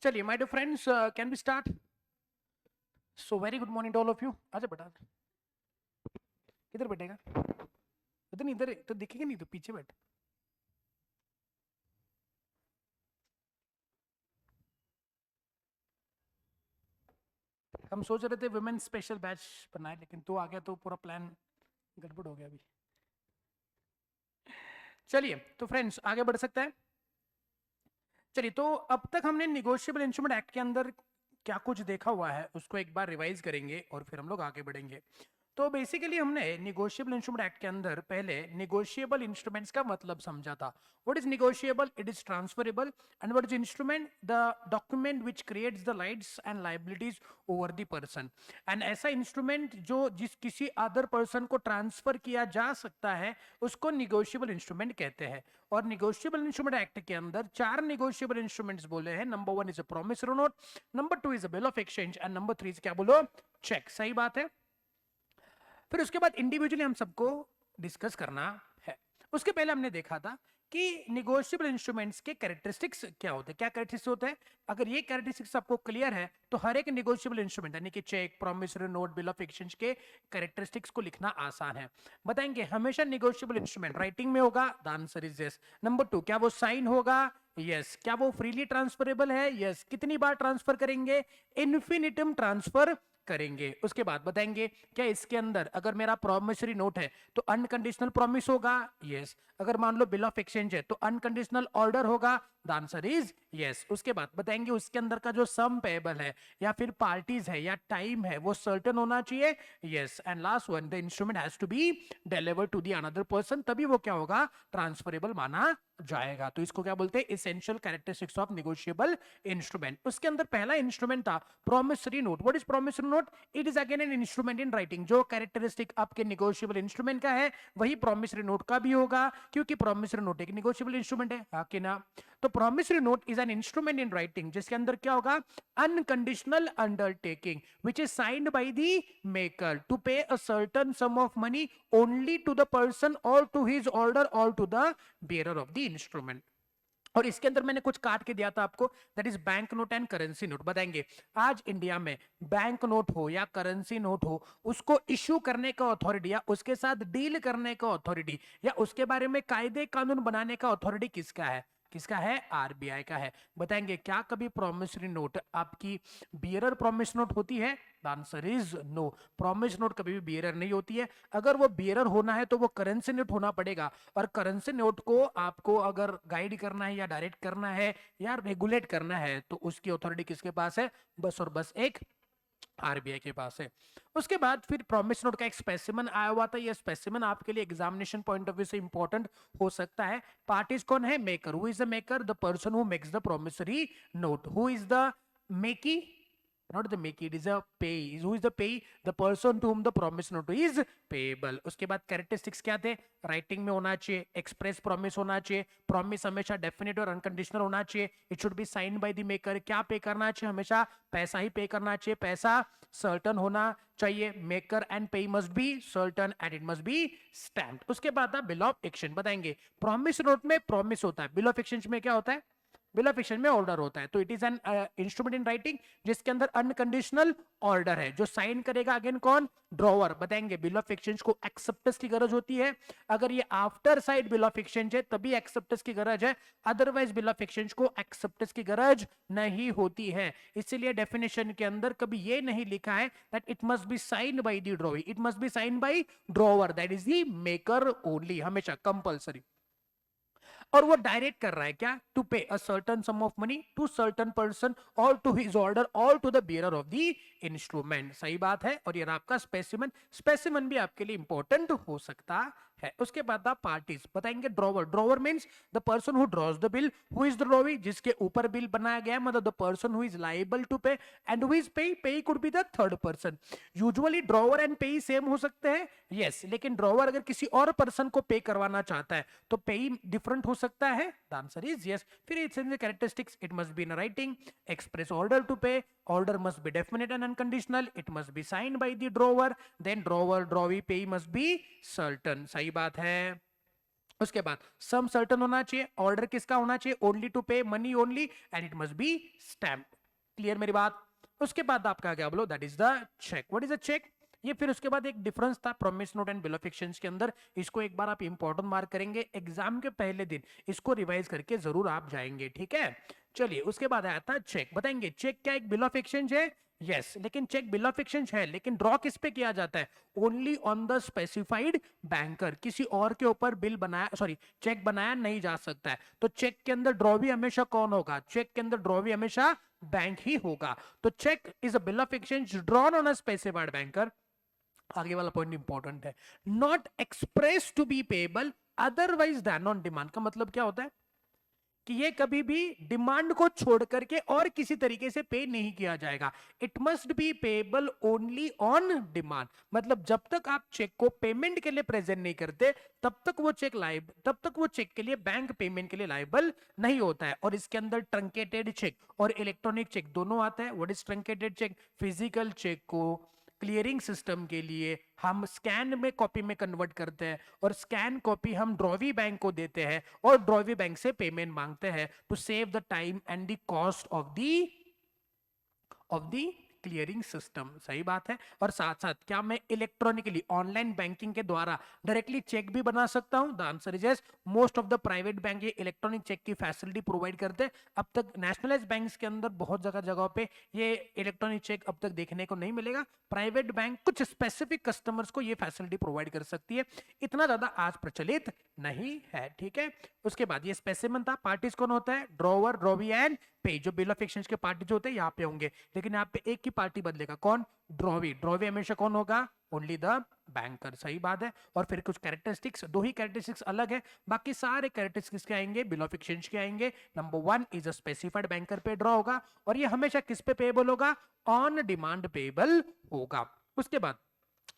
चलिए my dear friends, can we start? So very good morning to all of you. आजा बेटा, किधर बैठेगा? इधर नहीं, इधर तो दिखेगा नहीं, तो पीछे बैठ। हम सोच रहे थे वुमेन स्पेशल बैच बनाए, लेकिन तू आ गया तो पूरा प्लान गड़बड़ हो गया अभी। चलिए तो फ्रेंड्स आगे बढ़ सकते हैं। चलिए, तो अब तक हमने निगोशिएबल इंस्ट्रूमेंट एक्ट के अंदर क्या कुछ देखा हुआ है उसको एक बार रिवाइज करेंगे और फिर हम लोग आगे बढ़ेंगे। तो बेसिकली हमने निगोशिएबल इंस्ट्रूमेंट एक्ट के अंदर पहले निगोशिएबल इंस्ट्रूमेंट्स का मतलब समझा था। What is negotiable? It is transferable. And what is instrument? The document which creates the rights and liabilities over the person. And ऐसा इंस्ट्रूमेंट जो जिस किसी अदर पर्सन को ट्रांसफर किया जा सकता है उसको निगोशिएबल इंस्ट्रूमेंट कहते हैं। और निगोशिएबल इंस्ट्रूमेंट एक्ट के अंदर 4 निगोशिएबल इंस्ट्रूमेंट्स बोले हैं। Number 1 is a promissory note, number 2 is a bill of exchange, and number 3 क्या बोलो? चेक। सही बात है। फिर उसके बाद इंडिविजुअली हम सबको डिस्कस करना है। उसके पहले हमने देखा था कि निगोशिएबल इंस्ट्रूमेंट्स के कैरेक्टरिस्टिक्स क्या होते हैं। क्या कैरेक्टरिस्टिक्स होते हैं? अगर ये कैरेक्टरिस्टिक्स आपको क्लियर है तो हर एक निगोशिएबल इंस्ट्रूमेंट यानी कि cheque, promissory note, bill of exchange के कैरेक्टरिस्टिक्स को लिखना आसान है। बताएंगे हमेशा निगोशिएबल इंस्ट्रूमेंट राइटिंग में होगा? The answer is yes. Number 2, क्या वो साइन होगा? यस। क्या वो फ्रीली ट्रांसफरेबल है? यस। कितनी बार ट्रांसफर करेंगे? इन्फिनिटम ट्रांसफर करेंगे। उसके बाद बताएंगे क्या इसके अंदर अगर मेरा प्रॉमिसरी नोट है तो अनकंडीशनल प्रॉमिस होगा? यस। अगर मान लो बिल ऑफ एक्सचेंज है तो अनकंडीशनल ऑर्डर होगा? The answer is yes. उसके बाद बताएंगे उसके अंदर का जो सम पेएबल है या फिर पार्टीज है या टाइम है वो सर्टेन होना चाहिए? Yes. And last one, the instrument has to be delivered to the another person, तभी वो क्या होगा? ट्रांसफरेबल माना जाएगा। तो इसको क्या बोलते हैं? Essential characteristics of negotiable instrument. उसके अंदर पहला इंस्ट्रूमेंट था promissory note. What is promissory note? It is again an instrument in writing. जो कैरेक्टरिस्टिक आपके निगोशिएबल इंस्ट्रूमेंट का है वही प्रॉमिसरी नोट का भी होगा, क्योंकि प्रॉमिसरी नोट एक निगोशिएबल इंस्ट्रूमेंट है। हाँ कि ना? तो promissory note is an instrument in writing जिसके अंदर क्या होगा? Unconditional undertaking which is signed by the maker to pay a certain sum of money only to the person और टू हिज ऑर्डर और to the bearer of the instrument. और इसके अंदर मैंने कुछ काट के दिया था आपको, that is bank note and currency note. बताएंगे आज इंडिया में बैंक नोट हो या करेंसी नोट हो, उसको इश्यू करने का अथॉरिटी या उसके साथ डील करने का अथॉरिटी या उसके बारे में कायदे कानून बनाने का अथॉरिटी किसका है? किसका है? आरबीआई का है। बताएंगे क्या कभी प्रॉमिसरी नोट आपकी बियरर प्रॉमिस नोट होती है? The answer is no. Promise note कभी भी बियरर नहीं होती है। अगर वो बियरर होना है तो वो करेंसी नोट होना पड़ेगा, और करेंसी नोट को आपको अगर गाइड करना है या डायरेक्ट करना है या रेगुलेट करना है तो उसकी अथॉरिटी किसके पास है? बस और बस एक आरबीआई के पास है। उसके बाद फिर प्रॉमिस नोट का एक स्पेसिमन आया हुआ था। ये स्पेसिमन आपके लिए एग्जामिनेशन पॉइंट ऑफ व्यू से इंपॉर्टेंट हो सकता है। पार्टीज कौन है? Maker. Who is the maker? The person who makes the promissory note. Who is the makee? Not the make, it is a pay. Who is the pay? The person to whom the promise note is payable. उसके बाद characteristics क्या थे? Writing में होना चाहिए, express promise होना चाहिए, promise हमेशा डेफिनेट और अनकंडीशनल होना चाहिए, it should be sign by the maker. क्या पे करना चाहिए? हमेशा पैसा ही पे करना चाहिए, पैसा सर्टन होना चाहिए, मेकर एंड पे must be certain and it must B stamped. उसके बाद था बिल ऑफ एक्सचेंज। बताएंगे प्रॉमिस नोट में प्रॉमिस होता है, बिल ऑफ एक्सचेंज में क्या होता है? बिल ऑफ एक्सचेंज में ऑर्डर होता है। तो it is an instrument in writing जिसके अंदर अनकंडीशनल ऑर्डर है। जो साइन करेगा अगेन कौन? ड्रॉवर। बताएंगे बिल ऑफ एक्सचेंज को एक्सेप्टेंस की गरज होती है। अगर ये after side bill of exchange है तभी एक्सेप्टेंस की गरज है, अदरवाइज बिल ऑफ एक्सचेंज को एक्सेप्टेंस की गरज नहीं होती है। इसीलिए डेफिनेशन के अंदर कभी ये नहीं लिखा है that it must be signed by the drawer, it must be signed by drawer, that is the maker only, हमेशा कंपल्सरी। और वो डायरेक्ट कर रहा है क्या? To pay a certain sum of money to certain person और to his order और to the bearer of the instrument. सही बात है। और ये आपका स्पेसिमन, स्पेसिमन भी आपके लिए इंपॉर्टेंट हो सकता है। उसके बाद आप पार्टीज। बताएंगे drawer. Drawer means the person who draws the bill. Who is the drawee? जिसके ऊपर बिल बनाया गया है, मतलब the person who is liable to pay and who is payee. Payee could be the third person. Usually drawer and payee same हो सकते हैं, yes, लेकिन ड्रॉवर अगर किसी और पर्सन को पे करवाना चाहता है तो पे डिफरेंट हो सकता है। The answer is yes. फिर it's in the characteristics, it must be in writing, express order to pay, order must be definite and unconditional, it must be signed by the drawer, then drawer drawee payee must be certain. सही बात है। उसके बाद some certain होना चाहिए, order किसका होना चाहिए, only to pay money only, and it must be stamp. Clear मेरी बात? उसके बाद आपका क्या बोलो, that is the cheque. What is a cheque? ये फिर उसके बाद एक डिफरेंस था promise note and bill of exchange के अंदर। इसको एक बार आप इंपॉर्टेंट मार्क करेंगे, एग्जाम के पहले दिन इसको रिवाइज करके जरूर आप जाएंगे, ठीक है। चलिए उसके बाद आया था चेक। बताएंगे चेक क्या एक बिल ऑफ एक्सचेंज है? यस, लेकिन चेक बिल ऑफ एक्सचेंज है, लेकिन ड्रॉ किस पे किया जाता है? Only on the specified banker. किसी और के ऊपर बिल बनाया, सॉरी, चेक बनाया नहीं जा सकता है। तो चेक के अंदर ड्रॉ भी हमेशा कौन होगा? चेक के अंदर ड्रॉ भी हमेशा बैंक ही होगा। तो cheque is a bill of exchange drawn on a specified banker. आगे वाला पॉइंट इंपॉर्टेंट है, not express to be payable otherwise than on demand. का मतलब क्या होता है कि ये कभी भी डिमांड को छोड़ करके और किसी तरीके से पे नहीं किया जाएगा। It must be payable only on demand. मतलब जब तक आप चेक को पेमेंट के लिए प्रेजेंट नहीं करते तब तक वो चेक के लिए बैंक पेमेंट के लिए लायबल नहीं होता है। और इसके अंदर ट्रंकेटेड चेक और इलेक्ट्रॉनिक चेक दोनों आता है। What is truncated cheque? Physical cheque को क्लियरिंग सिस्टम के लिए हम स्कैन में कॉपी में कन्वर्ट करते हैं, और स्कैन कॉपी हम ड्रॉवी बैंक को देते हैं, और ड्रॉवी बैंक से पेमेंट मांगते हैं to save the time and the cost of the clearing system. सही बात है। और साथ साथ क्या मैं इलेक्ट्रॉनिकली ऑनलाइन बैंकिंग के द्वारा डायरेक्टली चेक भी बना सकता हूं? The answer is yes. Most of the private bank ये इलेक्ट्रॉनिक चेक की फैसिलिटी प्रोवाइड करते हैं। अब तक नेशनलाइज बैंक्स के अंदर बहुत जगह पे ये इलेक्ट्रॉनिक चेक अब तक देखने को नहीं मिलेगा। प्राइवेट बैंक कुछ स्पेसिफिक कस्टमर्स को ये फैसिलिटी प्रोवाइड कर सकती है, इतना ज्यादा आज प्रचलित नहीं है, ठीक है। उसके बाद ये स्पेसिमेन था। पार्टीज कौन होता है? ड्रॉवर, ड्रॉवी एंड पे। जो बिल ऑफ एक्सचेंज के पार्टी जो होते हैं यहाँ पे होंगे, लेकिन यहाँ पे एक की पार्टी बदलेगा। कौन? ड्रॉवी। ड्रॉवी हमेशा कौन होगा? Only the banker. सही बात है। और फिर कुछ कैरेक्टरिस्टिक्स, दो ही कैरेक्टरिस्टिक्स अलग है, बाकी सारे कैरेक्टरिस्टिक्स के आएंगे बिल ऑफ एक्सचेंज के आएंगे। Number 1 is a specified banker पे ड्रॉ होगा, और ये हमेशा किस पे पेबल होगा? ऑन डिमांड पेबल होगा। उसके बाद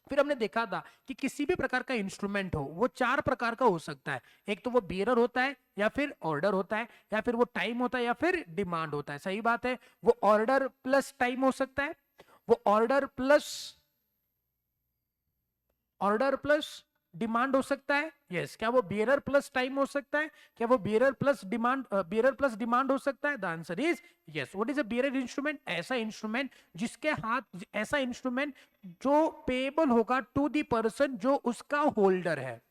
फिर हमने देखा था कि किसी भी प्रकार का इंस्ट्रूमेंट हो वो 4 प्रकार का हो सकता है। एक तो वो बियरर होता है, या फिर ऑर्डर होता है, या फिर वो टाइम होता है, या फिर डिमांड होता है। सही बात है। वो ऑर्डर प्लस टाइम हो सकता है, वो ऑर्डर प्लस डिमांड हो सकता है। यस। क्या वो बियरर प्लस टाइम हो सकता है? क्या वो बियरर प्लस डिमांड हो सकता है? The answer is yes. What is a bearer instrument? ऐसा इंस्ट्रूमेंट जो पेबल होगा टू द पर्सन जो उसका होल्डर है।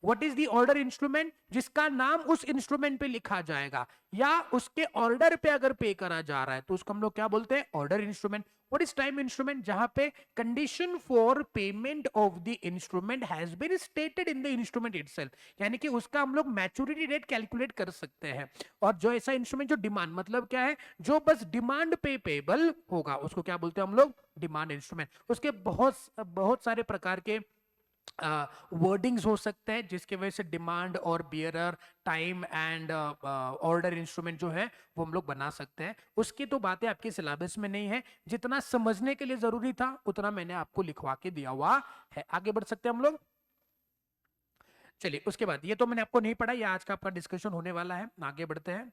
What is the order instrument? जिसका नाम उस इंस्ट्रूमेंट पे लिखा जाएगा, या उसके ऑर्डर पे अगर पे करा जा रहा है तो उसको हम लोग क्या बोलते हैं? Order instrument. What is time instrument? जहां पे condition for payment of the instrument has been stated in the instrument itself, यानी कि उसका हम लोग मैच्योरिटी डेट कैलकुलेट कर सकते हैं। और जो ऐसा इंस्ट्रूमेंट जो डिमांड, मतलब क्या है? जो बस डिमांड पे पेबल होगा, उसको क्या बोलते हैं हम लोग? Demand instrument. उसके बहुत सारे प्रकार के वर्डिंग्स हो सकते हैं जिसके वजह से डिमांड और bearer, time and order instrument जो है वो हम लोग बना सकते हैं। उसकी तो बातें आपके सिलेबस में नहीं है, जितना समझने के लिए जरूरी था उतना मैंने आपको लिखवा के दिया हुआ है। आगे बढ़ सकते हैं हम लोग। चलिए उसके बाद ये तो मैंने आपको नहीं पढ़ा, ये आज का आपका डिस्कशन होने वाला है। आगे बढ़ते हैं।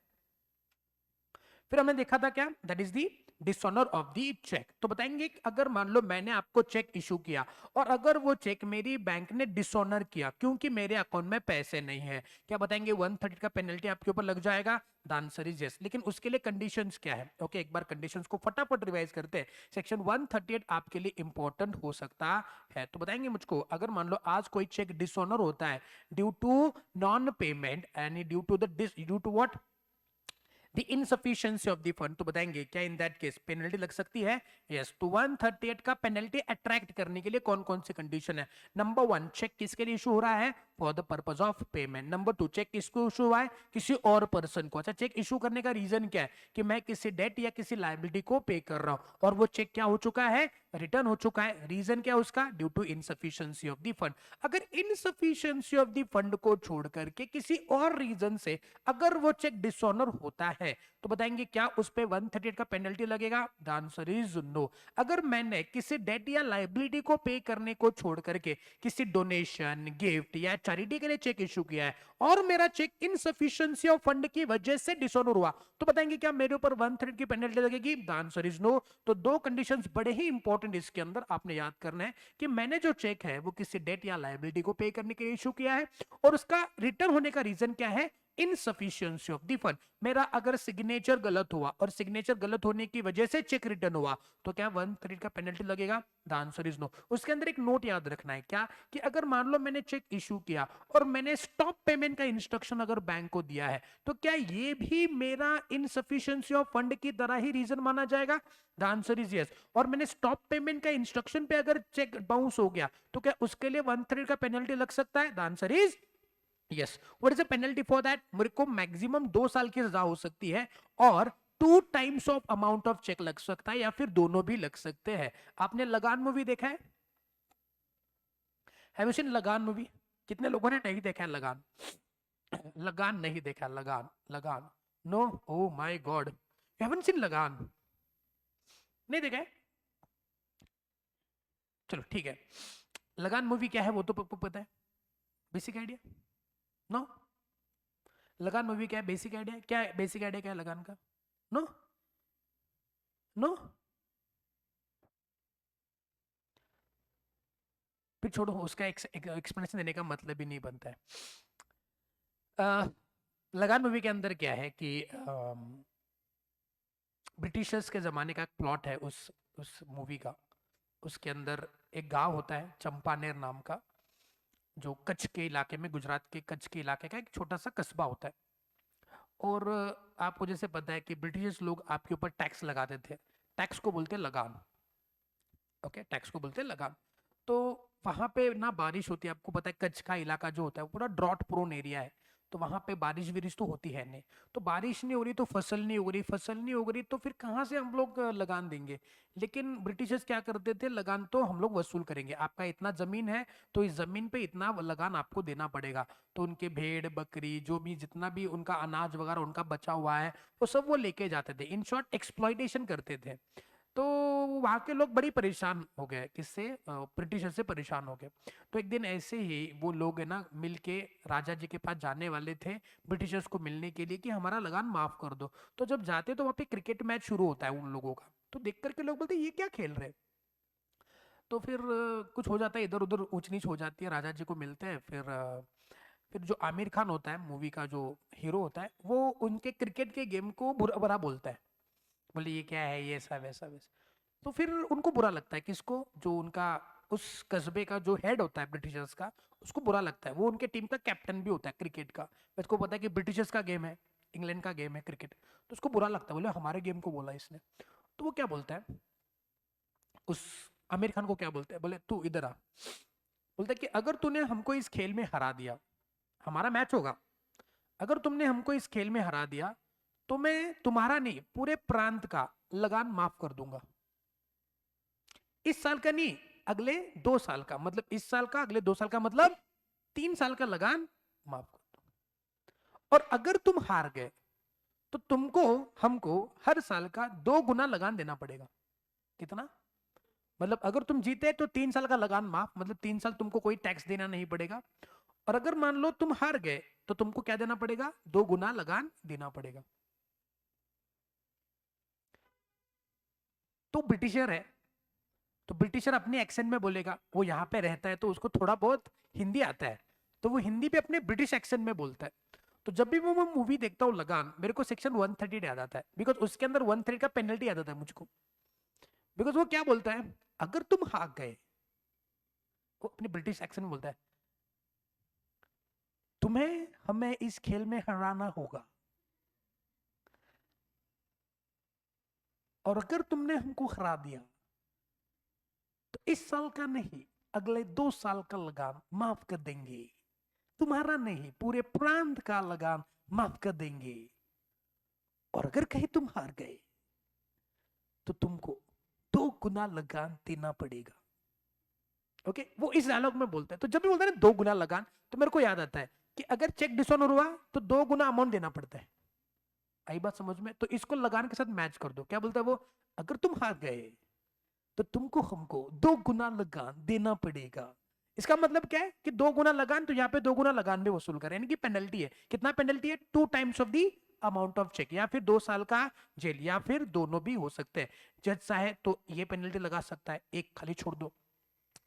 फिर हमने देखा था क्या? That is the dishonour of the cheque. तो बताएंगे अगर मान लो मैंने आपको चेक इशू किया और अगर वो चेक मेरी बैंक ने डिसऑनर किया क्योंकि मेरे अकाउंट में पैसे नहीं है, क्या बताएंगे? 130 का पेनल्टी आपके ऊपर लग जाएगा? The answer is yes. लेकिन उसके लिए कंडीशंस क्या है? ओके, एक बार कंडीशंस को फटाफट रिवाइज करते हैं। सेक्शन 138 आपके लिए इंपॉर्टेंट हो सकता है। तो बताएंगे मुझको, अगर मान लो आज कोई चेक डिसऑनर होता है due to non payment and due to what? The insufficiency of the fund, तो बताएंगे क्या इन दैट केस पेनल्टी लग सकती है? यस। तो 138 का पेनल्टी अट्रैक्ट करने के लिए कौन कौन सी कंडीशन है? नंबर 1, चेक किसके लिए इशू हो रहा है? For the purpose of payment. Number 2, cheque किसको इशू हुआ है? किसी और पर्सन को। अच्छा, चेक इशू करने का रीजन क्या है? कि मैं किसी डेट या किसी लायबिलिटी को पे कर रहा हूं और वो चेक क्या हो चुका है? रिटर्न हो चुका है। रीजन क्या है उसका? Due to insufficiency of the fund. अगर इनसफिशिएंसी ऑफ द फंड को छोड़ करके किसी और रीजन से अगर वो चेक डिसऑनर होता है तो बताएंगे क्या उस पे 138 का पेनल्टी लगेगा? The answer is no. अगर मैंने किसी डेट या लायबिलिटी को पे करने को छोड़ करके किसी डोनेशन, गिफ्ट या चैरिटी के लिए चेक इशू किया है और मेरा चेक इनसफिशिएंसी ऑफ फंड की वजह से डिसऑनर हुआ, तो बताएंगे क्या मेरे ऊपर 138 की पेनल्टी लगेगी? The answer is no. तो दो कंडीशंस बड़े ही इंपॉर्टेंट इंपॉर्टेंट इसके अंदर आपने याद करना है कि मैंने जो चेक है वो किसी डेट या लायबिलिटी को पे करने के लिए इशू किया है और उसका रिटर्न होने का रीजन क्या है, इनसफिशियंसी ऑफ द फंड। मेरा अगर सिग्नेचर गलत हुआ और सिग्नेचर गलत होने की वजह से चेक रिटर्न हुआ तो क्या 1/3 का पेनल्टी लगेगा? The answer is no. उसके अंदर एक नोट याद रखना है क्या, कि अगर मान लो मैंने चेक इशू किया और मैंने स्टॉप पेमेंट का इंस्ट्रक्शन अगर बैंक को दिया है तो क्या ये भी मेरा इनसफिशियंसी ऑफ फंड की तरह ही रीजन माना जाएगा? The answer is yes. और मैंने स्टॉप पेमेंट का इंस्ट्रक्शन पे अगर चेक बाउंस हो गया तो क्या उसके लिए 1/3 का पेनल्टी लग सकता है? The answer is yes. What is the penalty for that? मेरे को मैक्सिमम 2 साल की सजा हो सकती है और 2 times of amount of cheque लग सकता है या फिर दोनों भी लग सकते हैं। आपने लगान मूवी देखा है? हैव यू सीन लगान मूवी? कितने लोगों ने नहीं देखा है लगान? लगान नहीं देखा, Lagaan, Lagaan no, oh my God, you haven't seen Lagaan? नहीं देखा है? चलो ठीक है, लगान मूवी क्या है वो तो पता है, बेसिक आइडिया? नो? लगान मूवी क्या है, बेसिक आइडिया क्या है? बेसिक आइडिया क्या है लगान का? नो? नो? फिर छोड़ो, उसका एक्सप्लेनेशन देने का मतलब ही नहीं बनता है। लगान मूवी के अंदर क्या है कि ब्रिटिशर्स के ज़माने का एक प्लॉट है उस मूवी का। उसके अंदर एक गांव होता है चंपानेर नाम का, जो कच्छ के इलाके में, गुजरात के कच्छ के इलाके का एक छोटा सा कस्बा होता है। और आपको जैसे पता है कि ब्रिटिशर्स लोग आपके ऊपर टैक्स लगाते थे, टैक्स को बोलते हैं लगान। ओके, टैक्स को बोलते हैं लगान। तो वहाँ पे ना बारिश होती है, आपको पता है कच्छ का इलाका जो होता है पूरा ड्रॉट प्रोन एरिया है, तो वहाँ पे बारिश विरिश तो होती है नहीं। तो बारिश नहीं हो रही तो फसल नहीं हो रही, फसल नहीं हो रही तो फिर कहाँ से हम लोग लगान देंगे? लेकिन ब्रिटिशर्स क्या करते थे, लगान तो हम लोग वसूल करेंगे, आपका इतना जमीन है तो इस जमीन पे इतना लगान आपको देना पड़ेगा। तो उनके भेड़ बकरी जो भी जितना भी उनका अनाज वगैरह उनका बचा हुआ है वो सब वो लेके जाते थे, इन शॉर्ट एक्सप्लॉइटेशन करते थे। तो वहाँ के लोग बड़ी परेशान हो गए, किससे? ब्रिटिशर से परेशान हो गए। तो एक दिन ऐसे ही वो लोग है ना मिल के राजा जी के पास जाने वाले थे ब्रिटिशर्स को मिलने के लिए कि हमारा लगान माफ कर दो। तो जब जाते तो वहाँ पे क्रिकेट मैच शुरू होता है उन लोगों का, तो देख करके लोग बोलते ये क्या खेल रहे हैं? तो फिर कुछ हो जाता है, इधर उधर ऊंच नीच हो जाती है, राजा जी को मिलते हैं। फिर जो आमिर खान होता है मूवी का जो हीरो होता है वो उनके क्रिकेट के गेम को बुरा बुरा बोलता है, बोले ये क्या है, ये ऐसा वैसा वैसा। तो फिर उनको बुरा लगता है, किसको? जो उनका उस कस्बे का जो हेड होता है ब्रिटिशर्स का, उसको बुरा लगता है। वो उनके टीम का कैप्टन भी होता है क्रिकेट का, उसको पता है कि ब्रिटिशर्स का गेम है, इंग्लैंड का गेम है क्रिकेट, तो उसको बुरा लगता है, बोले हमारे गेम को बोला इसने। तो वो क्या बोलता है, उस आमिर खान को क्या बोलता है, बोले तू इधर आ। बोलता है कि अगर तूने हमको इस खेल में हरा दिया, हमारा मैच होगा, अगर तुमने हमको इस खेल में हरा दिया तो मैं तुम्हारा नहीं पूरे प्रांत का लगान माफ कर दूंगा। इस साल का नहीं, अगले 2 साल का, मतलब इस साल का अगले 2 साल का, मतलब 3 साल का लगान माफ कर दूंगा। और अगर तुम हार गए तो तुमको हमको हर साल का 2 गुना लगान देना पड़ेगा। कितना? मतलब अगर तुम जीते तो 3 साल का लगान माफ, मतलब 3 साल तुमको कोई टैक्स देना नहीं पड़ेगा। और अगर मान लो तुम हार गए तो तुमको क्या देना पड़ेगा? 2 गुना लगान देना पड़ेगा। तो ब्रिटिशर है, तो ब्रिटिशर अपने एक्सेंट में बोलेगा, वो यहाँ पे रहता है तो उसको थोड़ा बहुत हिंदी आता है, तो वो हिंदी पे अपने ब्रिटिश एक्सेंट में बोलता है। तो जब भी वो मैं मूवी देखता हूँ लगान, मेरे को सेक्शन 130 याद आता है, बिकॉज उसके अंदर 130 का पेनल्टी याद आता है मुझको। बिकॉज वो क्या बोलता है, अगर तुम हार गए, वो अपने ब्रिटिश एक्सेंट में बोलता है, तुम्हें हमें इस खेल में हराना होगा, और अगर तुमने हमको हरा दिया तो इस साल का नहीं, अगले 2 साल का लगान माफ कर देंगे, तुम्हारा नहीं पूरे प्रांत का लगान माफ कर देंगे। और अगर कहीं तुम हार गए तो तुमको 2 गुना लगान देना पड़ेगा। ओके, वो इस डायलॉग में बोलता है। तो जब भी बोलता है ना 2 गुना लगान, तो मेरे को याद आता है कि अगर चेक डिसऑनर हुआ तो 2 गुना अमाउंट देना पड़ता है। आई बात समझ में? तो इसको लगान के साथ मैच कर दो, क्या बोलता है वो, अगर तुम हार गए तो तुमको हमको 2 गुना लगान देना पड़ेगा। इसका मतलब क्या है कि 2 गुना लगान, तो यहाँ पे 2 गुना लगान भी वसूल करें, यानी कि पेनल्टी है। कितना पेनल्टी है? 2 times of the amount of cheque, या फिर 2 साल का जेल, या फिर दोनों भी हो सकते हैं। जज चाहे तो ये पेनल्टी लगा सकता है, एक खाली छोड़ दो,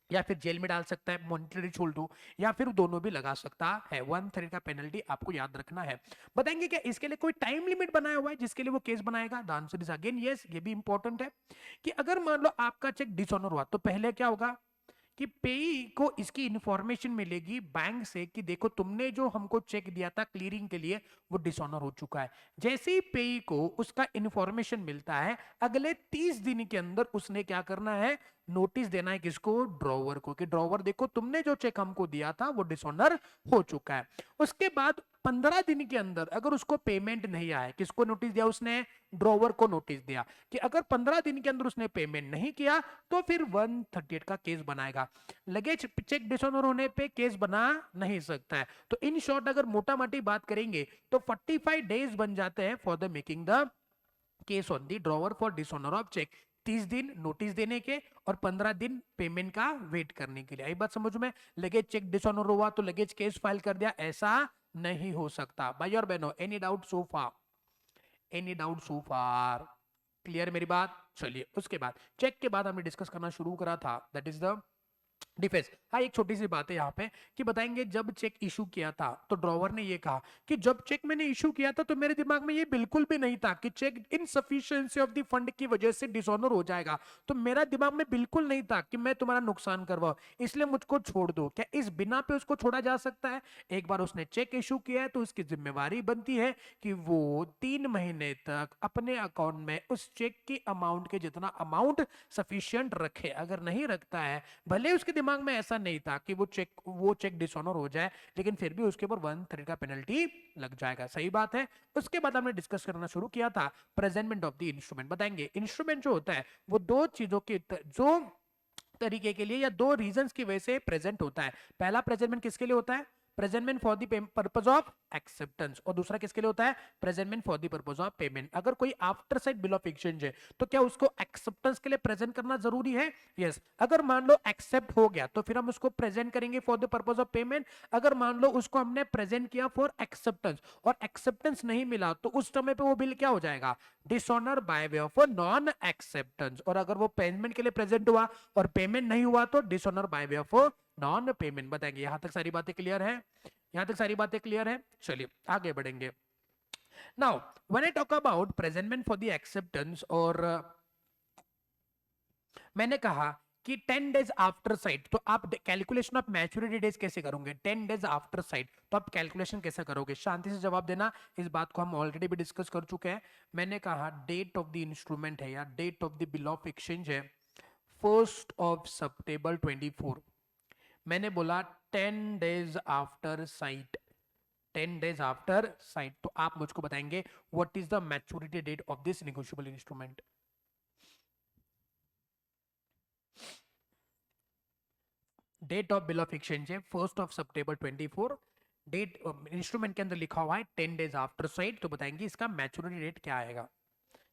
या फिर जेल में डाल सकता है, मॉनिटरी छोड़ दो, या फिर दोनों भी लगा सकता है। 1/3 का पेनल्टी आपको याद रखना है। बताएंगे क्या इसके लिए कोई टाइम लिमिट बनाया हुआ है जिसके लिए वो केस बनाएगा? The answer is again yes. ये भी इंपॉर्टेंट है कि अगर मान लो आपका चेक डिसऑनर हुआ तो पहले क्या होगा कि पेई को इसकी इंफॉर्मेशन मिलेगी बैंक से कि देखो तुमने जो हमको चेक दिया था क्लियरिंग के लिए वो डिसऑनर हो चुका है। जैसे ही पेई को उसका इंफॉर्मेशन मिलता है, अगले 30 दिन के अंदर उसने क्या करना है, नोटिस देना है किसको, ड्रॉवर को, कि ड्रॉवर देखो तुमने जो चेक हमको दिया था वो डिसऑनर हो चुका है। उसके बाद 15 दिन के अंदर अगर उसको पेमेंट नहीं आया, किसको नोटिस दिया उसने, ड्रॉवर को नोटिस दिया कि अगर 15 दिन के अंदर उसने पेमेंट नहीं किया तो फिर 138 का केस बनाएगा। लगेज चेक डिसऑनर होने पे केस बना नहीं सकता है। तो इन शॉर्ट अगर मोटा मोटी बात करेंगे तो 45 डेज बन जाते हैं for the making the case on the drawer for dishonour of cheque. 30 दिन नोटिस देने के और 15 दिन पेमेंट का वेट करने के लिए। आई बात समझ में? लगेज चेक डिसऑनर हुआ तो लगेज केस फाइल कर दिया, ऐसा नहीं हो सकता। भाई और बहनों, एनी डाउट सो फार? एनी डाउट सो फार? क्लियर मेरी बात? चलिए उसके बाद चेक के बाद हमने डिस्कस करना शुरू करा था, दैट इज द डिफेंस। हाँ, एक छोटी सी बात है यहाँ पे कि बताएंगे जब चेक इशू किया था तो ड्रॉवर ने ये कहा कि जब चेक मैंने इशू किया था तो मेरे दिमाग में ये बिल्कुल भी नहीं था कि cheque insufficiency of the fund की वजह से डिसऑनर हो जाएगा। तो मेरा दिमाग में बिल्कुल नहीं था कि मैं तुम्हारा नुकसान करवाऊं, इसलिए मुझको छोड़ दो। क्या इस बिना पे उसको छोड़ा जा सकता है? एक बार उसने चेक इशू किया है तो उसकी जिम्मेवारी बनती है कि वो 3 महीने तक अपने अकाउंट में उस चेक की अमाउंट के जितना अमाउंट सफिशियंट रखे। अगर नहीं रखता है, भले उसके दिमाग में ऐसा नहीं था कि वो चेक डिसऑनर हो जाए, लेकिन फिर भी उसके ऊपर 1/3 का पेनल्टी लग जाएगा। सही बात है। उसके बाद हमने डिस्कस करना शुरू किया था प्रेजेंटमेंट ऑफ द इंस्ट्रूमेंट। बताएंगे इंस्ट्रूमेंट जो होता है वो दो चीजों के जो तरीके के लिए या दो रीजंस की वजह से प्रेजेंट होता है। पहला प्रेजेंटमेंट किसके लिए होता है? Presentment for the purpose of acceptance. और दूसरा किसके लिए होता है? Presentment for the purpose of payment. अगर कोई after side bill of exchange है तो क्या उसको एक्सेप्टेंस के लिए प्रेजेंट करना जरूरी है? यस। अगर मान लो एक्सेप्ट हो गया तो फिर हम उसको प्रेजेंट करेंगे for the purpose of payment. अगर मान लो उसको हमने प्रेजेंट किया फॉर एक्सेप्टेंस और एक्सेप्टेंस नहीं मिला तो उस समय पे वो बिल क्या हो जाएगा? Dishonour by way of non acceptance. और अगर वो पेमेंट के लिए प्रेजेंट हुआ और पेमेंट नहीं हुआ तो dishonour by way of non payment. बताएंगे यहां तक सारी बातें क्लियर है? यहां तक सारी बातें क्लियर है? चलिए आगे बढ़ेंगे। Now when I talk about presentment for the acceptance, और मैंने कहा कि 10 डेज आफ्टर साइट, तो आप कैलकुलेशन ऑफ मैच्योरिटी डेज कैसे करोगे? 10 डेज आफ्टर साइट, तो आप कैलकुलेशन कैसे करोगे? शांति से जवाब देना। इस बात को हम ऑलरेडी भी डिस्कस कर चुके हैं। मैंने कहा डेट ऑफ द इंस्ट्रूमेंट है या date of the bill of exchange है 1 सितंबर 24। मैंने बोला 10 days after sight, 10 days after sight. तो आप मुझको बताएंगे what is the maturity date of this negotiable instrument? Date of bill of exchange है 1 सितंबर 24। डेट इंस्ट्रूमेंट के अंदर लिखा हुआ है 10 डेज आफ्टर साइट। तो बताएंगे इसका मैच्योरिटी डेट क्या आएगा?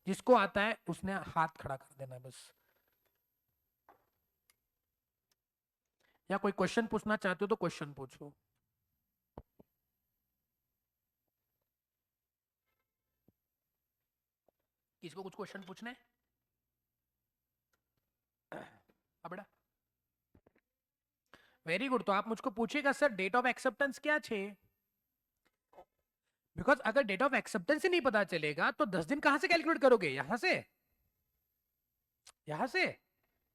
जिसको आता है उसने हाथ खड़ा कर देना है बस। या कोई क्वेश्चन पूछना चाहते हो तो क्वेश्चन पूछो। किसको कुछ क्वेश्चन पूछने? अब बेटा वेरी गुड। तो आप मुझको पूछेगा सर डेट ऑफ एक्सेप्टेंस क्या छे? बिकॉज अगर डेट ऑफ एक्सेप्टेंस ही नहीं पता चलेगा तो 10 दिन कहां से कैलकुलेट करोगे? यहां से? यहां से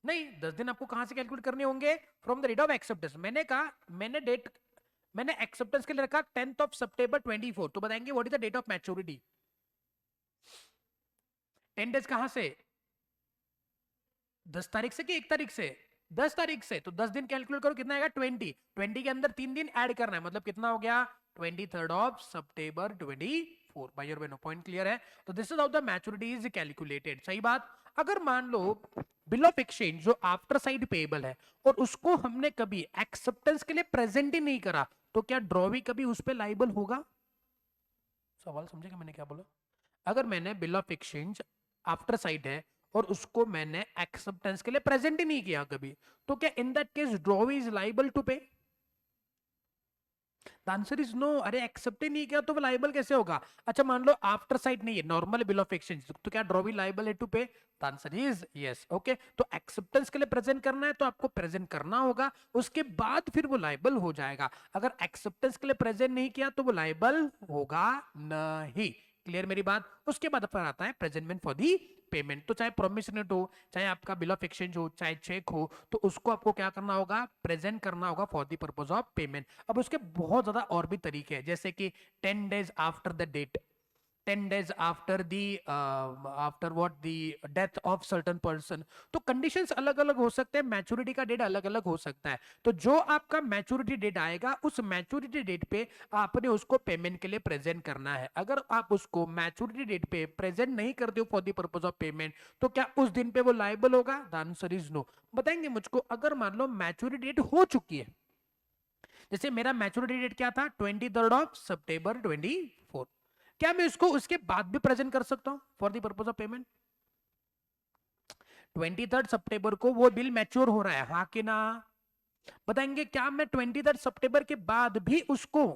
नहीं, 10 दिन आपको कहां से कैलकुलेट करने होंगे? From the date of acceptance. मैंने कहा मैंने एक्सेप्टेंस के लिए रखा 10 सितंबर 24। तो बताएंगे what is the date of maturity? 10 days कहां से? 10 तारीख से कि 1 तारीख से? 10 तारीख से। तो 10 दिन कैलकुलेट करो, कितना आएगा? 20 के अंदर 3 दिन ऐड करना है, मतलब कितना हो गया? 23 सितंबर 24। भाई और बहनों पॉइंट क्लियर है? तो this is how the maturity is calculated. सही बात। अगर मान लो बिल ऑफ एक्सचेंज जो आफ्टर साइड पेएबल है और उसको हमने कभी एक्सेप्टेंस के लिए प्रेजेंट ही नहीं करा तो क्या ड्रॉवी कभी उस पर लाइबल होगा? सवाल समझेगा मैंने क्या बोला? अगर मैंने bill of exchange after side है और उसको मैंने एक्सेप्टेंस के लिए प्रेजेंट ही नहीं किया कभी, तो क्या in that case drawee is liable to pay? The answer is no. अरे एक्सेप्ट ही नहीं किया तो वो लाइबल कैसे होगा? अच्छा मान लो आफ्टर साइट नहीं है, नॉर्मल बिल ऑफ एक्सचेंज, तो क्या ड्रॉवी लाइबल है to pay? The answer is yes. Okay, तो एक्सेप्टेंस के लिए प्रेजेंट करना है तो आपको प्रेजेंट करना होगा, उसके बाद फिर वो लाइबल हो जाएगा। अगर एक्सेप्टेंस के लिए प्रेजेंट नहीं किया तो वो लाइबल होगा नहीं। क्लियर मेरी बात? उसके बाद फिर आता है प्रेजेंटमेंट फॉर दी पेमेंट। तो चाहे प्रोमिसरी हो, चाहे आपका बिल ऑफ एक्सचेंज हो, चाहे चेक हो, तो उसको आपको क्या करना होगा? प्रेजेंट करना होगा for the purpose of payment. अब उसके बहुत ज्यादा और भी तरीके हैं, जैसे कि 10 days after the date, 10 days after the after what the death of certain person. तो कंडीशंस अलग अलग हो सकते हैं, मैच्योरिटी का डेट अलग अलग हो सकता है। तो जो आपका मैच्योरिटी डेट आएगा उस मैच्योरिटी डेट पे आपने उसको पेमेंट के लिए प्रेजेंट करना है। अगर आप उसको मैच्योरिटी डेट पे प्रेजेंट नहीं करते हो for the purpose of payment, तो क्या उस दिन पे वो लायबल होगा? The answer is no. बताएंगे मुझको, अगर मान लो मैच्योरिटी डेट हो चुकी है, जैसे मेरा मैच्योरिटी डेट क्या था? 23 सितंबर 24, क्या मैं इसको उसके बाद भी प्रेजेंट कर सकता हूं for the purpose of payment? 23 सितंबर को वो बिल मैच्योर हो रहा है, हाँ कि ना? बताएंगे क्या मैं 23 सितंबर के बाद भी उसको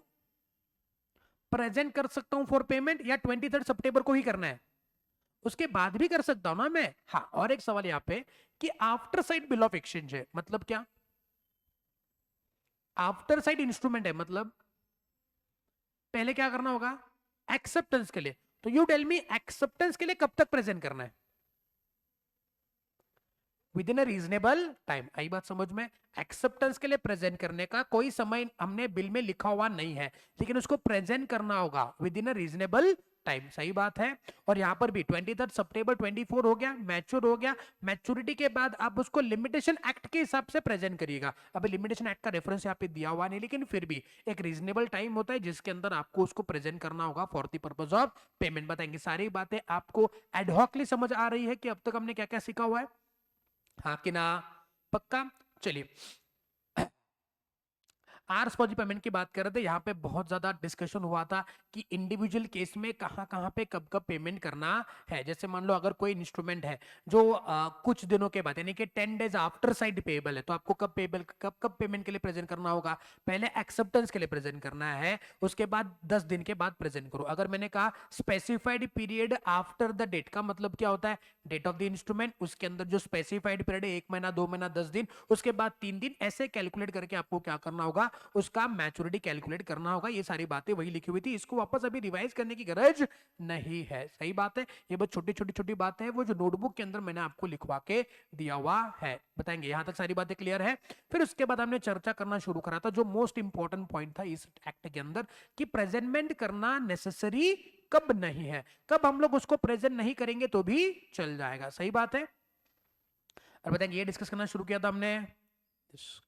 प्रेजेंट कर सकता हूं फॉर पेमेंट, या 23 सितंबर को ही करना है? उसके बाद भी कर सकता हूं ना मैं। हाँ, और एक सवाल यहाँ पे कि after side bill of exchange है, मतलब क्या? आफ्टर साइड इंस्ट्रूमेंट है, मतलब पहले क्या करना होगा? एक्सेप्टेंस के लिए। तो यू टेल मी, एक्सेप्टेंस के लिए कब तक प्रेजेंट करना है? Within a reasonable time. आई बात समझ में? एक्सेप्टेंस के लिए प्रेजेंट करने का कोई समय हमने बिल में लिखा हुआ नहीं है, लेकिन उसको प्रेजेंट करना होगा with in a reasonable time. सही बात है। और यहां पर भी 23 सितंबर 24 हो गया, मैच्योर हो गया। मैच्योरिटी के बाद आप उसको लिमिटेशन एक्ट के हिसाब से प्रेजेंट करिएगा। अभी लिमिटेशन एक्ट का रेफरेंस यहाँ पे दिया हुआ नहीं, लेकिन फिर भी एक रीजनेबल टाइम होता है जिसके अंदर आपको उसको प्रेजेंट करना होगा for the purpose of payment. बताएंगे सारी बातें आपको एडहॉकली समझ आ रही है कि अब तक हमने क्या क्या सीखा हुआ है? हाँ कि ना? पक्का? चलिए, आर्स फॉर पेमेंट की बात कर रहे थे। यहाँ पे बहुत ज्यादा डिस्कशन हुआ था कि इंडिविजुअल केस में कहाँ कहाँ पे कब कब पेमेंट करना है। जैसे मान लो अगर कोई इंस्ट्रूमेंट है जो कुछ दिनों के बाद, यानी कि 10 days आफ्टर साइड पेबल है, तो आपको कब पेबल कब कब पेमेंट के लिए प्रेजेंट करना होगा? पहले एक्सेप्टेंस के लिए प्रेजेंट करना है, उसके बाद 10 दिन के बाद प्रेजेंट करो। अगर मैंने कहा specified period after the date, का मतलब क्या होता है? डेट ऑफ द इंस्ट्रूमेंट, उसके अंदर जो स्पेसिफाइड पीरियड है 1 महीना, 2 महीना, 10 दिन, उसके बाद 3 दिन, ऐसे कैलकुलेट करके आपको क्या करना होगा? उसका मैच्योरिटी कैलकुलेट करना होगा। ये सारी बातें वही लिखी हुई थी, इसको वापस अभी रिवाइज करने की गरज नहीं है। सही बात है। ये बस छोटी छोटी छोटी बातें हैं, वो जो नोटबुक के अंदर मैंने आपको लिखवा के दिया हुआ है। बताएंगे यहां तक सारी बातें क्लियर है? फिर उसके बाद हमने चर्चा करना शुरू करा था जो मोस्ट इंपॉर्टेंट पॉइंट था इस एक्ट के अंदर, कि प्रेजेंटमेंट करना नेसेसरी कब नहीं है, कब हम लोग उसको प्रेजेंट नहीं करेंगे तो भी चल जाएगा। सही बात है। और बताएंगे ये डिस्कस करना शुरू किया था हमने,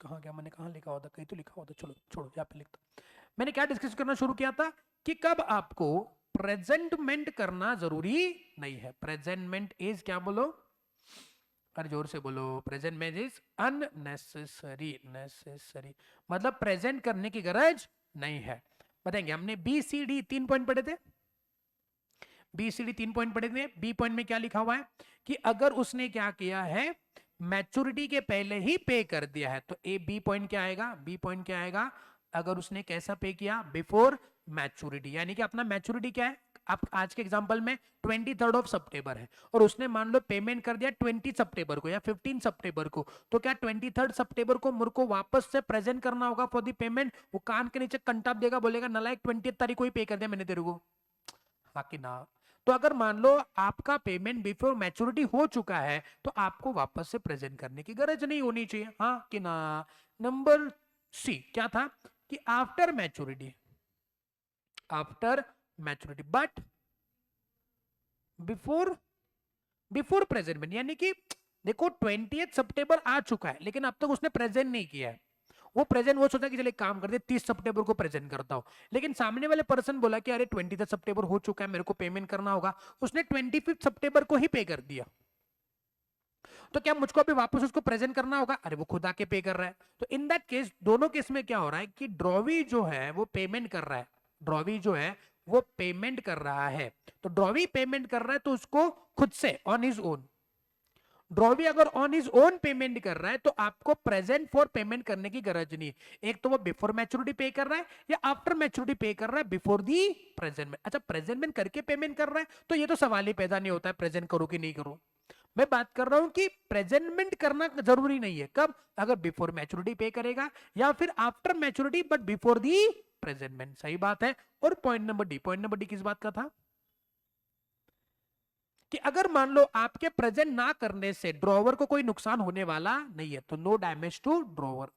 कहाँ गया? मैंने कहाँ लिखा हुआ था? कहीं तो लिखा हुआ था, चलो छोड़ो, यहाँ पे लिखता। मैंने क्या डिस्कस करना शुरू किया था कि कब आपको प्रेजेंटमेंट करना जरूरी नहीं है। प्रेजेंटमेंट इज क्या? बोलो, अरे जोर से बोलो। Presentment is unnecessary. नेसेसरी मतलब प्रेजेंट करने की गरज नहीं है। बताएंगे हमने बी सी डी 3 पॉइंट पढ़े थे। बी सी डी 3 पॉइंट पढ़े थे। बी पॉइंट में क्या लिखा हुआ है कि अगर उसने क्या किया है, मैच्योरिटी के पहले ही पे कर दिया है, तो ए बी पॉइंट क्या आएगा? बी पॉइंट क्या आएगा? अगर उसने कैसा पे किया? बिफोर मैच्योरिटी, यानी कि अपना मैच्योरिटी क्या है? आप आज के एग्जांपल में 23 सितंबर है और उसने मान लो पेमेंट कर दिया 20 सितंबर को या 15 सितंबर को, तो क्या 23 सितंबर को मुझको वापस से प्रेजेंट करना होगा फॉर द पेमेंट? वो कान के नीचे कंटाप देगा, बोलेगा नलायक 20 तारीख को ही पे कर दिया मैंने तेरे को, हाँ कि ना? तो अगर मान लो आपका पेमेंट बिफोर मैच्योरिटी हो चुका है तो आपको वापस से प्रेजेंट करने की गरज नहीं होनी चाहिए, हाँ कि ना? नंबर सी क्या था कि after maturity, after maturity but before before presentment, यानी कि देखो 20 सितंबर आ चुका है लेकिन अब तक उसने प्रेजेंट नहीं किया है। वो सोचा कि चलिए काम करते 30 सितंबर को प्रेजेंट करता हूं, लेकिन सामने वाले पर्सन बोला कि अरे 20 सितंबर हो चुका है, मेरे को पेमेंट करना होगा, उसने 25 सितंबर को ही पे कर दिया, तो क्या मुझको अभी वापस उसको प्रेजेंट करना होगा? अरे वो खुद आके पे कर रहा है। तो इन दैट केस दोनों केस में क्या हो रहा है कि ड्रॉवी जो है वो पेमेंट कर रहा है, ड्रॉवी जो है वो पेमेंट कर रहा है, तो ड्रॉवी पेमेंट कर रहा है तो उसको खुद से ऑन हिज ओन ड्रॉवी अगर ऑन हिज ओन पेमेंट कर रहा है तो आपको प्रेजेंट फॉर पेमेंट करने की गरज नहीं है। एक तो वो बिफोर मैच्योरिटी पे कर रहा है या आफ्टर मैच्योरिटी पे कर रहा है बिफोर दी प्रेजेंटमेंट। अच्छा, प्रेजेंटमेंट करके पेमेंट कर रहा है तो ये तो सवाल ही पैदा नहीं होता है प्रेजेंट करो कि नहीं करो। मैं बात कर रहा हूं कि प्रेजेंटमेंट करना जरूरी नहीं है। कब? अगर बिफोर मैच्योरिटी पे करेगा या फिर after maturity but before the presentment. सही बात है। और पॉइंट नंबर डी किस बात का था कि अगर मान लो आपके प्रेजेंट ना करने से ड्रॉवर को कोई नुकसान होने वाला नहीं है तो no damage to drawer,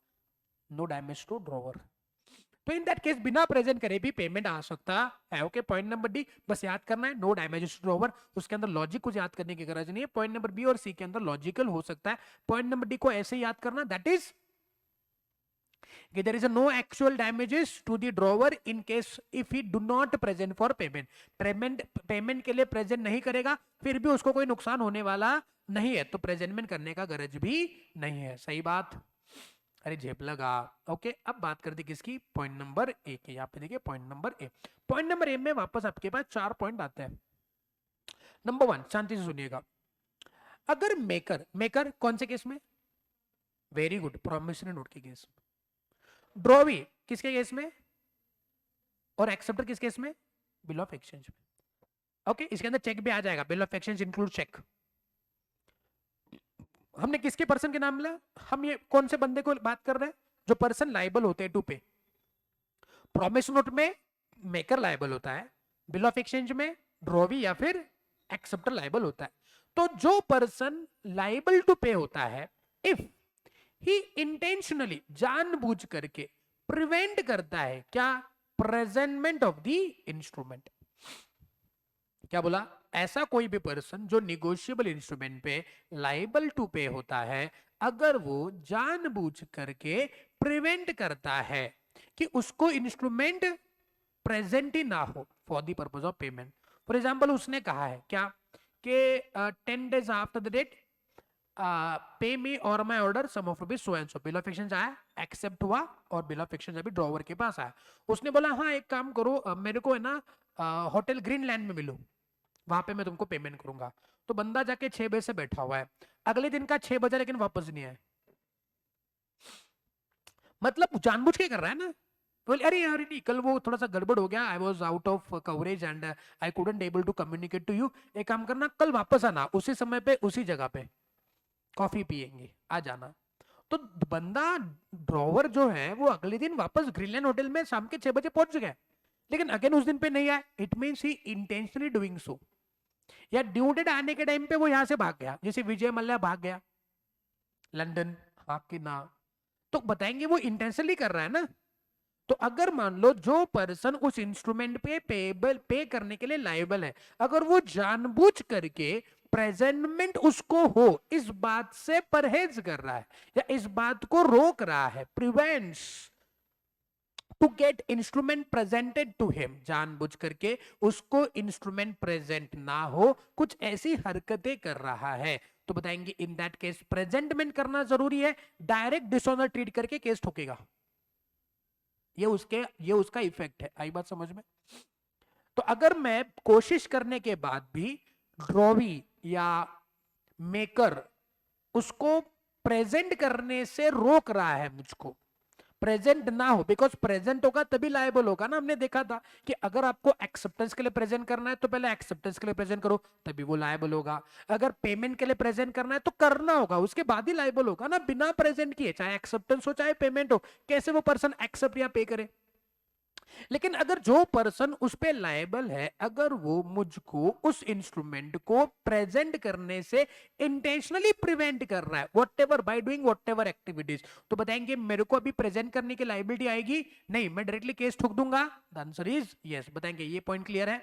no damage to drawer. तो इन दैट केस बिना प्रेजेंट करे भी पेमेंट आ सकता है। ओके, पॉइंट नंबर डी बस याद करना है, नो डैमेज टू ड्रॉवर। उसके अंदर लॉजिक कुछ याद करने की गरज नहीं है। पॉइंट नंबर बी और सी के अंदर लॉजिकल हो सकता है। पॉइंट नंबर डी को ऐसे याद करना, दैट इज कि there is a no actual damages to the drawer in case if he do not present for payment। Payment के लिए प्रेजेंट नहीं करेगा फिर भी उसको कोई नुकसान होने वाला नहीं है तो प्रेजेंटमेंट करने का गरज भी नहीं है। सही बात। अरे झेप लगा। ओके, अब बात करते किसकी? पॉइंट नंबर ए के। यहाँ पे देखिए point number A. Point number ए में वापस आपके पास 4 पॉइंट आते हैं। नंबर 1, शांति से सुनिएगा। अगर मेकर कौन से केस में? वेरी गुड, प्रॉमिसरी नोट के केस में। ड्रॉवी किसके केस में? और एक्सेप्टर किस केस में? बिल ऑफ एक्सचेंज में। ओके, इसके अंदर चेक भी आ जाएगा। Bill of exchange include cheque. हमने किसके पर्सन के नाम लिया? हम ये कौन से बंदे को बात कर रहे हैं? जो पर्सन लाइबल होते हैं टू पे। प्रॉमिस नोट में मेकर लाइबल होता है, बिल ऑफ एक्सचेंज में ड्रॉवी या फिर एक्सेप्टर लाइबल होता है। तो जो पर्सन लाइबल टू पे होता है, इफ ही इंटेंशनली जानबूझ करके प्रिवेंट करता है क्या? Presentment of the instrument. क्या बोला? ऐसा कोई भी पर्सन जो निगोशिएबल इंस्ट्रूमेंट पे लाइबल टू पे होता है, अगर वो जानबूझ करके प्रिवेंट करता है कि उसको इंस्ट्रूमेंट प्रेजेंट ही ना हो for the purpose of payment. For example उसने कहा है क्या कि 10 days after the date pay me और my order sum of rupees so and so. Bill of exchange आया, एक्सेप्ट हुआ और बिल ऑफ एक्सचेंज अभी ड्रॉवर के पास आया। उसने बोला हाँ एक काम करो, मेरे को है ना होटल ग्रीनलैंड में मिलो, वहां पे मैं तुमको पेमेंट करूंगा। तो बंदा जाके 6 बजे से बैठा हुआ है, अगले दिन का 6 बजे लेकिन वापस नहीं आया। मतलब जानबूझ के कर रहा है ना। बोले अरे यार नहीं, कल वो थोड़ा सा गड़बड़ हो गया, I was out of coverage and I couldn't able to communicate to you. एक काम करना, कल वापस आना उसी समय पे उसी जगह पे, कॉफी पियेंगे, आ जाना। तो बंदा ड्रॉवर जो है वो अगले दिन वापस ग्रीनलैंड होटल में शाम के 6 बजे पहुंच गया, लेकिन अगेन उस दिन पे नहीं आया। It means he intentionally doing so. या ड्यू डेट आने के टाइम पे वो यहां से भाग गया, जैसे विजय मल्ल्या भाग गया लंदन, हाँ कि ना? तो बताएंगे वो इंटेंशनली कर रहा है ना। तो अगर मान लो जो पर्सन उस इंस्ट्रूमेंट पे पेबल पे करने के लिए लायबल है, अगर वो जानबूझ करके प्रेजेंटमेंट उसको हो इस बात से परहेज कर रहा है या इस बात को रोक रहा है, prevents to get instrument presented to him, जानबूझ करके उसको इंस्ट्रूमेंट प्रेजेंट ना हो, कुछ ऐसी हरकतें कर रहा है, तो बताएंगे इन दैट केस प्रेजेंटमेंट करना जरूरी है। डायरेक्ट डिसऑनर ट्रीट करके केस ठोकेगा। ये उसका इफेक्ट है। आई बात समझ में? तो अगर मैं कोशिश करने के बाद भी ड्रॉवी या मेकर उसको प्रेजेंट करने से रोक रहा है, मुझको प्रेजेंट ना हो, बिकॉज प्रेजेंट होगा तभी लायबल होगा ना। हमने देखा था कि अगर आपको एक्सेप्टेंस के लिए प्रेजेंट करना है तो पहले एक्सेप्टेंस के लिए प्रेजेंट करो, तभी वो लायबल होगा। अगर पेमेंट के लिए प्रेजेंट करना है तो करना होगा, उसके बाद ही लायबल होगा ना। बिना प्रेजेंट किए, चाहे एक्सेप्टेंस हो चाहे पेमेंट हो, कैसे वो पर्सन एक्सेप्ट या पे करे? लेकिन अगर जो पर्सन उस पे लायबल है, अगर वो मुझको उस इंस्ट्रूमेंट को प्रेजेंट करने से इंटेंशनली प्रिवेंट कर रहा है, whatever by doing whatever activities, तो बताएंगे मेरे को अभी प्रेजेंट करने की लायबिलिटी आएगी नहीं, मैं डायरेक्टली केस ठोक दूंगा। The answer is yes. बताएंगे ये पॉइंट क्लियर है?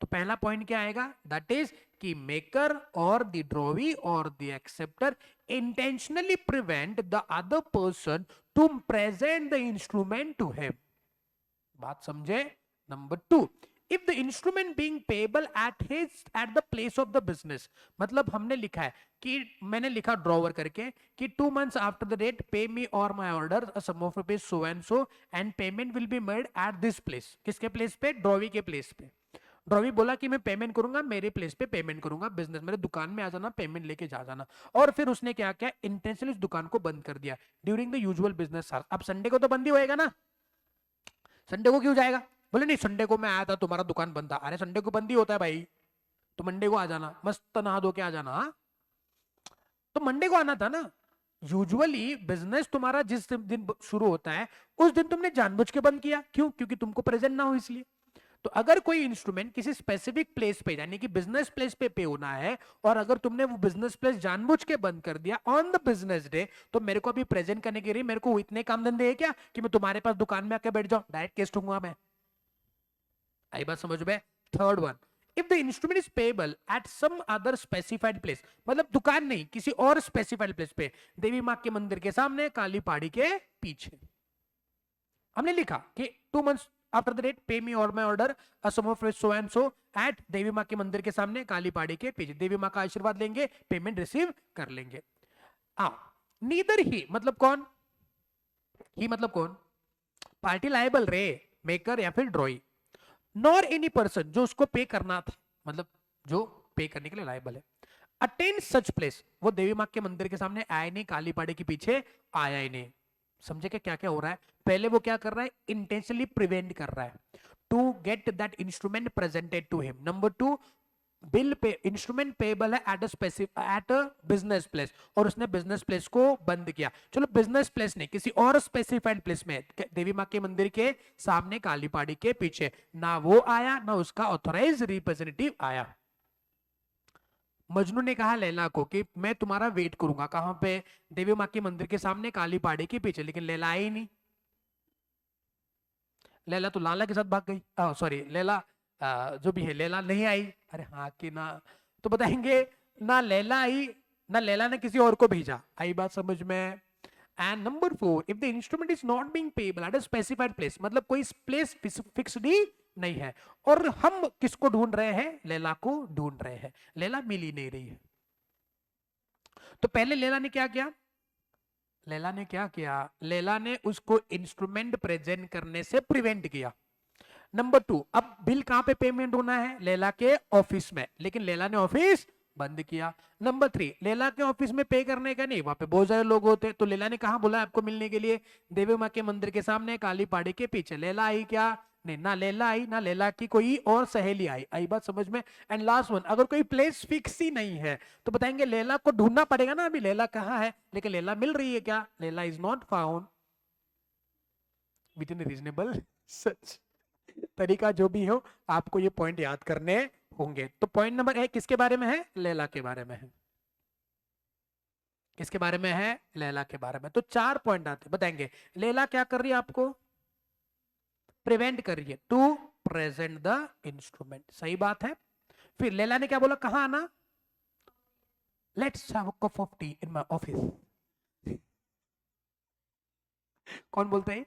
तो पहला पॉइंट क्या आएगा? दैट इज कि maker or the drawee or the acceptor intentionally prevent the other person to present the instrument to him. बात समझे? Number 2, if the instrument being payable at the place of the business, मतलब हमने लिखा है कि मैंने लिखा ड्रॉवर करके कि 2 months after the date pay me or my order a sum of rupees so and payment will be made at this place. किसके प्लेस पे? ड्रॉवी के प्लेस पे। ड्रॉवी बोला कि मैं पेमेंट करूंगा, मेरे प्लेस पे पेमेंट करूंगा, बिजनेस मेरे दुकान में आ जाना, पेमेंट लेके जा जाना। और फिर उसने क्या किया, इंटेंशनली उस दुकान को बंद कर दिया during the usual business hour. अब संडे को तो बंद ही होएगा ना, संडे को क्यों जाएगा? बोले नहीं, संडे को मैं आया था, तुम्हारा दुकान बंद था। अरे संडे को बंद ही होता है भाई, तो मंडे को आ जाना, मस्त नहा धो के आ जाना। हाँ, तो मंडे को आना था ना। यूजुअली बिजनेस तुम्हारा जिस दिन शुरू होता है उस दिन तुमने जानबूझ के बंद किया, क्यों? क्योंकि तुमको प्रेजेंट ना हो इसलिए। तो अगर कोई इंस्ट्रूमेंट किसी स्पेसिफिक प्लेस पे यानी कि बिजनेस प्लेस पे होना है, और अगर तुमने वो बिजनेस प्लेस जानबूझ के बंद कर दिया ऑन द बिजनेस डे, तो मेरे को अभी प्रेजेंट करने के लिए मेरे को इतने काम धंधे है क्या कि मैं तुम्हारे पास दुकान में आके बैठ जाऊं? डायरेक्ट केस दूंगा मैं। आई बात समझ में? Third one, if the instrument is payable at some other specified place, मतलब दुकान नहीं, किसी और स्पेसिफाइड प्लेस पे, देवी मां के मंदिर के सामने, काली पहाड़ी के पीछे। हमने लिखा कि 2 months after the date pay me और my order a sum of so and so at देवी मां के मंदिर के सामने, काली पहाड़ी के पीछे। देवी मां का आशीर्वाद लेंगे, पेमेंट रिसीव कर लेंगे। आ नीदर ही मतलब कौन? ही मतलब कौन? पार्टी लायबल रे, मेकर या फिर ड्रॉई, नॉर एनी पर्सन जो उसको पे करना था, मतलब जो पे करने के लिए लायबल है, अटेंड सच प्लेस, वो देवी मां के मंदिर के सामने आया नहीं, काली पहाड़ी के पीछे आया ही नहीं। समझे क्या क्या क्या हो रहा है? पहले वो क्या कर रहा है, इंटेंशनली प्रिवेंट कर रहा है to get that instrument presented to him. Number two, bill pay instrument payable है at at a business place, और उसने बिजनेस प्लेस को बंद किया। चलो बिजनेस प्लेस नहीं, किसी और स्पेसिफाइड प्लेस में, देवी मां के मंदिर के सामने, काली पहाड़ी के पीछे, ना वो आया ना उसका ऑथराइज रिप्रेजेंटेटिव आया। मजनू ने कहा लैला को कि मैं तुम्हारा वेट करूंगा, कहां पे? देवी मां के मंदिर के सामने, काली पहाड़ी के पीछे। लेकिन लैला आई नहीं। लैला तो लाला के साथ भाग गई, सॉरी लैला, जो भी है लैला नहीं आई। अरे हाँ कि ना, तो बताएंगे ना लैला आई ना लैला ने किसी और को भेजा। आई बात समझ में? And number 4, if the instrument is not being payable at a specified place, मतलब कोई प्लेस फिक्स्ड ही नहीं है, और हम किसको ढूंढ रहे हैं? लैला को ढूंढ रहे हैं, लैला मिल ही नहीं रही है। तो पहले लैला ने क्या किया? लैला ने क्या किया? लैला ने उसको इंस्ट्रूमेंट प्रेजेंट करने से प्रिवेंट किया। नंबर 2, अब बिल कहां पे पेमेंट होना है? लैला के ऑफिस में, लेकिन लैला ने ऑफिस बंद किया। नंबर 3, लैला के ऑफिस में पे करने का नहीं, वहां पे बहुत सारे लोग होते, तो लैला ने कहा बोला आपको मिलने के लिए? देवी मां के मंदिर के सामने, काली पहाड़ी के पीछे। लैला आई क्या? नहीं, ना लैला आई ना लैला की कोई और सहेली आई। आई बात समझ में? एंड लास्ट वन, अगर कोई प्लेस फिक्स ही नहीं है तो बताएंगे लैला को ढूंढना पड़ेगा ना, अभी लैला कहाँ है? लेकिन लैला मिल रही है क्या? Laila is not found within reasonable such. तरीका जो भी हो, आपको ये पॉइंट याद करने होंगे। तो पॉइंट नंबर 1 किसके बारे में है? लैला के बारे में है। किसके बारे में है? लैला के बारे में। तो 4 पॉइंट आते बताएंगे। लैला क्या कर रही है? आपको प्रिवेंट कर रही है टू प्रेजेंट द इंस्ट्रूमेंट, सही बात है। फिर लैला ने क्या बोला, कहां आना? Let's have a cup of T in my office. कौन बोलता है?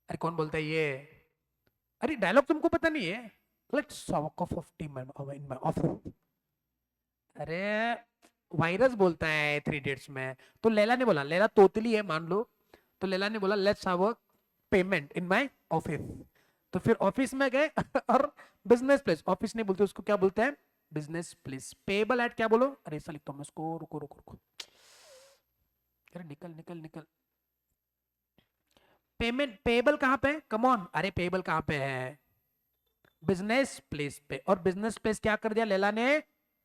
अरे कौन बोलता है ये? अरे डायलॉग तुमको पता नहीं है? Let's have a cup of T in my office. अरे वायरस बोलता है 3 इडियट्स में। तो लैला ने बोला, लैला तोतली है मान लो, तो लैला ने बोला let's have a payment in my office. तो फिर ऑफिस में गए और बिजनेस प्लेस, ऑफिस नहीं बोलते उसको, क्या बोलते हैं? Business place. पेबल एट क्या बोलो? अरे ऐसा लिखता हूं मैं इसको, रुको रुको रुको, अरे निकल निकल निकल। पेमेंट पेबल कहां पे? कम ऑन, अरे पेबल कहां पे है? बिजनेस प्लेस पे। और बिजनेस प्लेस क्या कर दिया लैला ने?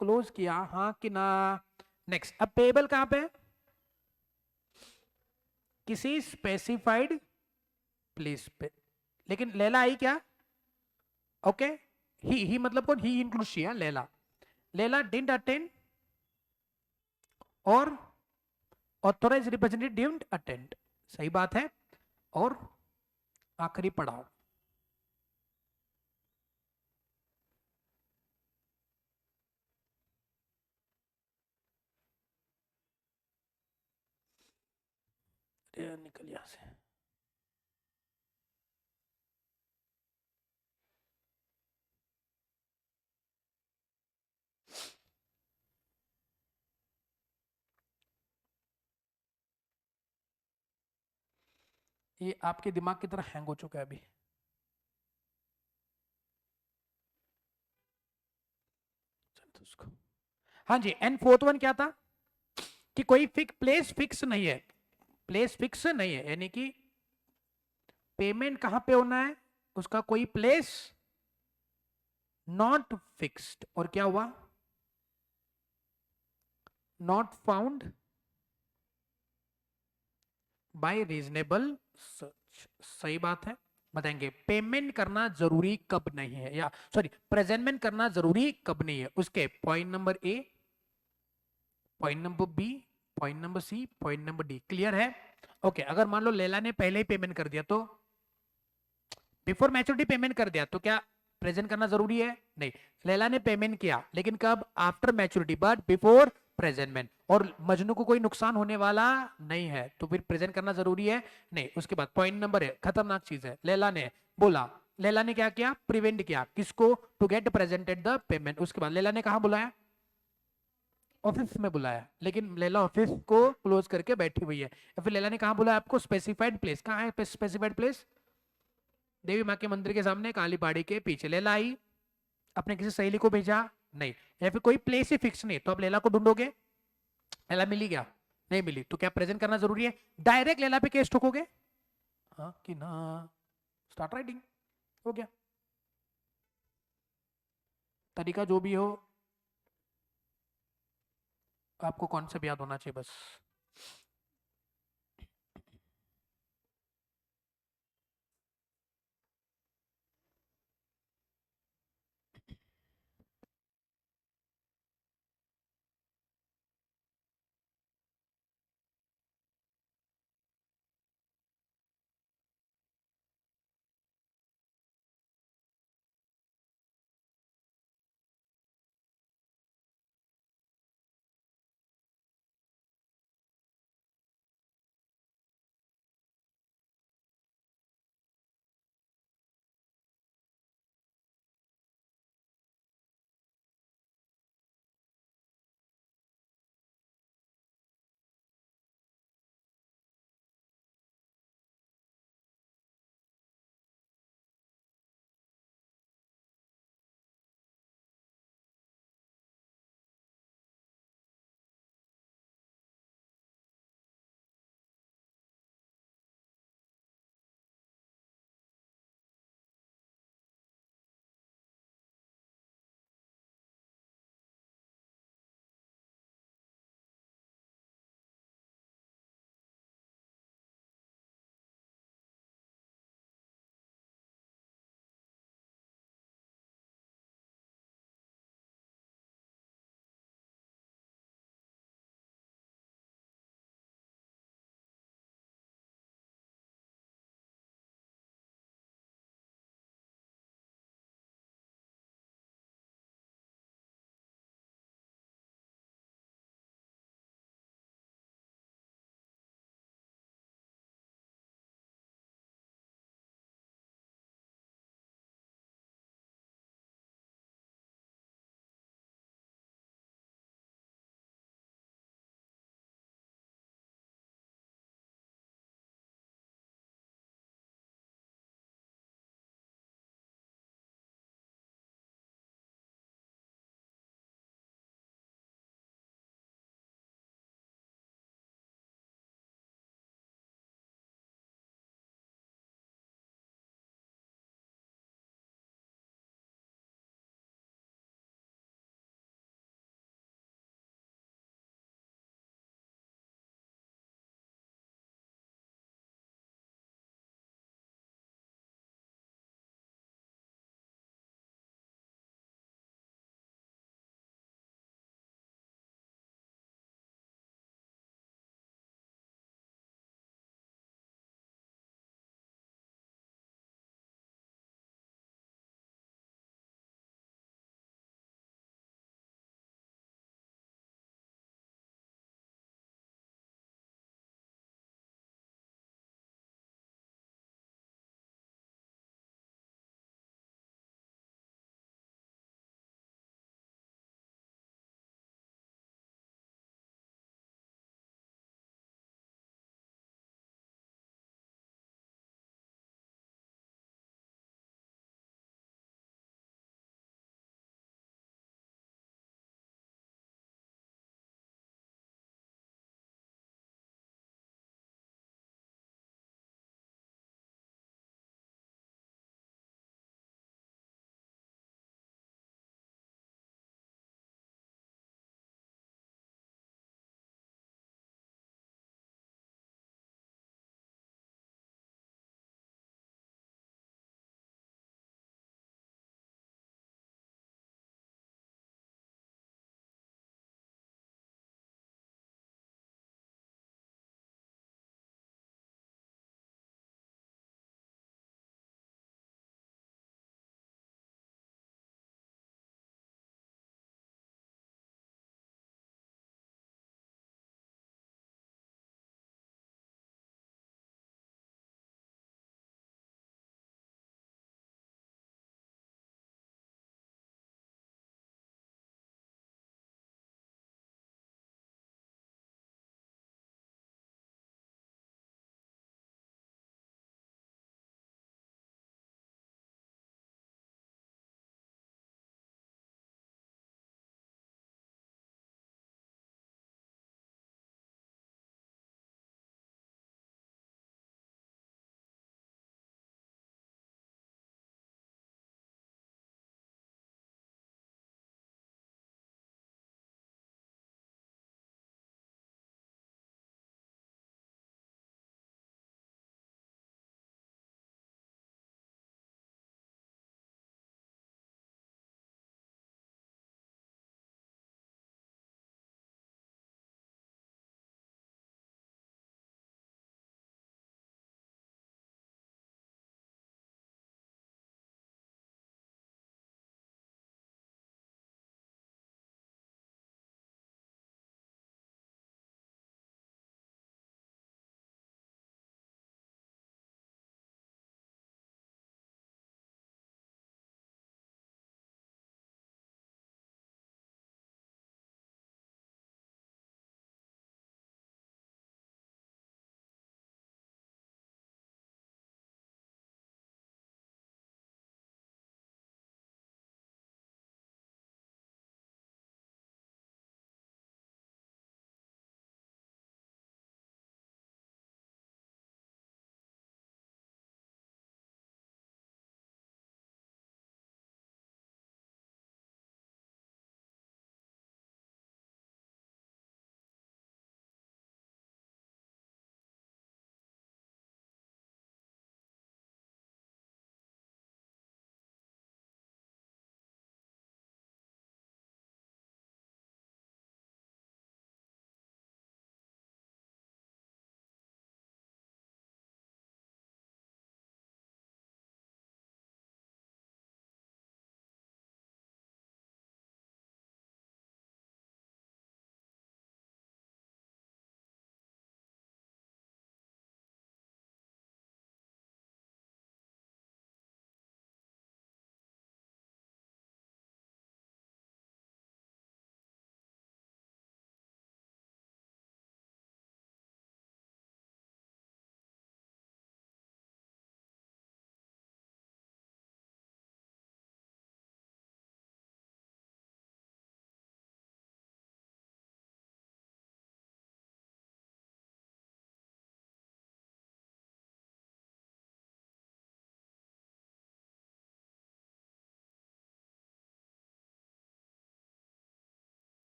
क्लोज किया, हाँ कि ना? नेक्स्ट, अब पेबल कहां पे? किसी स्पेसिफाइड प्लेस पे। लेकिन लैला आई क्या? ओके, ही मतलब कौन? He include she, Laila. Laila didn't attend और ऑथोराइज रिप्रेजेंटेटिव डिडंट अटेंड, सही बात है। और आखिरी पड़ाव, निकल यहां से। ये आपके दिमाग की तरह हैंग हो चुका है अभी। उसको। हाँ जी, एंड फोर्थ वन क्या था कि कोई प्लेस फिक्स नहीं है, प्लेस फिक्स नहीं है, यानी कि पेमेंट कहां पे होना है, उसका कोई प्लेस नॉट फिक्स्ड। और क्या हुआ, not found by reasonable search. सही बात है, बताएंगे पेमेंट करना जरूरी कब नहीं है, या सॉरी प्रेजेंटमेंट करना जरूरी कब नहीं है, उसके point number A, point number B, point number C, point number D. Clear है? ओके, अगर मान लो लैला ने पहले ही पेमेंट कर दिया, तो बिफोर मैच्योरिटी पेमेंट कर दिया, तो क्या प्रेजेंट करना जरूरी है? नहीं। लैला ने पेमेंट किया लेकिन कब? After maturity but before presentment, और मजनू को कोई नुकसान होने वाला नहीं है, तो फिर प्रेजेंट करना जरूरी है? नहीं। उसके बाद पॉइंट नंबर है, खतरनाक चीज है, लैला ने बोला, लैला ने क्या किया? प्रिवेंट किया, किसको? To get presented the payment. उसके बाद लैला ने कहा बुलाया? ऑफिस में बुलाया, लेकिन लैला ऑफिस को क्लोज करके बैठी हुई है। या फिर लैला ने कहा बुलाया आपको? Specified place. कहाँ है स्पेसिफाइड प्लेस? देवी माँ के मंदिर के सामने, काली पहाड़ी के पीछे। लैला आई, अपने किसी सहेली को भेजा? नहीं। या फिर कोई प्लेस ही फिक्स नहीं, तो अब लैला को ढूंढोगे? लैला मिली क्या? नहीं मिली, तो क्या प्रेजेंट करना जरूरी है? डायरेक्ट लैला पे केस ठोकोगे? हाँ कि ना? Start writing. हो गया। तरीका जो भी हो, आपको कॉन्सेप्ट याद होना चाहिए बस।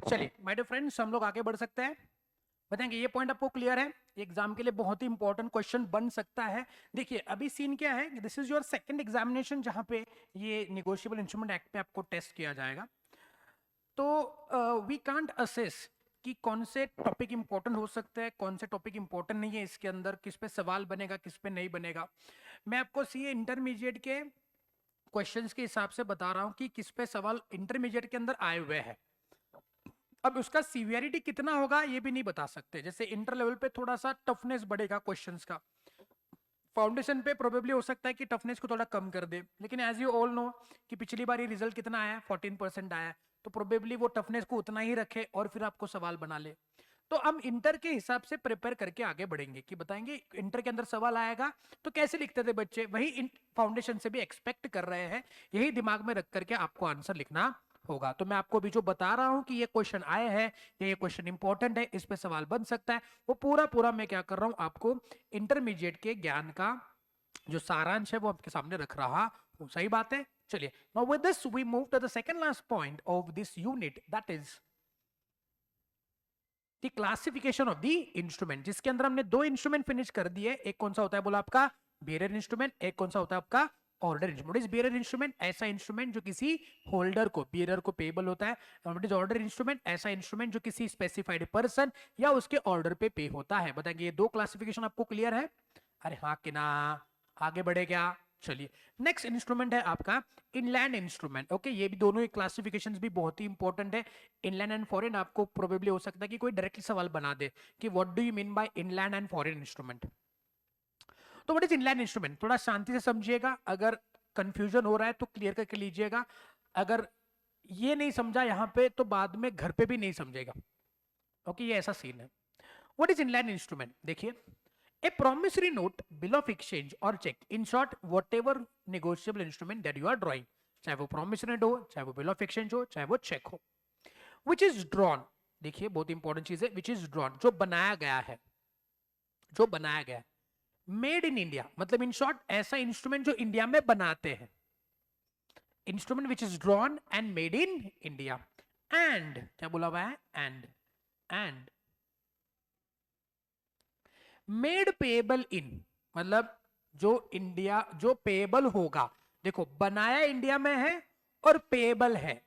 चलिए माय डियर फ्रेंड्स, हम लोग आगे बढ़ सकते हैं। बताएंगे ये पॉइंट आपको क्लियर है? एग्जाम के लिए बहुत ही इंपॉर्टेंट क्वेश्चन बन सकता है। देखिए अभी सीन क्या है, this is your second examination जहां पे ये निगोशिएबल इंस्ट्रूमेंट एक्ट पे आपको टेस्ट किया जाएगा। तो वी कांट असेस कि कौन से टॉपिक इंपॉर्टेंट हो सकते हैं, कौन से टॉपिक इंपॉर्टेंट नहीं है, इसके अंदर किस पे सवाल बनेगा, किस पे नहीं बनेगा। मैं आपको सीए इंटरमीडिएट के क्वेश्चंस के हिसाब से बता रहा हूं कि किस पे सवाल इंटरमीडिएट के अंदर आए हुए हैं। अब उसका सीवियरिटी कितना होगा ये भी नहीं बता सकते। जैसे इंटर लेवल पे थोड़ा सा टफनेस बढ़ेगा क्वेश्चंस का, फाउंडेशन पे प्रोबेबली हो सकता है कि टफनेस को थोड़ा कम कर दे, लेकिन एज यू ऑल नो कि पिछली बार ये रिजल्ट कितना आया, 14% आया, तो प्रोबेबली वो टफनेस को उतना ही रखे और फिर आपको सवाल बना ले। तो हम इंटर के हिसाब से प्रिपेयर करके आगे बढ़ेंगे कि बताएंगे इंटर के अंदर सवाल आएगा तो कैसे लिखते थे बच्चे, वही फाउंडेशन से भी एक्सपेक्ट कर रहे हैं, यही दिमाग में रख करके आपको आंसर लिखना होगा। तो मैं आपको भी जो बता रहा हूं कि ये क्वेश्चन आए हैं, ये क्वेश्चन इंपॉर्टेंट है, इस पे सवाल बन सकता है, वो पूरा पूरा मैं क्या कर रहा हूं, आपको इंटरमीडिएट के ज्ञान का जो सारांश है वो आपके सामने रख रहा हूं। सही बात है। चलिए now with this we move to the second last point of this unit, that is the classification of the instrument, जिसके अंदर हमने दो इंस्ट्रूमेंट फिनिश कर दिए। एक कौन सा होता है बोला आपका बेरियर इंस्ट्रूमेंट, एक कौन सा होता है आपका order instrument. Is barrier instrument ऐसा इंस्ट्रूमेंट जो किसी होल्डर को, बेरियर को पेबल होता है। इज ऑर्डर इंस्ट्रूमेंट ऐसा इंस्ट्रूमेंट जो किसी स्पेसिफाइड पर्सन या उसके ऑर्डर पे पे होता है। बताएंगे ये दो क्लासिफिकेशन आपको क्लियर है? अरे हाँ कि ना, आगे बढ़े क्या? चलिए नेक्स्ट इंस्ट्रूमेंट है आपका इनलैंड इंस्ट्रूमेंट। ओके, ये भी दोनों क्लासिफिकेशंस भी बहुत ही इंपॉर्टेंट है। इनलैंड एंड फॉरेन आपको प्रोबेबली हो सकता है कि कोई डायरेक्टली सवाल बना दे कि what do you mean by inland and foreign instrument. तो व्हाट इज इनलैंड इंस्ट्रूमेंट, थोड़ा शांति से समझिएगा, अगर कंफ्यूजन हो रहा है तो क्लियर करके लीजिएगा, अगर ये नहीं समझा यहाँ पे तो बाद में घर पे भी नहीं समझेगा। ओके, ये ऐसा सीन है। व्हाट इज इनलैंड इंस्ट्रूमेंट, देखिए a promissory note, bill of exchange or check, in short whatever negotiable instrument that you are drawing, चाहे वो promissory note हो, चाहे वो bill of exchange हो, चाहे वो check हो, which is drawn, देखिए बहुत इंपॉर्टेंट चीज है, which is drawn, जो बनाया गया है, जो बनाया गया है, मेड इन इंडिया, मतलब इन शॉर्ट ऐसा इंस्ट्रूमेंट जो इंडिया में बनाते हैं, instrument which is drawn and made in India, and क्या बोला हुआ है, एंड मेड पेएबल इन, मतलब जो इंडिया, जो पेएबल होगा, देखो बनाया इंडिया में है और पेएबल है,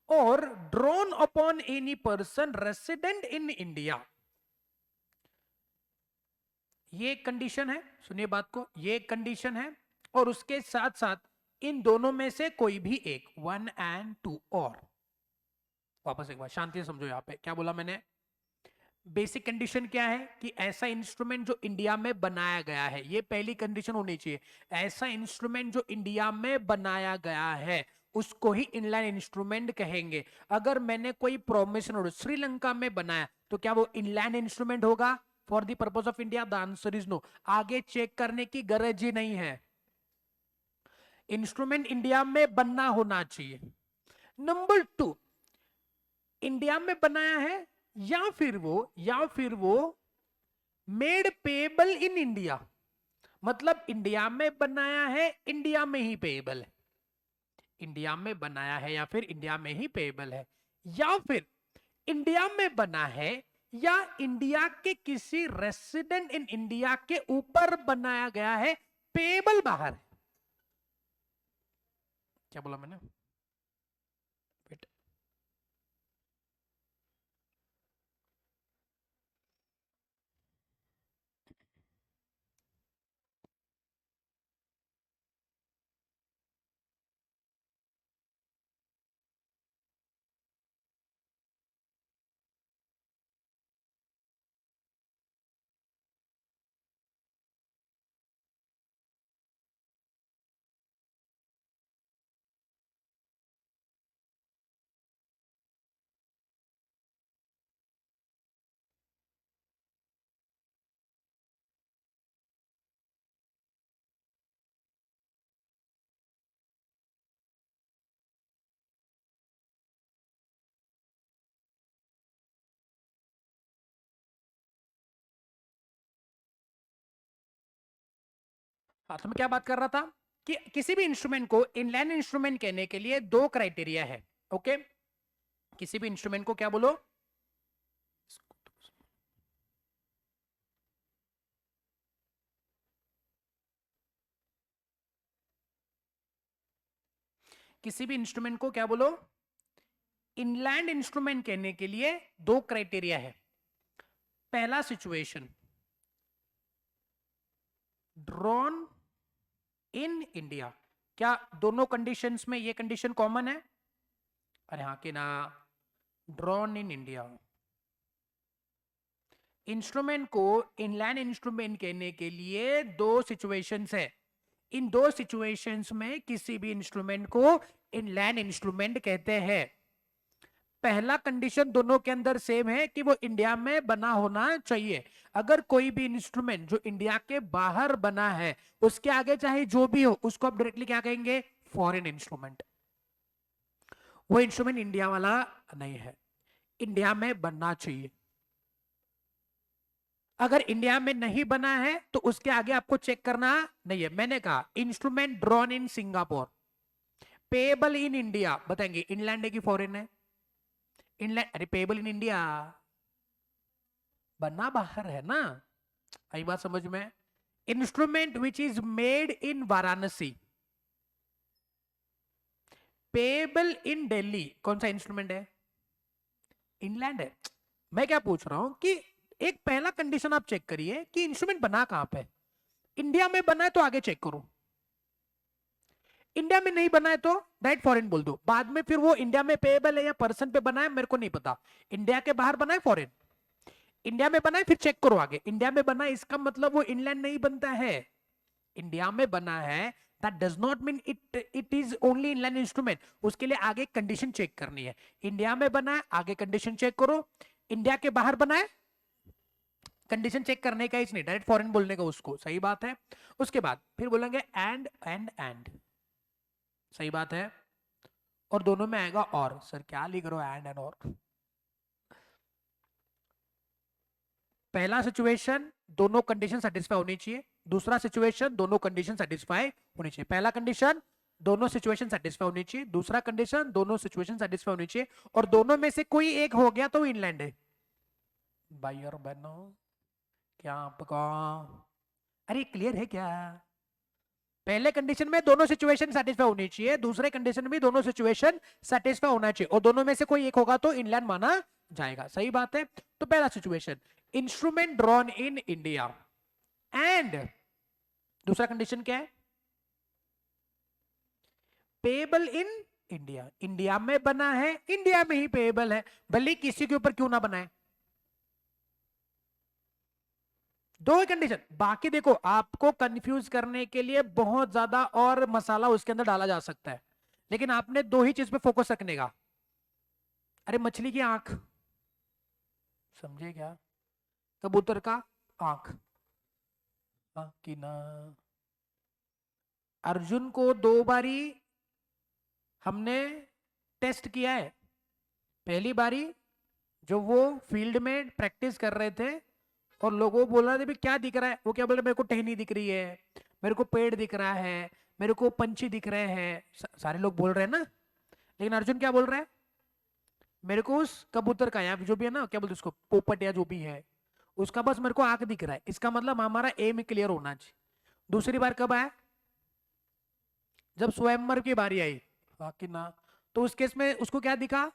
और drawn upon any person resident in India, ये एक कंडीशन है, सुनिए बात को, ये एक कंडीशन है, और उसके साथ साथ इन दोनों में से कोई भी एक, 1 and 2 और, वापस एक बार शांति से समझो, यहां पे क्या बोला मैंने, बेसिक कंडीशन क्या है कि ऐसा इंस्ट्रूमेंट जो इंडिया में बनाया गया है, ये पहली कंडीशन होनी चाहिए, ऐसा इंस्ट्रूमेंट जो इंडिया में बनाया गया है उसको ही इनलैंड इंस्ट्रूमेंट कहेंगे। अगर मैंने कोई प्रोमिसरी नोट श्रीलंका में बनाया तो क्या वो इनलैंड इंस्ट्रूमेंट होगा for the purpose of India? The answer is no. आगे चेक करने की गरज ही नहीं है, इंस्ट्रूमेंट इंडिया में बनना होना चाहिए। नंबर 2, इंडिया में बनाया है या फिर वो मेड पेएबल इन इंडिया, मतलब इंडिया में बनाया है, इंडिया में ही पेएबल है, इंडिया में बनाया है या फिर इंडिया में ही पेएबल है, या फिर इंडिया में बना है या इंडिया के किसी रेसिडेंट इन इंडिया के ऊपर बनाया गया है, पेएबल बाहर है। क्या बोला मैंने? हाँ, तो मैं क्या बात कर रहा था कि किसी भी इंस्ट्रूमेंट को इनलैंड इंस्ट्रूमेंट कहने के लिए दो क्राइटेरिया है। ओके, किसी भी इंस्ट्रूमेंट को क्या बोलो, किसी भी इंस्ट्रूमेंट को क्या बोलो, इनलैंड इंस्ट्रूमेंट कहने के लिए दो क्राइटेरिया है। पहला सिचुएशन, ड्रॉन इन इंडिया। क्या दोनों कंडीशंस में ये कंडीशन कॉमन है? अरे हाँ कि ना, ड्रॉन इन इंडिया। इंस्ट्रूमेंट को इनलैंड इंस्ट्रूमेंट कहने के लिए दो सिचुएशंस है। इन दो सिचुएशंस में किसी भी इंस्ट्रूमेंट को इनलैंड इंस्ट्रूमेंट कहते हैं। पहला कंडीशन दोनों के अंदर सेम है कि वो इंडिया में बना होना चाहिए। अगर कोई भी इंस्ट्रूमेंट जो इंडिया के बाहर बना है, उसके आगे चाहे जो भी हो, उसको आप डायरेक्टली क्या कहेंगे, फॉरेन इंस्ट्रूमेंट। वो इंस्ट्रूमेंट इंडिया वाला नहीं है, इंडिया में बनना चाहिए। अगर इंडिया में नहीं बना है तो उसके आगे आपको चेक करना नहीं है। मैंने कहा instrument drawn in Singapore, payable in India, बताएंगे इनलैंड है कि फॉरेन है? इनलैंड, अरे पेएबल इन इंडिया, बनना बाहर है ना। आई बात समझ में? Instrument which is made in Varanasi, payable in Delhi, कौन सा इंस्ट्रूमेंट है? इनलैंड है। मैं क्या पूछ रहा हूं कि एक पहला कंडीशन आप चेक करिए कि इंस्ट्रूमेंट बना कहां पे। इंडिया में बना है तो आगे चेक करो, इंडिया में नहीं बना है तो डायरेक्ट फॉरेन बोल दो। बाद में फिर वो इंडिया में पेएबल है या पर्सन पे बना है मेरे को नहीं पता, इंडिया के बाहर बना है फॉरेन, इंडिया में बना है फिर चेक करो आगे। इंडिया में बना है इसका मतलब वो इनलैंड नहीं बनता है। इंडिया में बना है that does not mean it is only inland instrument. उसके लिए आगे कंडीशन चेक करनी है। इंडिया में बना है, आगे कंडीशन चेक करो। इंडिया के बाहर बना है, कंडीशन चेक करने का ही नहीं, डायरेक्ट फॉरेन बोलने का उसको, सही बात है। उसके बाद फिर बोलेंगे एंड, सही बात है। और दोनों में आएगा और, सर क्या लिख रहे हो एंड और? पहला सिचुएशन दोनों कंडीशन सेटिस्फाई होनी चाहिए, दूसरा सिचुएशन दोनों कंडीशन सेटिस्फाई होनी चाहिए। पहला कंडीशन दोनों सिचुएशन सेटिस्फाई होनी चाहिए, दूसरा कंडीशन दोनों सिचुएशन सेटिस्फाई होनी चाहिए, और दोनों में से कोई एक हो गया तो इनलैंड है। भाई और बहनों, क्या आपका, अरे क्लियर है क्या? पहले कंडीशन में दोनों सिचुएशन सेटिस्फाई होनी चाहिए, दूसरे कंडीशन में दोनों सिचुएशन सेटिस्फाई होना चाहिए, और दोनों में से कोई एक होगा तो इनलैंड माना जाएगा, सही बात है। तो पहला situation, instrument drawn in India, and दूसरा कंडीशन क्या है, पेएबल इन इंडिया। इंडिया में बना है, इंडिया में ही पेएबल है, भले किसी के ऊपर क्यों ना बनाए। दो ही कंडीशन। बाकी देखो, आपको कंफ्यूज करने के लिए बहुत ज्यादा और मसाला उसके अंदर डाला जा सकता है, लेकिन आपने दो ही चीज पे फोकस रखने का। अरे मछली की आंख, समझे क्या? कबूतर का आंख, कि ना। अर्जुन को दो बारी हमने टेस्ट किया है। पहली बारी जो वो फील्ड में प्रैक्टिस कर रहे थे और लोगों को बोल रहे थे भी क्या दिख रहा है, वो क्या बोल रहे, मेरे को टहनी दिख रही है, मेरे को पेड़ दिख रहा है, मेरे को पंछी दिख रहे हैं, सारे लोग बोल रहे हैं ना। लेकिन अर्जुन क्या बोल रहा है, मेरे को उस कबूतर का या जो भी है ना, क्या बोलते उसको, पोपट या जो भी है, उसका बस मेरे को आंख दिख रहा है। इसका मतलब हमारा एम क्लियर होना चाहिए। दूसरी बार कब आया, जब स्वयंवर की बारी आई, कि ना, तो उस केस में उसको क्या दिखा,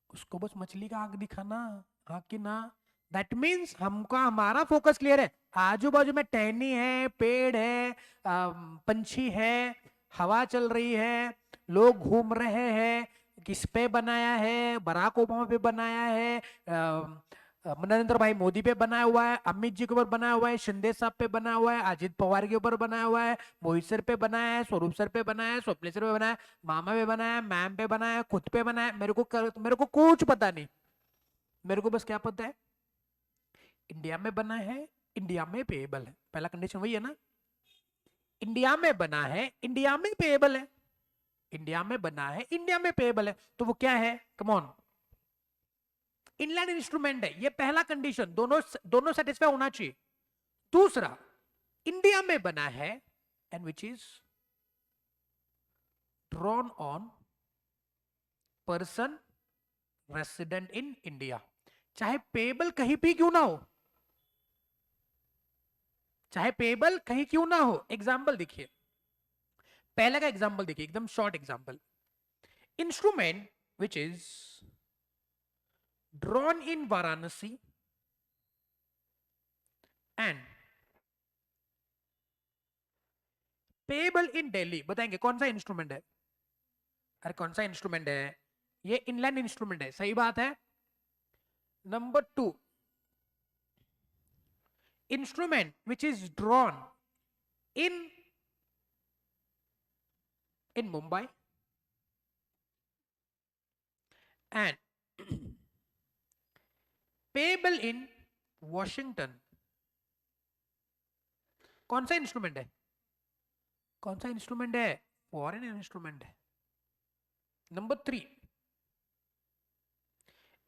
उसको बस मछली का आंख दिखा ना, कि ना। दैट मीन्स हमका हमारा फोकस क्लियर है, आजू बाजू में टहनी है, पेड़ है, पंछी है, हवा चल रही है, लोग घूम रहे हैं। किस पे बनाया है, बराक ओबामा पे बनाया है, नरेंद्र भाई मोदी पे बनाया हुआ है, अमित जी के ऊपर बनाया हुआ है, शिंदे साहब पे बनाया हुआ है, अजित पवार के ऊपर बनाया हुआ है, मोहित सर पे बनाया है, स्वरूप सर पे बनाया है, स्वप्निल सर पे बनाया है, मामा पे बनाया है, मैम पे बनाया है, खुद पे बनाया है। मेरे को कुछ पता नहीं, मेरे को बस क्या पता है, इंडिया में बना है, इंडिया में पेएबल है। पहला कंडीशन वही है ना, इंडिया में बना है, इंडिया में पेएबल है, इंडिया में बना है, इंडिया में पेएबल है, तो वो क्या है, कम ऑन, इनलैंड इंस्ट्रूमेंट है। ये पहला कंडीशन, दोनों दोनों सेटिस्फाई होना चाहिए। दूसरा, इंडिया में बना है and which is drawn on person resident in India, चाहे पेबल कहीं भी क्यों ना हो, चाहे पेबल कहीं क्यों ना हो। एग्जाम्पल देखिए, पहले का एग्जाम्पल देखिए, एकदम short example. Instrument which is drawn in Varanasi and payable इन दिल्ली, बताएंगे कौन सा इंस्ट्रूमेंट है? अरे कौन सा इंस्ट्रूमेंट है? ये इनलैंड इंस्ट्रूमेंट है, सही बात है। Number 2, instrument which is drawn in Mumbai and payable in Washington। कौन सा इंस्ट्रूमेंट है? कौन सा इंस्ट्रूमेंट है? फॉरेन इंस्ट्रूमेंट है। Number 3,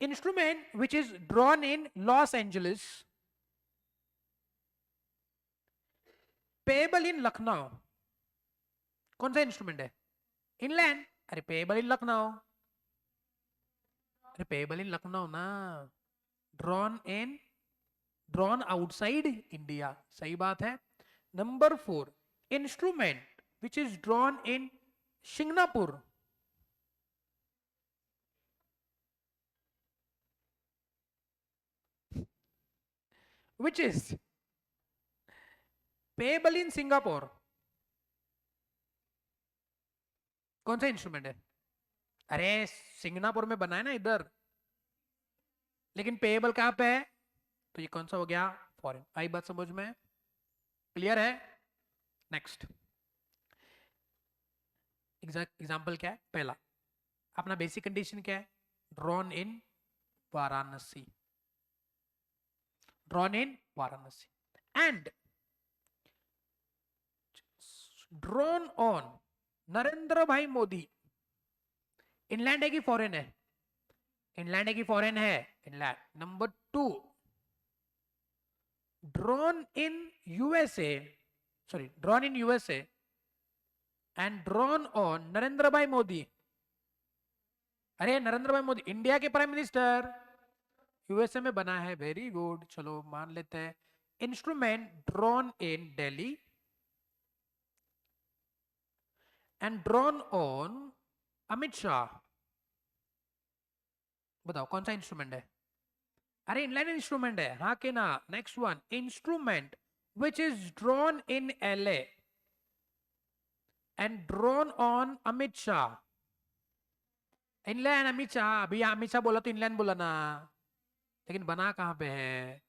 instrument which is drawn in Los Angeles, payable in Lucknow. कौन सा इंस्ट्रूमेंट है? इनलैंड। अरे पेबल इन लखनऊ, अरे पेबल इन लखनऊ ना, ड्रॉन आउटसाइड इंडिया, सही बात है। Number 4, instrument which is drawn in Singapore, which is payable in Singapore। कौन सा इंस्ट्रूमेंट है? अरे सिंगापुर में बना है ना इधर, लेकिन पेएबल कहां पे है? तो ये कौन सा हो गया? फॉरेन। आई बात समझ में? क्लियर है? नेक्स्ट एग्जाम्पल क्या है? पहला अपना बेसिक कंडीशन क्या है? Drawn in Varanasi, drawn in Varanasi and drone on Narendra भाई मोदी। इनलैंड है कि फॉरेन है? इनलैंड है कि फॉरेन है? Inland. Number 2, drone in USA, sorry drone in USA and drone on Narendra भाई मोदी। अरे नरेंद्र भाई मोदी इंडिया के प्राइम मिनिस्टर, यूएसए में बना है, वेरी गुड, चलो मान लेते हैं। Instrument drone in Delhi and drone on Amit Shah. बताओ कौन सा इंस्ट्रूमेंट है? अरे इनलाइन इंस्ट्रूमेंट है, हाँ के ना। Next one, instrument which is drone in LA and drone on Amit Shah. Inland Amit Shah, अभी अमित शाह बोला तो इनलैंड बोला ना, लेकिन बना कहां पे है?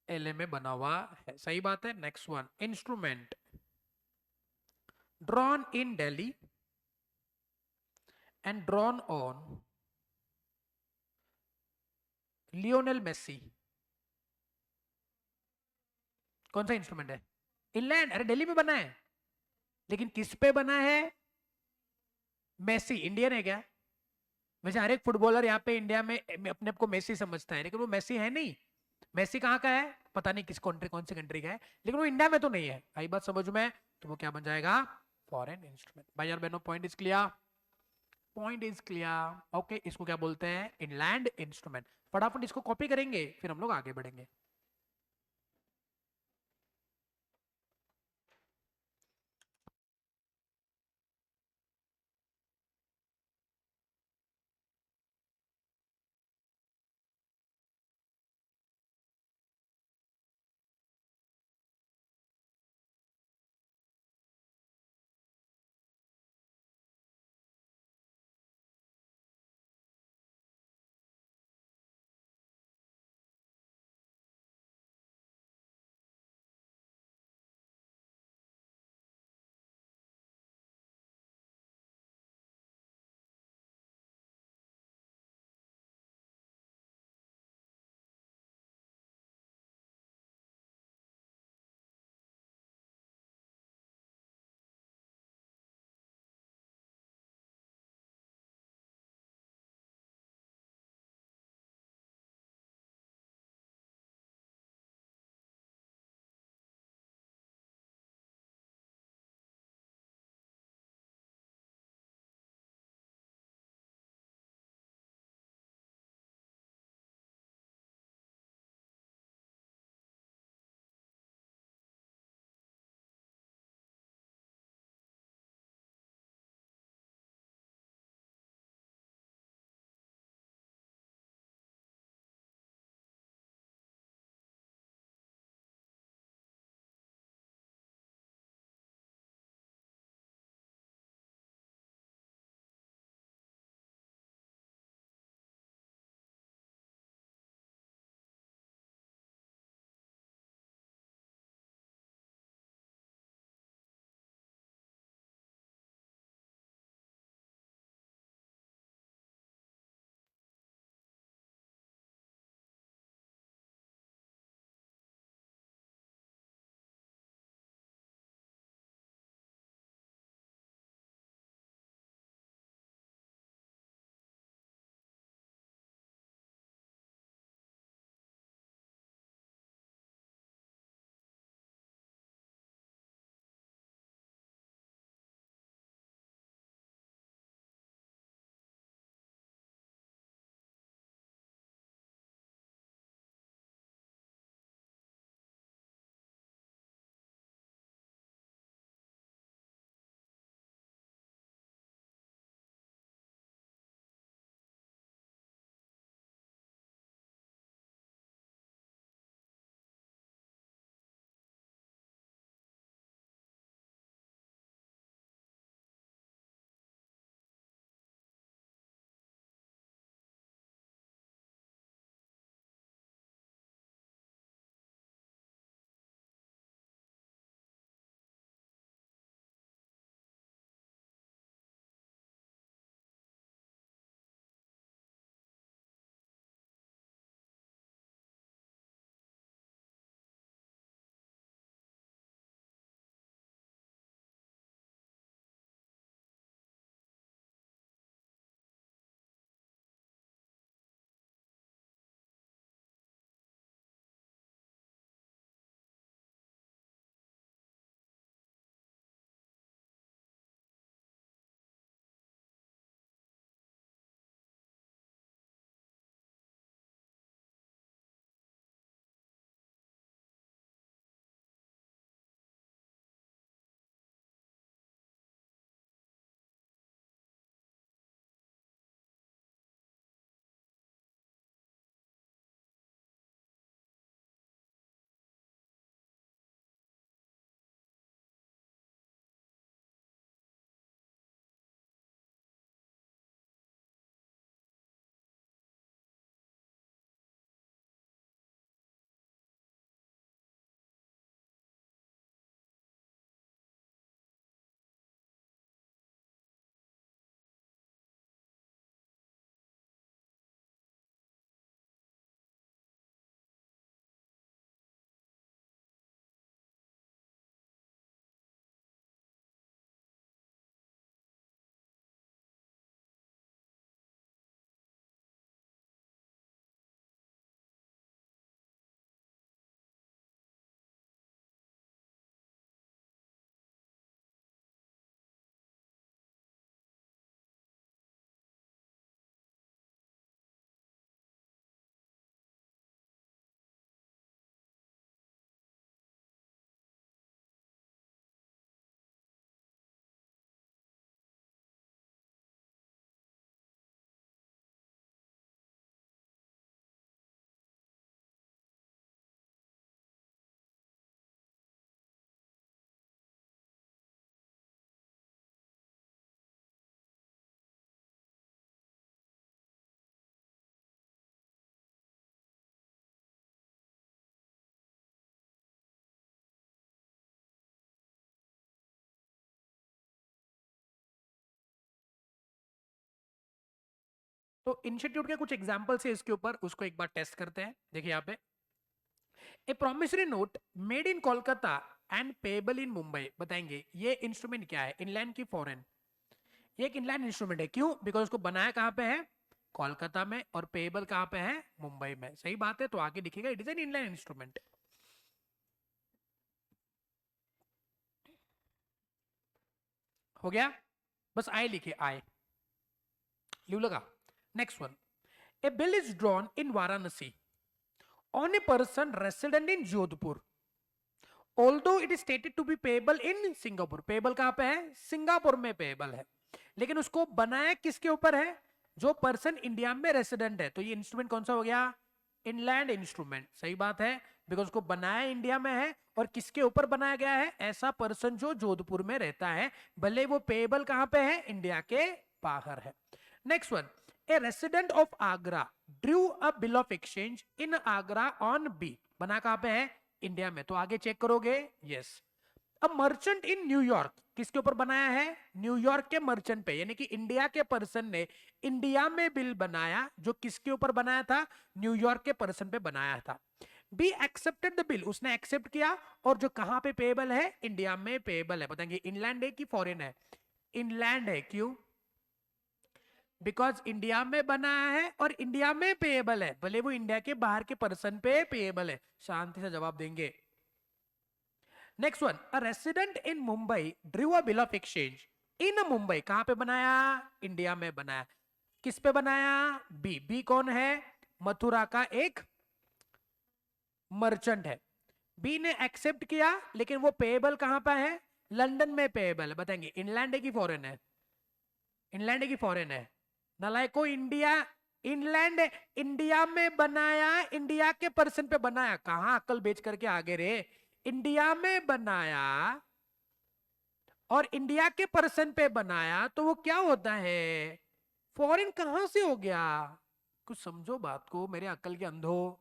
एलए में बना हुआ है, सही बात है। Next one, instrument drawn in Delhi and drawn on Lionel Messi. कौन सा इंस्ट्रूमेंट है? इंग्लैंड। अरे दिल्ली में बना है, लेकिन किस पे बना है? मेसी इंडियन है क्या? वैसे हर एक फुटबॉलर यहाँ पे इंडिया में अपने आप को मेसी समझता है, लेकिन वो मेसी है नहीं। मेसी कहाँ का है पता नहीं, किस कंट्री, कौन सी कंट्री का है, लेकिन वो इंडिया में तो नहीं है। आई बात समझ में? तो वो क्या बन जाएगा? Foreign instrument. भाई यार बहनों, point is clear? Point is clear? Okay, इसको क्या बोलते हैं? Inland instrument. फटाफट इसको कॉपी करेंगे, फिर हम लोग आगे बढ़ेंगे। तो इंस्टीट्यूट के कुछ एग्जांपल्स है इसके ऊपर, उसको एक बार टेस्ट करते हैं। देखिए यहाँ पे, a promissory note made in Kolkata and payable in Mumbai. बताएंगे ये इंस्ट्रूमेंट क्या है, इनलैंड की फॉरेन? ये एक इनलैंड इंस्ट्रूमेंट है। क्यों? बिकॉज उसको बनाया कहाँ पे है? कोलकाता में, और पेबल कहाँ पे है? मुंबई में। सही बात है, तो आगे लिखेगा it is an inland instrument. हो गया, बस आए लिखे, आए लिव लगा। Next one, a bill is drawn in Varanasi on a person resident in Jodhpur although it is stated to be payable in Singapore. Payable कहां पे है? सिंगापुर में पेबल है, लेकिन उसको बनाया किसके ऊपर है? जो पर्सन इंडिया में रेसिडेंट है। तो ये इंस्ट्रूमेंट कौन सा हो गया? Inland instrument. सही बात है, बिकॉज उसको बनाया इंडिया में है, और किसके ऊपर बनाया गया है? ऐसा पर्सन जो जोधपुर में रहता है, भले वो पेबल कहां पे है? इंडिया के बाहर है। Next one, a resident of Agra drew a bill of exchange in Agra on B. बना कहां पे है? इंडिया में। तो आगे चेक करोगे, yes. A merchant in New York, किसके ऊपर बनाया है? न्यूयॉर्क के मर्चेंट पे, यानी कि इंडिया के पर्सन ने इंडिया में बिल बनाया, जो किसके ऊपर बनाया था? न्यूयॉर्क के पर्सन पे बनाया था। बी एक्सेप्टेड द बिल, उसने एक्सेप्ट किया, और जो कहां पे पेबल है? इंडिया में पेबल है। बताएंगे इनलैंड है कि फॉरेन है? इनलैंड है। क्यों? बिकॉज इंडिया में बनाया है और इंडिया में पेएबल है, भले वो इंडिया के बाहर के पर्सन पे पेएबल है। शांति से जवाब देंगे। Next one, a resident in Mumbai Drew a bill of exchange इन मुंबई। कहां पे बनाया? इंडिया में बनाया। किस पे बनाया? बी। बी कौन है? मथुरा का एक मर्चेंट है। बी ने एक्सेप्ट किया, लेकिन वो पेएबल कहां पे है? लंदन में पेएबल है। बताएंगे इनलैंड है कि फॉरेन है? इनलैंड है कि फॉरेन है? नलायको, इंडिया इनलैंड है। इंडिया में बनाया, इंडिया के पर्सन पे बनाया। कहां अक्ल बेच करके आगे रे? इंडिया में बनाया और इंडिया के पर्सन पे बनाया, तो वो क्या होता है? फॉरेन कहां से हो गया? कुछ समझो बात को, मेरे अक्ल के अंधो।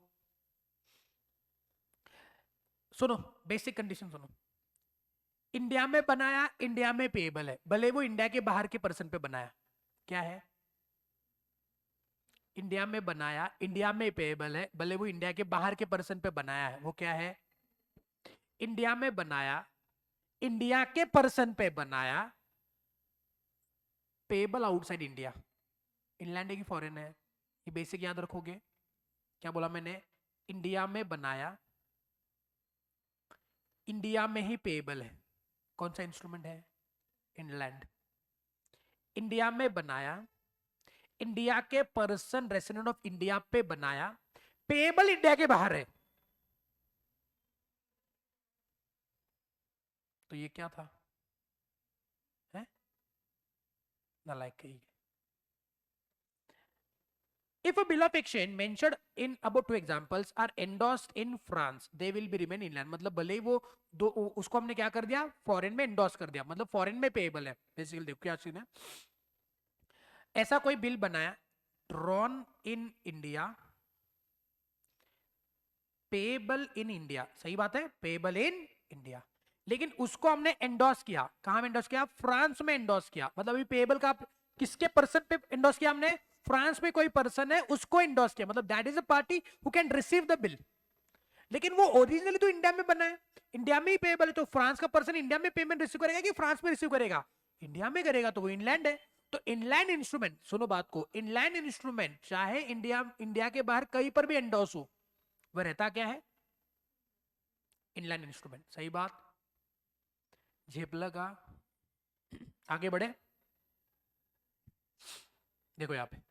सुनो, बेसिक कंडीशन सुनो। इंडिया में बनाया, इंडिया में पेएबल है, भले वो इंडिया के बाहर के पर्सन पे बनाया। क्या है? इंडिया में बनाया, इंडिया में पेएबल है, भले वो इंडिया के बाहर के पर्सन पे बनाया है। वो क्या है? इंडिया में बनाया, इंडिया के पर्सन पे बनाया, पेएबल आउटसाइड इंडिया। इनलैंड है कि फॉरेन है? ये बेसिक याद रखोगे। क्या बोला मैंने? इंडिया में बनाया, इंडिया में ही पेएबल है। कौन सा इंस्ट्रूमेंट है? इनलैंड। इंडिया में बनाया, इंडिया के पर्सन रेसिडेंट ऑफ इंडिया पे बनाया, पेएबल इंडिया के बाहर है। तो ये क्या था? है नालायक कही। If a bill of exchange mentioned in about two examples are endorsed in France, they will be remain inland। मतलब भले ही वो दो, उसको हमने क्या कर दिया? फॉरेन में एंडोर्स कर दिया, मतलब फॉरेन में पेएबल है। बेसिकली देखो क्या सीन है। ऐसा कोई बिल बनाया, drawn in India, payable in India. सही बात है, पेएबल इन इंडिया, लेकिन उसको हमने एंडोर्स किया। कहां में एंडोर्स किया? फ्रांस में एंडोर्स किया। मतलब अभी पेएबल का किसके पर्सन पे एंडोर्स किया हमने? फ्रांस में कोई पर्सन है, उसको एंडोर्स किया। मतलब that is a party who can receive the bill. लेकिन वो ओरिजिनली तो इंडिया में बना है, इंडिया में ही पेएबल है। तो फ्रांस का पर्सन इंडिया में पेमेंट रिसीव करेगा कि फ्रांस में रिसीव करेगा? इंडिया में करेगा, तो वो इनलैंड है। तो इनलैंड इंस्ट्रूमेंट, सुनो बात को, इनलैंड इंस्ट्रूमेंट चाहे इंडिया के बाहर कहीं पर भी एंडोर्स हो, वह रहता क्या है? Inland instrument. सही बात, झेप लगा। आगे बढ़े, देखो यहाँ पे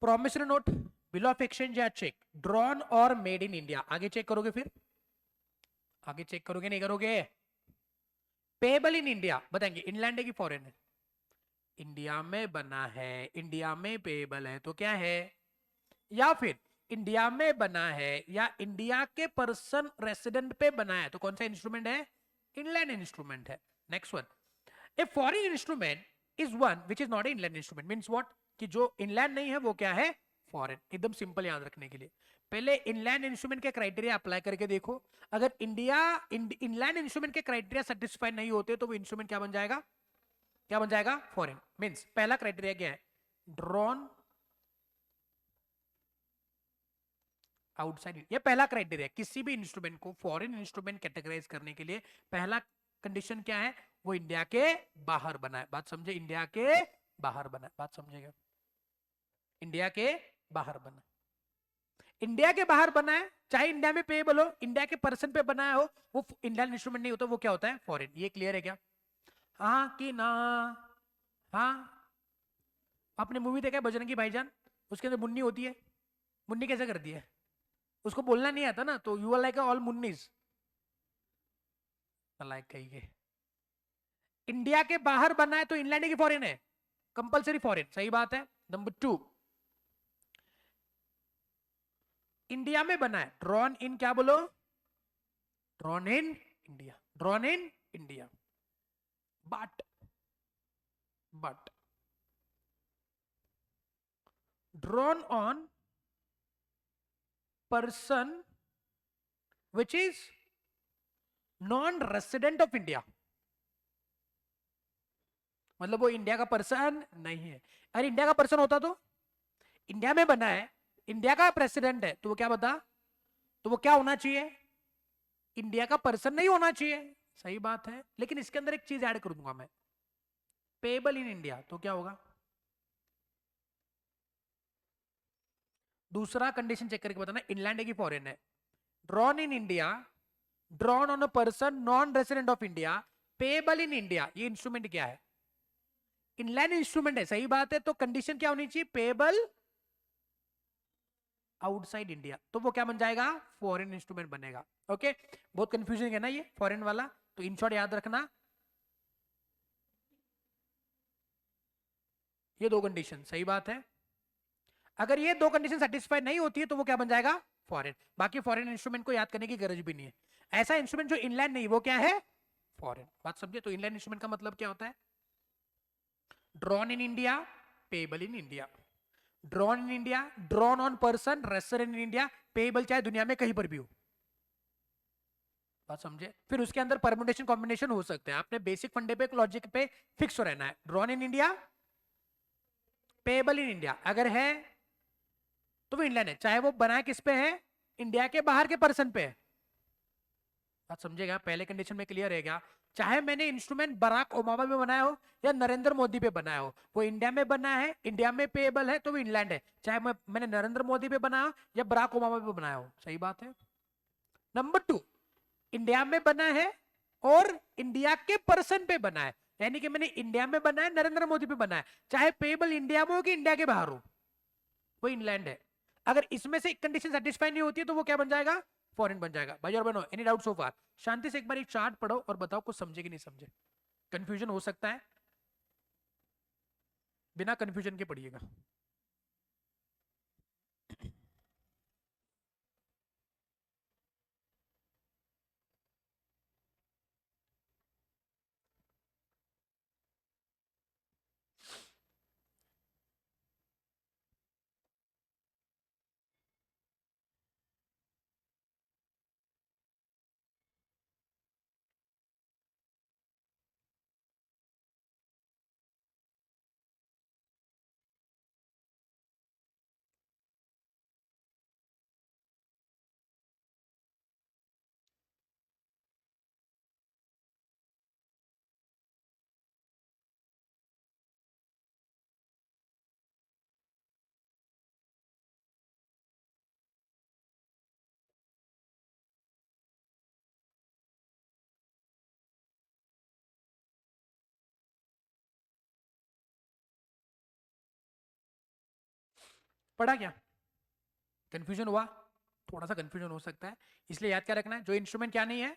promissory note, bill of exchange या चेक ड्रॉन और मेड इन इंडिया। आगे चेक करोगे, फिर आगे चेक करोगे नहीं करोगे? Payable in India. बताएंगे इनलैंड है कि फॉरेन है? इंडिया में बना है, इंडिया में पेएबल है, तो क्या है? या फिर इंडिया में बना है या इंडिया के पर्सन रेसिडेंट पे बना है, तो कौन सा इंस्ट्रूमेंट है? इनलैंड इंस्ट्रूमेंट है। Next one, a foreign instrument is one which is not inland instrument. Means what? कि जो इनलैंड नहीं है वो क्या है? फॉरेन। एकदम सिंपल याद रखने के लिए, पहले इनलैंड इंस्ट्रूमेंट के क्राइटेरिया अप्लाई करके देखो। अगर इंडिया इनलैंड इंस्ट्रूमेंट के क्राइटेरिया सेटिस्फाई नहीं होते, तो वो इंस्ट्रूमेंट क्या बन जाएगा? क्या बन जाएगा? फॉरेन। मींस पहला क्राइटेरिया क्या है? Drawn outside. ये पहला क्राइटेरिया, किसी भी इंस्ट्रूमेंट को फॉरेन इंस्ट्रूमेंट कैटेगराइज करने के लिए पहला कंडीशन क्या है, वो इंडिया के बाहर बना है। बात समझे, इंडिया के बाहर बना है, बात समझेगा, इंडिया के बाहर बना, इंडिया के बाहर बना है, चाहे इंडिया में पेएबल हो, इंडिया के पर्सन पे बनाया हो, वो इंडियन इंस्ट्रूमेंट नहीं होता, वो क्या होता है, फॉरेन। ये क्लियर है क्या? हाँ कि ना? हाँ। आपने मूवी देखा है बजरंगी भाईजान? उसके अंदर मुन्नी होती है, मुन्नी कैसे करती है? उसको बोलना नहीं आता ना, तो यू आर लाइक ऑल मुन्नीज, लाइक कहिए। इंडिया के बाहर बना है तो इंग्लैंड की फॉरेन है, कंपलसरी फॉरेन, सही बात है। नंबर 2, इंडिया में बना है, ड्रॉन इन, क्या बोलो, drawn in India, drawn in India. But drawn on person which is non resident of India, मतलब वो इंडिया का पर्सन नहीं है। अरे इंडिया का पर्सन होता तो, इंडिया में बना है, इंडिया का प्रेसिडेंट है, तो वो क्या बता, तो वो क्या होना चाहिए, इंडिया का पर्सन नहीं होना चाहिए, सही बात है। लेकिन इसके अंदर एक चीज ऐड कर दूंगा मैं, पेबल इन इंडिया, तो क्या होगा, दूसरा कंडीशन चेक करके बताना, इनलैंड है कि फॉरेन है। Drawn in India, drawn on a person non resident of India, payable in India, ये इंस्ट्रूमेंट क्या है, इनलैंड इंस्ट्रूमेंट है, सही बात है। तो कंडीशन क्या होनी चाहिए, पेबल आउटसाइड इंडिया, तो वो क्या बन जाएगा, फॉरेन इंस्ट्रूमेंट बनेगा। ओके, बहुत कंफ्यूजन है ना ये फॉरेन वाला, तो इन शॉर्ट याद रखना, ये दो कंडीशन, सही बात है। अगर ये दो कंडीशन सेटिस्फाई नहीं होती है तो वो क्या बन जाएगा, फॉरेन। बाकी फॉरेन इंस्ट्रूमेंट को याद करने की गरज भी नहीं है। ऐसा इंस्ट्रूमेंट जो इनलैंड नहीं, वो क्या है, फॉरेन। बात समझे, तो इनलैंड इंस्ट्रूमेंट का मतलब क्या होता है, drawn in India, payable in India, drawn in India, drawn on person resident in India, payable चाहे दुनिया में कहीं पर भी हो। बात समझे, फिर उसके अंदर परम्यूटेशन कॉम्बिनेशन हो सकते हैं, आपने बेसिक फंडे पे लॉजिक पे फिक्स हो रहना है, drawn in India, payable in India, अगर है तो वो इंडियन है, चाहे वो बनाए किस पे है, इंडिया के बाहर के पर्सन पे है। बात समझेगा, पहले कंडीशन में क्लियर है क्या, चाहे मैंने इंस्ट्रूमेंट बराक ओबामा में बनाया हो या नरेंद्र मोदी पे बनाया हो, वो इंडिया में बना है, इंडिया में पेएबल है, तो वो इंग्लैंड है, चाहे मैंने नरेंद्र मोदी पे बनाया हो या बराक ओबामा पे बनाया हो, सही बात है। नंबर 2, इंडिया में बना है और इंडिया के पर्सन पे बना है, यानी कि मैंने इंडिया में बनाया, नरेंद्र मोदी पे बनाया, चाहे पेएबल इंडिया में हो कि इंडिया के बाहर हो, वो इंग्लैंड है। अगर इसमें से एक कंडीशन सेटिस्फाई नहीं होती है तो वो क्या बन जाएगा, फॉरेन बन जाएगा। भाई और बहनों, एनी डाउट सो फार? शांति से एक बार एक चार्ट पढ़ो और बताओ कुछ समझे कि नहीं समझे, कंफ्यूजन हो सकता है, बिना कंफ्यूजन के पढ़िएगा। पढ़ा क्या, कंफ्यूजन हुआ, थोड़ा सा कंफ्यूजन हो सकता है, इसलिए याद क्या रखना है, जो इंस्ट्रूमेंट क्या नहीं है,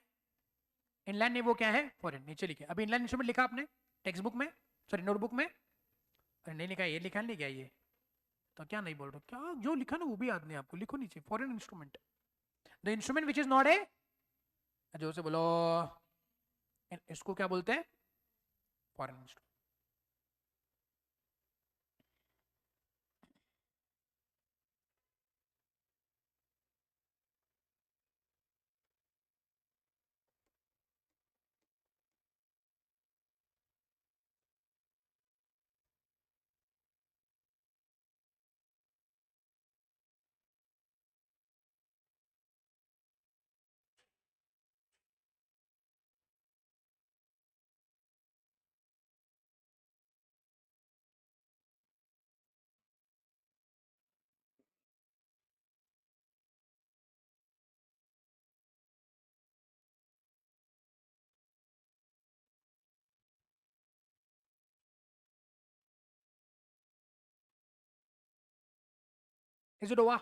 इनलैंड नहीं, वो क्या है, फॉरेन। नीचे लिखे, अभी इनलैंड इंस्ट्रूमेंट लिखा आपने टेक्स्ट बुक में, सॉरी नोटबुक में, अरे नहीं लिखा, ये लिखा नहीं क्या ये, तो क्या नहीं बोल रहे हो? क्या जो लिखा ना वो भी याद नहीं आपको, लिखो नीचे, foreign instrument, the instrument which is not a, जो से बोलो, इसको क्या बोलते हैं, foreign instrument. Is it over?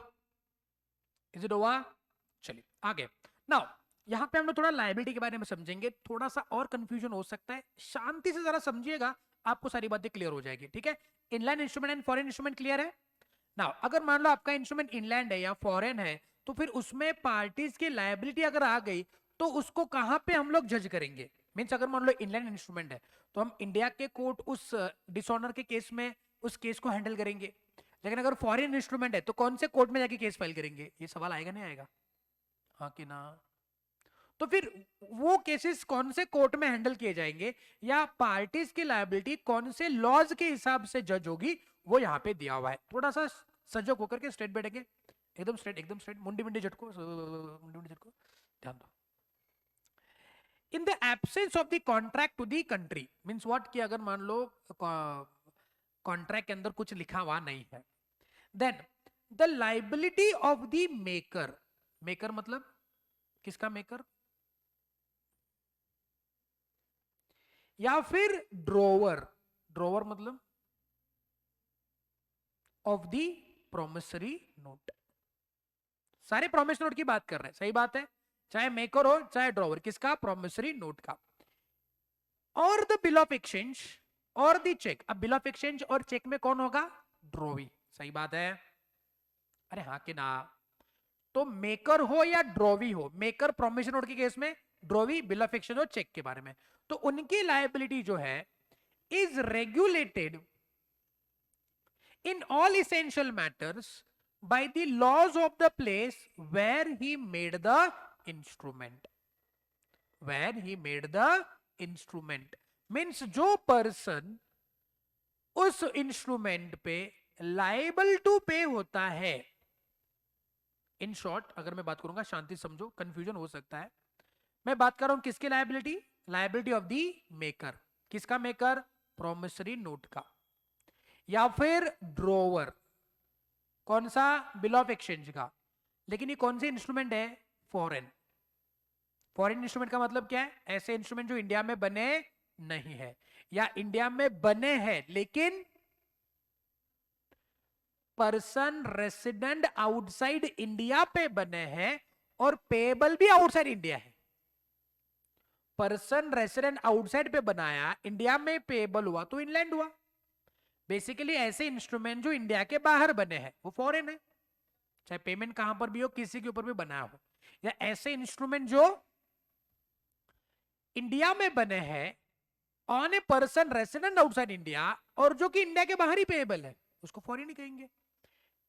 Is it over? चलिए आगे। नाउ यहां पे हम लोग थोड़ा लायबिलिटी के बारे में समझेंगे, थोड़ा सा और कंफ्यूजन हो सकता है, शांति से जरा समझिएगा, आपको सारी बातें क्लियर हो जाएगी, ठीक है? Inland instrument and foreign instrument clear है? नाउ अगर मान लो आपका इंस्ट्रूमेंट इनलैंड है या फॉरेन है, तो फिर उसमें पार्टीज की लायबिलिटी अगर आ गई तो उसको कहां पे हम लोग जज करेंगे? मींस अगर मान लो इंलैंड इंस्ट्रूमेंट है तो हम इंडिया के कोर्ट उस डिसऑनर के केस में उस केस को हैंडल करेंगे, लेकिन अगर फॉरेन इंस्ट्रूमेंट है तो कौन से कोर्ट में जाके केस फाइल करेंगे? ये सवाल आएगा नहीं आएगा? हाँ कि ना? तो फिर वो केसेस कौन से कोर्ट में हैंडल किए जाएंगे या पार्टीज की लायबिलिटी कौन से लॉज के हिसाब से जज होगी, वो यहाँ पे दिया हुआ है। थोड़ा सा सजग होकर के स्ट्रेट बैठेंगे, एकदम स्ट्रेट, एकदम स्ट्रेट, मुंडी मुंडी झटको, मुंडी मुंडी झटको, ध्यान दो। In the absence of the contract to the country, means what, कि अगर मान लो कॉन्ट्रैक्ट के अंदर कुछ लिखा हुआ नहीं है, then the liability of the maker, maker मतलब किसका मेकर, या फिर ड्रोवर, ड्रोवर मतलब ऑफ द प्रोमिसरी नोट। सारे प्रोमिसरी नोट की बात कर रहे हैं, सही बात है, चाहे मेकर हो चाहे ड्रोवर, किसका? प्रोमिसरी नोट का। और द बिल ऑफ एक्सचेंज और द चेक, अब बिल ऑफ एक्सचेंज और चेक में कौन होगा? ड्रोवी, सही बात है, अरे हाँ कि ना? तो मेकर हो या ड्रोवी हो, मेकर प्रोमिसरी नोट के केस में, ड्रोवी बिल ऑफ एक्सचेंज और चेक के बारे में, तो उनकी लायबिलिटी जो है is regulated in all essential matters by the laws of the place where he made the instrument, where he made the instrument means जो person उस इंस्ट्रूमेंट पे लाइबल टू पे होता है। इन शॉर्ट अगर मैं बात करूंगा, शांति समझो, कंफ्यूजन हो सकता है, मैं बात कर रहा हूं किसकी liability? Liability of the maker, किसका मेकर? प्रोमिसरी नोट का। या फिर ड्रोवर, कौन सा? बिल ऑफ एक्सचेंज का। लेकिन ये कौन से इंस्ट्रूमेंट है? फॉरेन। फॉरेन इंस्ट्रूमेंट का मतलब क्या है? ऐसे इंस्ट्रूमेंट जो इंडिया में बने नहीं है, या इंडिया में बने हैं लेकिन पर्सन रेसिडेंट आउटसाइड इंडिया पे बने हैं और पेबल भी आउटसाइड इंडिया है। पर्सन रेसिडेंट आउटसाइड पे बनाया, इंडिया में पेबल हुआ तो इनलैंड हुआ। बेसिकली ऐसे इंस्ट्रूमेंट जो इंडिया के बाहर बने हैं वो फॉरेन है, चाहे पेमेंट कहां पर भी हो, किसी के ऊपर भी बनाया हो। या ऐसे इंस्ट्रूमेंट जो इंडिया में बने हैं on a person resident outside India और जो कि इंडिया के बाहर ही पेएबल है, उसको फॉरेन ही कहेंगे।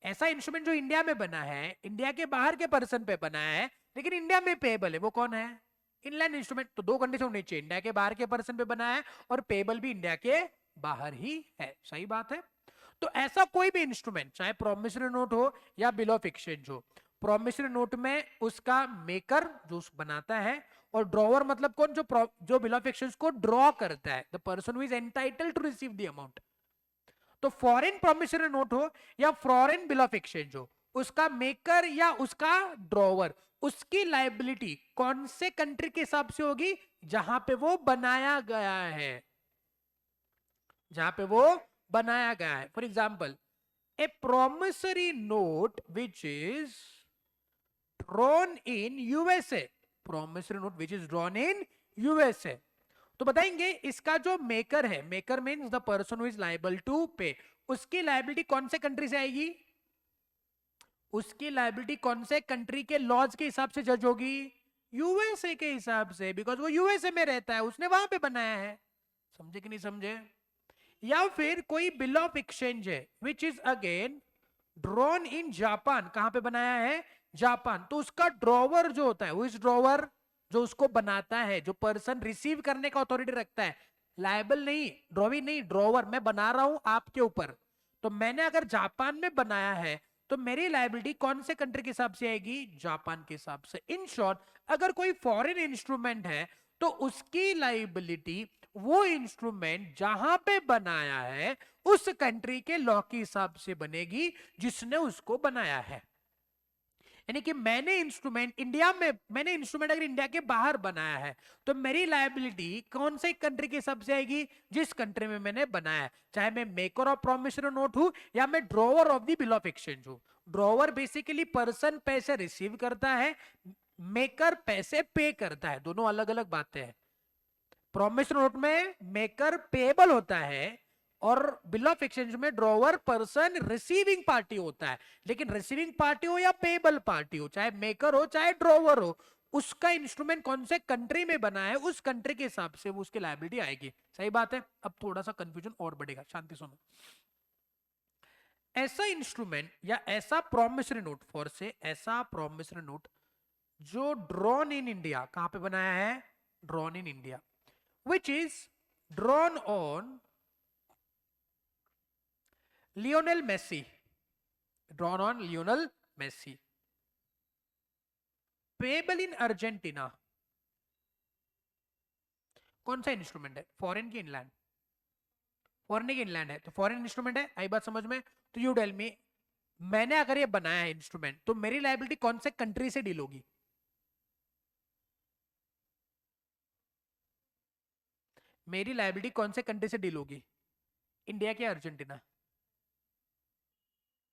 ऐसा इंस्ट्रूमेंट जो इंडिया में बना है, इंडिया के बाहर के पर्सन पे बना है लेकिन इंडिया में पेएबल है, वो कौन है? Inland instrument. तो दो कंडीशन होनी चाहिए, इंडिया के बाहर के पर्सन पे बना है और पेएबल भी इंडिया के बाहर ही है, सही बात है। तो ऐसा कोई भी इंस्ट्रूमेंट, चाहे प्रोमिसरी नोट हो या बिल ऑफ एक्सचेंज हो, प्रोमिसरी नोट में उसका मेकर जो बनाता है, और ड्रॉवर मतलब कौन? जो बिल ऑफ एक्सचेंज को ड्रॉ करता है, the person who is entitled to receive the amount. तो फॉरेन प्रोमिसरी नोट हो या फॉरेन बिल ऑफ एक्सचेंज हो, उसका मेकर या उसका ड्रॉवर, उसकी लायबिलिटी कौन से कंट्री के हिसाब से होगी? जहां पे वो बनाया गया है, जहां पे वो बनाया गया है। For example, a promissory note which is drawn in USA, promissory note which is drawn in USA, तो बताएंगे इसका जो मेकर है, maker means the person who is liable to pay, उसकी लायबिलिटी कौन से कंट्री से आएगी? उसकी लायबिलिटी कौन से कंट्री के लॉज के हिसाब से जज होगी? यूएसए के हिसाब से, बिकॉज वो यूएसए में रहता है, उसने वहां पे बनाया है। समझे कि नहीं समझे? या फिर कोई बिल ऑफ एक्सचेंज है which is again drawn in Japan, कहां पे बनाया है? जापान, तो उसका ड्रॉवर जो होता है, वो इस ड्रॉवर जो उसको बनाता है, जो पर्सन रिसीव करने का अथॉरिटी रखता है, लायबल नहीं, ड्रॉवी नहीं, ड्रॉवर, मैं बना रहा हूं आपके ऊपर, तो मैंने अगर जापान में बनाया है तो मेरी लायबिलिटी कौन से कंट्री के हिसाब से आएगी? जापान के हिसाब से। इन शॉर्ट, अगर कोई फॉरेन इंस्ट्रूमेंट है तो उसकी लायबिलिटी वो इंस्ट्रूमेंट जहां पे बनाया है उस कंट्री के लॉ के हिसाब से बनेगी जिसने उसको बनाया है। यानी कि मैंने इंस्ट्रूमेंट इंडिया में, मैंने इंस्ट्रूमेंट अगर इंडिया के बाहर बनाया है तो मेरी लायबिलिटी कौन से कंट्री के हिसाब से आएगी, जिस कंट्री में मैंने बनाया है। चाहे मैं मेकर ऑफ प्रॉमिसरी नोट हूं या मैं drawer of the bill of exchange हूं। ड्रॉवर बेसिकली पर्सन पैसे रिसीव करता है, मेकर पैसे पे करता है, दोनों अलग अलग बातें हैं। प्रॉमिसरी नोट में मेकर पेएबल होता है और बिल ऑफ एक्सचेंज में ड्रॉवर पर्सन रिसीविंग पार्टी होता है। लेकिन रिसीविंग पार्टी हो या पेएबल पार्टी हो, चाहे मेकर हो चाहे ड्रॉवर हो, उसका इंस्ट्रूमेंट कौन से कंट्री में बना है उस कंट्री के हिसाब से वो उसकी लायबिलिटी आएगी। सही बात है। अब थोड़ा सा कंफ्यूजन और बढ़ेगा, शांति सुनो। ऐसा इंस्ट्रूमेंट या ऐसा प्रॉमिसरी नोट, फॉर से ऐसा प्रॉमिसरी नोट जो ड्रॉन इन इंडिया, कहां पे बनाया है, drawn in India, which is drawn on Lionel Messi, drawn on Lionel Messi, payable in Argentina। कौन सा इंस्ट्रूमेंट है, फॉरेन की इनलैंड, फॉरेन की इनलैंड है तो फॉरेन इंस्ट्रूमेंट है, आई बात समझ में। तो यू टेल मी, मैंने अगर ये बनाया है इंस्ट्रूमेंट तो मेरी लायबिलिटी कौन से कंट्री से डील होगी, मेरी लायबिलिटी कौन से कंट्री से डील होगी, इंडिया के अर्जेंटीना,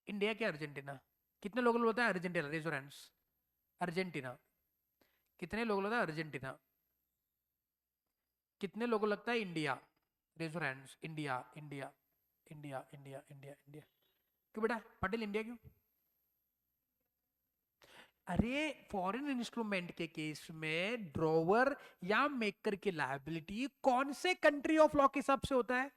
इंडिया के अर्जेंटीना। कितने लोगों को बोलता है Argentina, raise your hands. Argentina, कितने लोगों को लगता है अर्जेंटीना, कितने लोगों को लगता है India, raise your hands. India India India India India India, क्यों बेटा पटेल इंडिया क्यों? अरे फॉरेन इंस्ट्रूमेंट के केस में ड्रॉवर या मेकर की लायबिलिटी कौन से कंट्री ऑफ लॉ के हिसाब से होता है,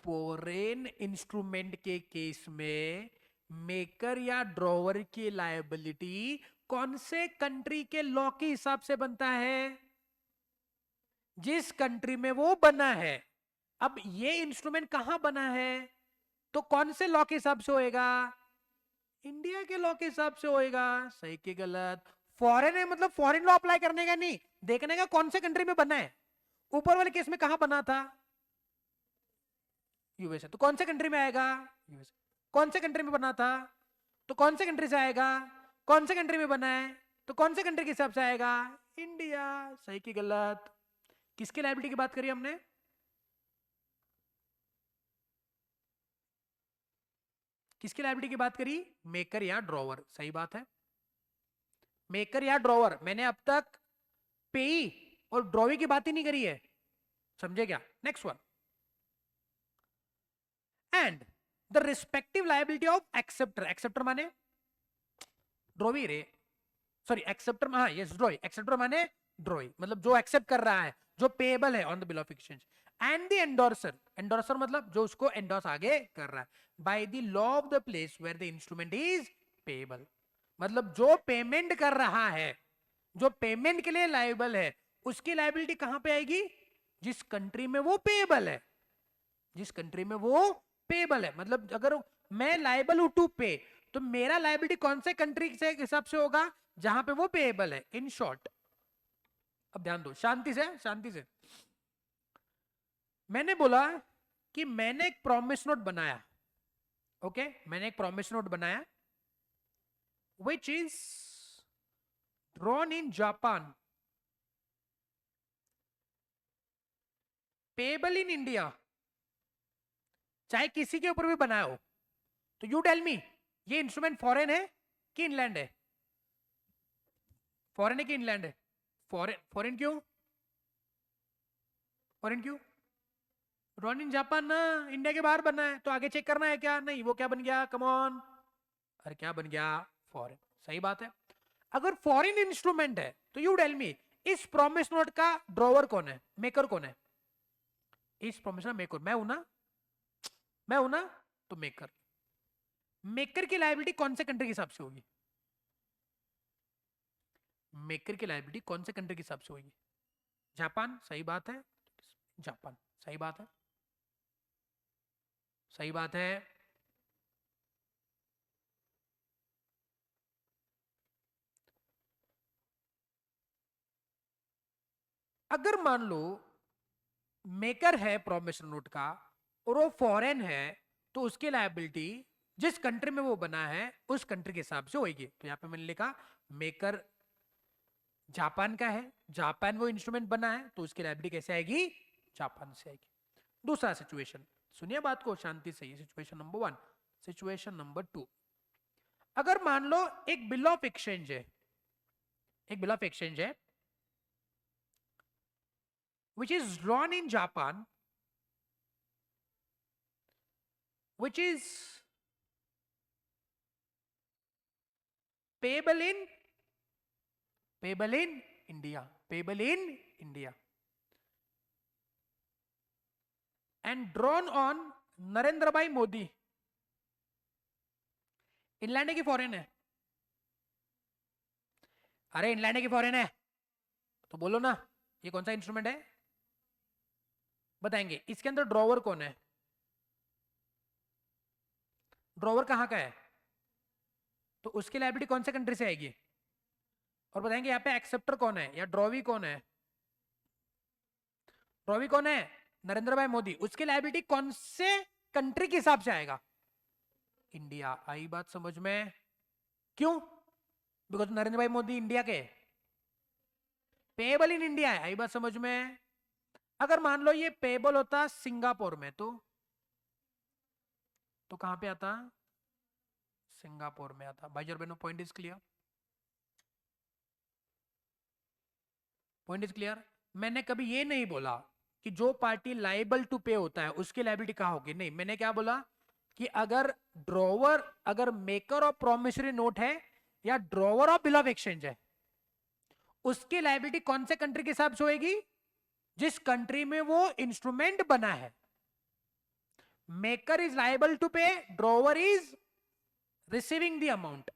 फॉरेन इंस्ट्रूमेंट के केस में मेकर या ड्रॉवर की लायबिलिटी कौन से कंट्री के लॉ के हिसाब से बनता है, जिस कंट्री में वो बना है। अब ये इंस्ट्रूमेंट कहां बना है तो कौन से लॉ के हिसाब से होएगा, इंडिया के लॉ के हिसाब से होएगा। सही कि गलत? फॉरेन है मतलब फॉरेन लॉ अप्लाई करने का नहीं, देखने का कौन से कंट्री में बना है। ऊपर वाले केस में कहां बना था, यूएसए, तो कौन से कंट्री में आएगा, यूएसए। कौन से कंट्री में बना था तो कौन से कंट्री से आएगा, कौन से कंट्री में बना है तो कौन से कंट्री के हिसाब से आएगा, इंडिया। सही कि गलत? किसकी लायबिलिटी की बात करी हमने, किसकी लायबिलिटी की बात करी, मेकर या ड्रॉवर। सही बात है, मेकर या ड्रॉवर। मैंने अब तक पेई और ड्रॉवी की बात ही नहीं करी है, समझे क्या? Next one, and the respective liability of acceptor. Acceptor माने ड्रॉवी रे, सॉरी एक्सेप्टर, हाँ यस ड्रॉई, एक्सेप्टर माने ड्रॉई, मतलब जो एक्सेप्ट कर रहा है, जो पेएबल है on the bill of exchange. And the endorser, endorser मतलब जो उसको एंडोर्स आगे कर रहा है, by the law of the place where the instrument is payable, मतलब जो पेमेंट कर रहा है, जो पेमेंट के लिए लायबल है, उसकी लायबिलिटी कहां पे आएगी, जिस कंट्री में वो पेएबल है, जिस कंट्री में वो पेएबल है। मतलब अगर मैं लायबल हूं टू पे तो मेरा लायबिलिटी कौन से कंट्री से हिसाब से होगा, जहां पे वो पेएबल है, इन शॉर्ट। अब ध्यान दो, शांति से, शांति से। मैंने बोला कि मैंने एक प्रॉमिस नोट बनाया, ओके मैंने एक प्रॉमिस नोट बनाया which is drawn in Japan, payable in India, चाहे किसी के ऊपर भी बनाया हो। तो यू टेल मी, ये इंस्ट्रूमेंट फॉरेन है कि इनलैंड है, फॉरेन है कि इनलैंड है, फॉरेन। फॉरेन क्यों, फॉरेन क्यों? ड्रॉन इन जापान ना, इंडिया के बाहर बना है, तो आगे चेक करना है क्या, नहीं वो क्या बन गया, कम ऑन, अरे क्या बन गया, फॉरेन। सही बात है। अगर फॉरेन इंस्ट्रूमेंट है तो यू टेल मी, इस प्रॉमिस नोट का ड्रॉवर कौन है, मेकर कौन है, इस प्रॉमिस नोट मेकर मैं हूं ना, मैं हूं ना, तो मेकर, मेकर की लायबिलिटी कौन से कंट्री के हिसाब से होगी, मेकर की लायबिलिटी कौन से कंट्री के हिसाब से होगी, जापान। सही बात है, जापान। सही बात है, सही बात है। अगर मान लो मेकर है प्रॉमिसरी नोट का और वो फॉरेन है तो उसकी लायबिलिटी जिस कंट्री में वो बना है उस कंट्री के हिसाब से होगी। तो यहाँ पे मैंने लिखा मेकर जापान का है, जापान वो इंस्ट्रूमेंट बना है, तो उसकी लायबिलिटी कैसे आएगी? जापान से आएगी। दूसरा सिचुएशन, सुनिए बात को शांति से, सिचुएशन नंबर 1। सिचुएशन नंबर 2, अगर मान लो एक बिल ऑफ एक्सचेंज है, एक बिल ऑफ एक्सचेंज है which is drawn in Japan, which is payable in India, payable in India, and drawn on Narendra भाई मोदी। इनलैंड है कि फॉरेन है? अरे इनलैंड है कि फॉरेन है? तो बोलो ना, ये कौन सा इंस्ट्रूमेंट है? बताएंगे। इसके अंदर ड्रॉवर कौन है? ड्रॉवर कहां का है? तो उसकी लायबिलिटी कौन से कंट्री से आएगी? और बताएंगे यहाँ पे एक्सेप्टर कौन है या ड्रॉवी कौन है? ड्रॉवी कौन है? नरेंद्र भाई मोदी। उसकी लायबिलिटी कौन से कंट्री के हिसाब से आएगा? इंडिया। आई बात समझ में? क्यों? बिकॉज नरेंद्र भाई मोदी इंडिया के, पेएबल इन इंडिया है। आई बात समझ में? अगर मान लो ये पेएबल होता सिंगापुर में, तो कहां पे आता? सिंगापुर में आता। भाई और बहनों, point is clear? Point is clear? मैंने कभी ये नहीं बोला कि जो पार्टी लाइबल टू पे होता है उसकी लायबिलिटी कहां होगी। नहीं, मैंने क्या बोला कि अगर ड्रॉवर, अगर मेकर ऑफ प्रोमिसरी नोट है या drawer of bill of exchange है, उसकी लायबिलिटी कौन से कंट्री के हिसाब से होगी? जिस कंट्री में वो इंस्ट्रूमेंट बना है। मेकर इज लायबल टू पे, drawer is receiving the amount.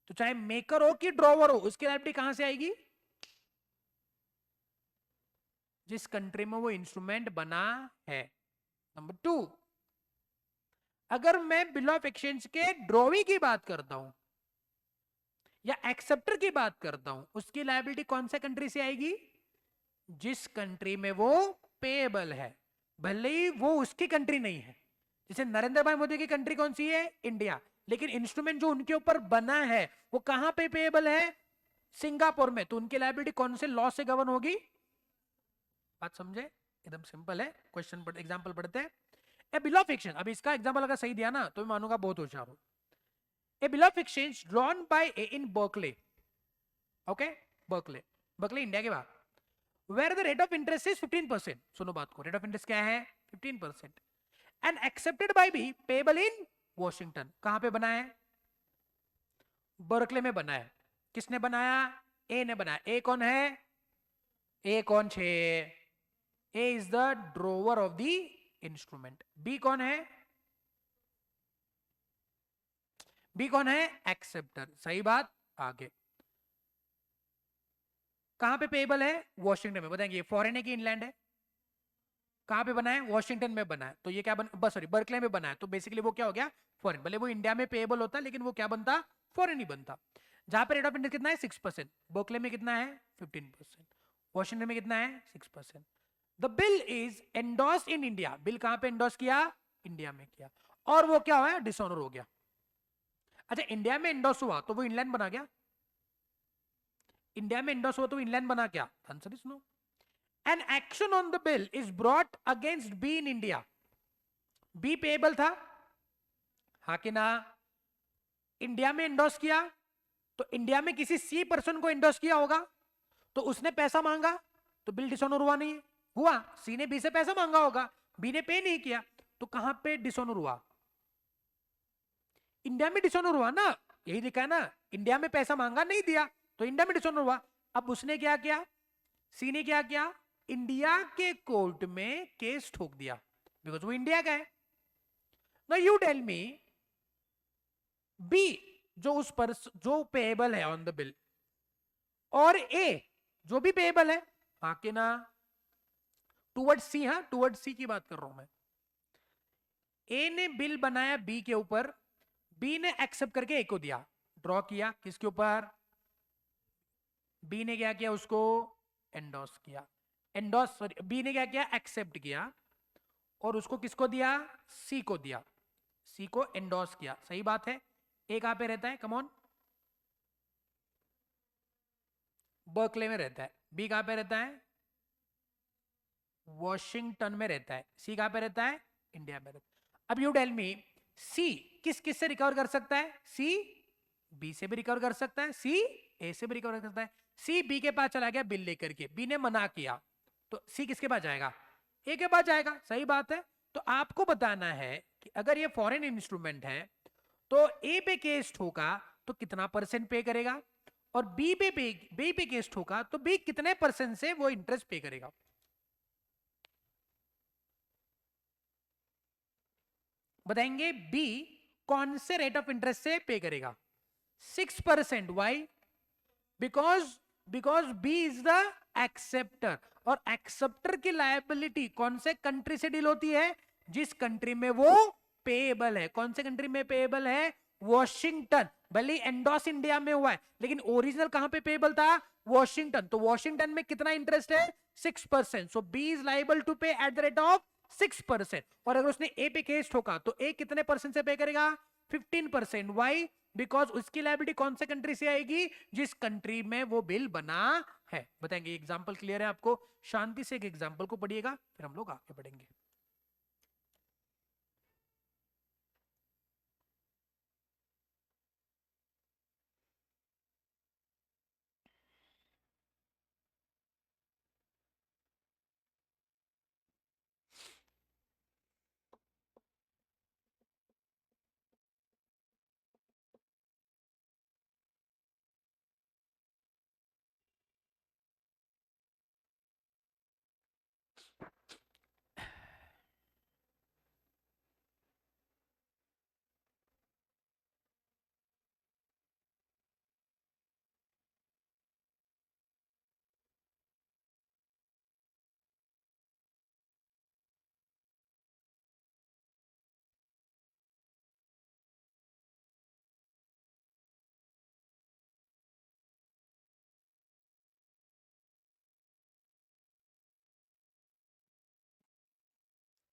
तो चाहे मेकर हो कि ड्रॉवर हो, उसकी लायबिलिटी कहां से आएगी? जिस कंट्री में वो इंस्ट्रूमेंट बना है। नंबर 2, अगर मैं बिल ऑफ एक्सचेंज के ड्रॉवी की बात करता हूं या एक्सेप्टर की बात करता हूं, उसकी लायबिलिटी कौन से कंट्री से आएगी? जिस कंट्री में वो पेएबल है, भले ही वो उसकी कंट्री नहीं है। जैसे नरेंद्र भाई मोदी की कंट्री कौन सी है? इंडिया। लेकिन इंस्ट्रूमेंट जो उनके ऊपर बना है वो कहां पे पेएबल है? सिंगापुर में। तो उनकी लायबिलिटी कौन से लॉ से गवर्न होगी? बात समझे? एकदम सिंपल है। क्वेश्चन पर एग्जांपल पढ़ते हैं। ए बिल ऑफ एक्सचेंज, अभी इसका एग्जांपल अगर सही दिया ना तो मैं मानूंगा बहुत होशियार हो। A bill of exchange drawn by a in Berkeley, okay, Berkeley, Berkeley India के बाहर, where the rate of interest is 15%। सुनो बात को, रेट ऑफ इंटरेस्ट क्या है? 15%। And accepted by B, payable in Washington. कहां पे बना है? बर्कले में बना है। किसने बनाया? ए ने बनाया। ए कौन है? ए कौन छे? A is the drawer of the instrument. B कौन है? बी कौन है? एक्सेप्टर। सही बात। आगे कहां पे पेएबल है? वॉशिंगटन में। बताएंगे फॉरेन है कि इनलैंड है? कहां पे बना है? वॉशिंगटन में बना है। तो ये क्या बना? सॉरी, बर्कले में बना है। तो बेसिकली वो क्या हो गया? फॉरेन। भले वो इंडिया में पेएबल होता लेकिन वो क्या बनता? फॉरेन ही बनता। जहां पे रेट ऑफ इंटरेस्ट कितना है? 6%। बर्कले में कितना है? 15%। वॉशिंगटन में कितना है? 6%। The bill is endorsed in India. Bill कहां पे एंडोर्स किया? इंडिया में किया। और वो क्या हुआ? डिसऑनर हो गया। अच्छा, इंडिया में एंडोर्स हुआ तो वो इनलैंड बना गया? इंडिया में एंडोर्स हुआ तो इनलैंड बना क्या? Answer is no. An action on the bill is brought against B in India. B payable था, हाँ कि ना? इंडिया में एंडोर्स किया तो इंडिया में किसी सी पर्सन को एंडोर्स किया होगा, तो उसने पैसा मांगा तो बिल डिसऑनर हुआ नहीं? हुआ। सी ने बी से पैसा मांगा होगा, बी ने पे नहीं किया, तो कहां पे डिसऑनर हुआ? इंडिया में डिसऑनर हुआ ना। यही लिखा है ना, इंडिया में पैसा मांगा, नहीं दिया, तो इंडिया में डिसऑनर हुआ। अब उसने क्या किया? सी ने क्या किया? इंडिया के कोर्ट में केस ठोक दिया, बिकॉज वो इंडिया का है। Now you tell me, B जो उस पर जो पेएबल है ऑन द बिल, और ए जो भी पेएबल है, हाँ कि ना? टुवर्ड सी, हाँ टुवर्ड सी की बात कर रहा हूं मैं। ए ने बिल बनाया बी के ऊपर, बी ने एक्सेप्ट करके ए को दिया, ड्रॉ किया। किसके ऊपर? बी ने क्या किया? उसको एंडोर्स किया। एंडोर्स, सॉरी, बी ने क्या किया? एक्सेप्ट किया, और उसको किसको दिया? सी को दिया। सी को एंडोर्स किया, सही बात है। ए कहां पे रहता है, कम ऑन, बर्कले में रहता है। बी कहां पे रहता है, वॉशिंगटन में रहता है। सी कहां पे रहता है, इंडिया में रहता है। अब यू टेल मी, सी किस किस से रिकवर कर सकता है, सी बी से भी रिकवर कर सकता है, सी ए से भी रिकवर कर सकता है। सी बी के पास चला गया बिल लेकर के, बी ने मना किया, तो सी किसके पास जाएगा, ए के पास जाएगा, सही बात है। तो आपको बताना है कि अगर ये फॉरेन इंस्ट्रूमेंट है तो ए पे केस ठोका तो कितना परसेंट पे करेगा, और बी पे केस ठोका तो बी कितने परसेंट से वो इंटरेस्ट पे करेगा। बताएंगे बी कौन से रेट ऑफ इंटरेस्ट से पे करेगा, 6%। Why, because because B is the acceptor, और एक्सेप्टर की लायबिलिटी कौन से कंट्री से डील होती है, जिस कंट्री में वो पेएबल है। कौन से कंट्री में पेएबल है, वॉशिंगटन। भले एंडोस इंडिया में हुआ है लेकिन ओरिजिनल कहां पे पेएबल था, वॉशिंगटन। तो वॉशिंगटन में कितना इंटरेस्ट है, 6%। सो बी इज लाइबल टू पे एट द रेट ऑफ 6%। और अगर उसने ए पे केस ठोका तो ए कितने परसेंट से पे करेगा, 15%। वाई, बिकॉज उसकी लायबिलिटी कौन से कंट्री से आएगी, जिस कंट्री में वो बिल बना है। बताएंगे, एग्जांपल क्लियर है आपको, शांति से एक एग्जांपल को पढ़िएगा फिर हम लोग आगे बढ़ेंगे।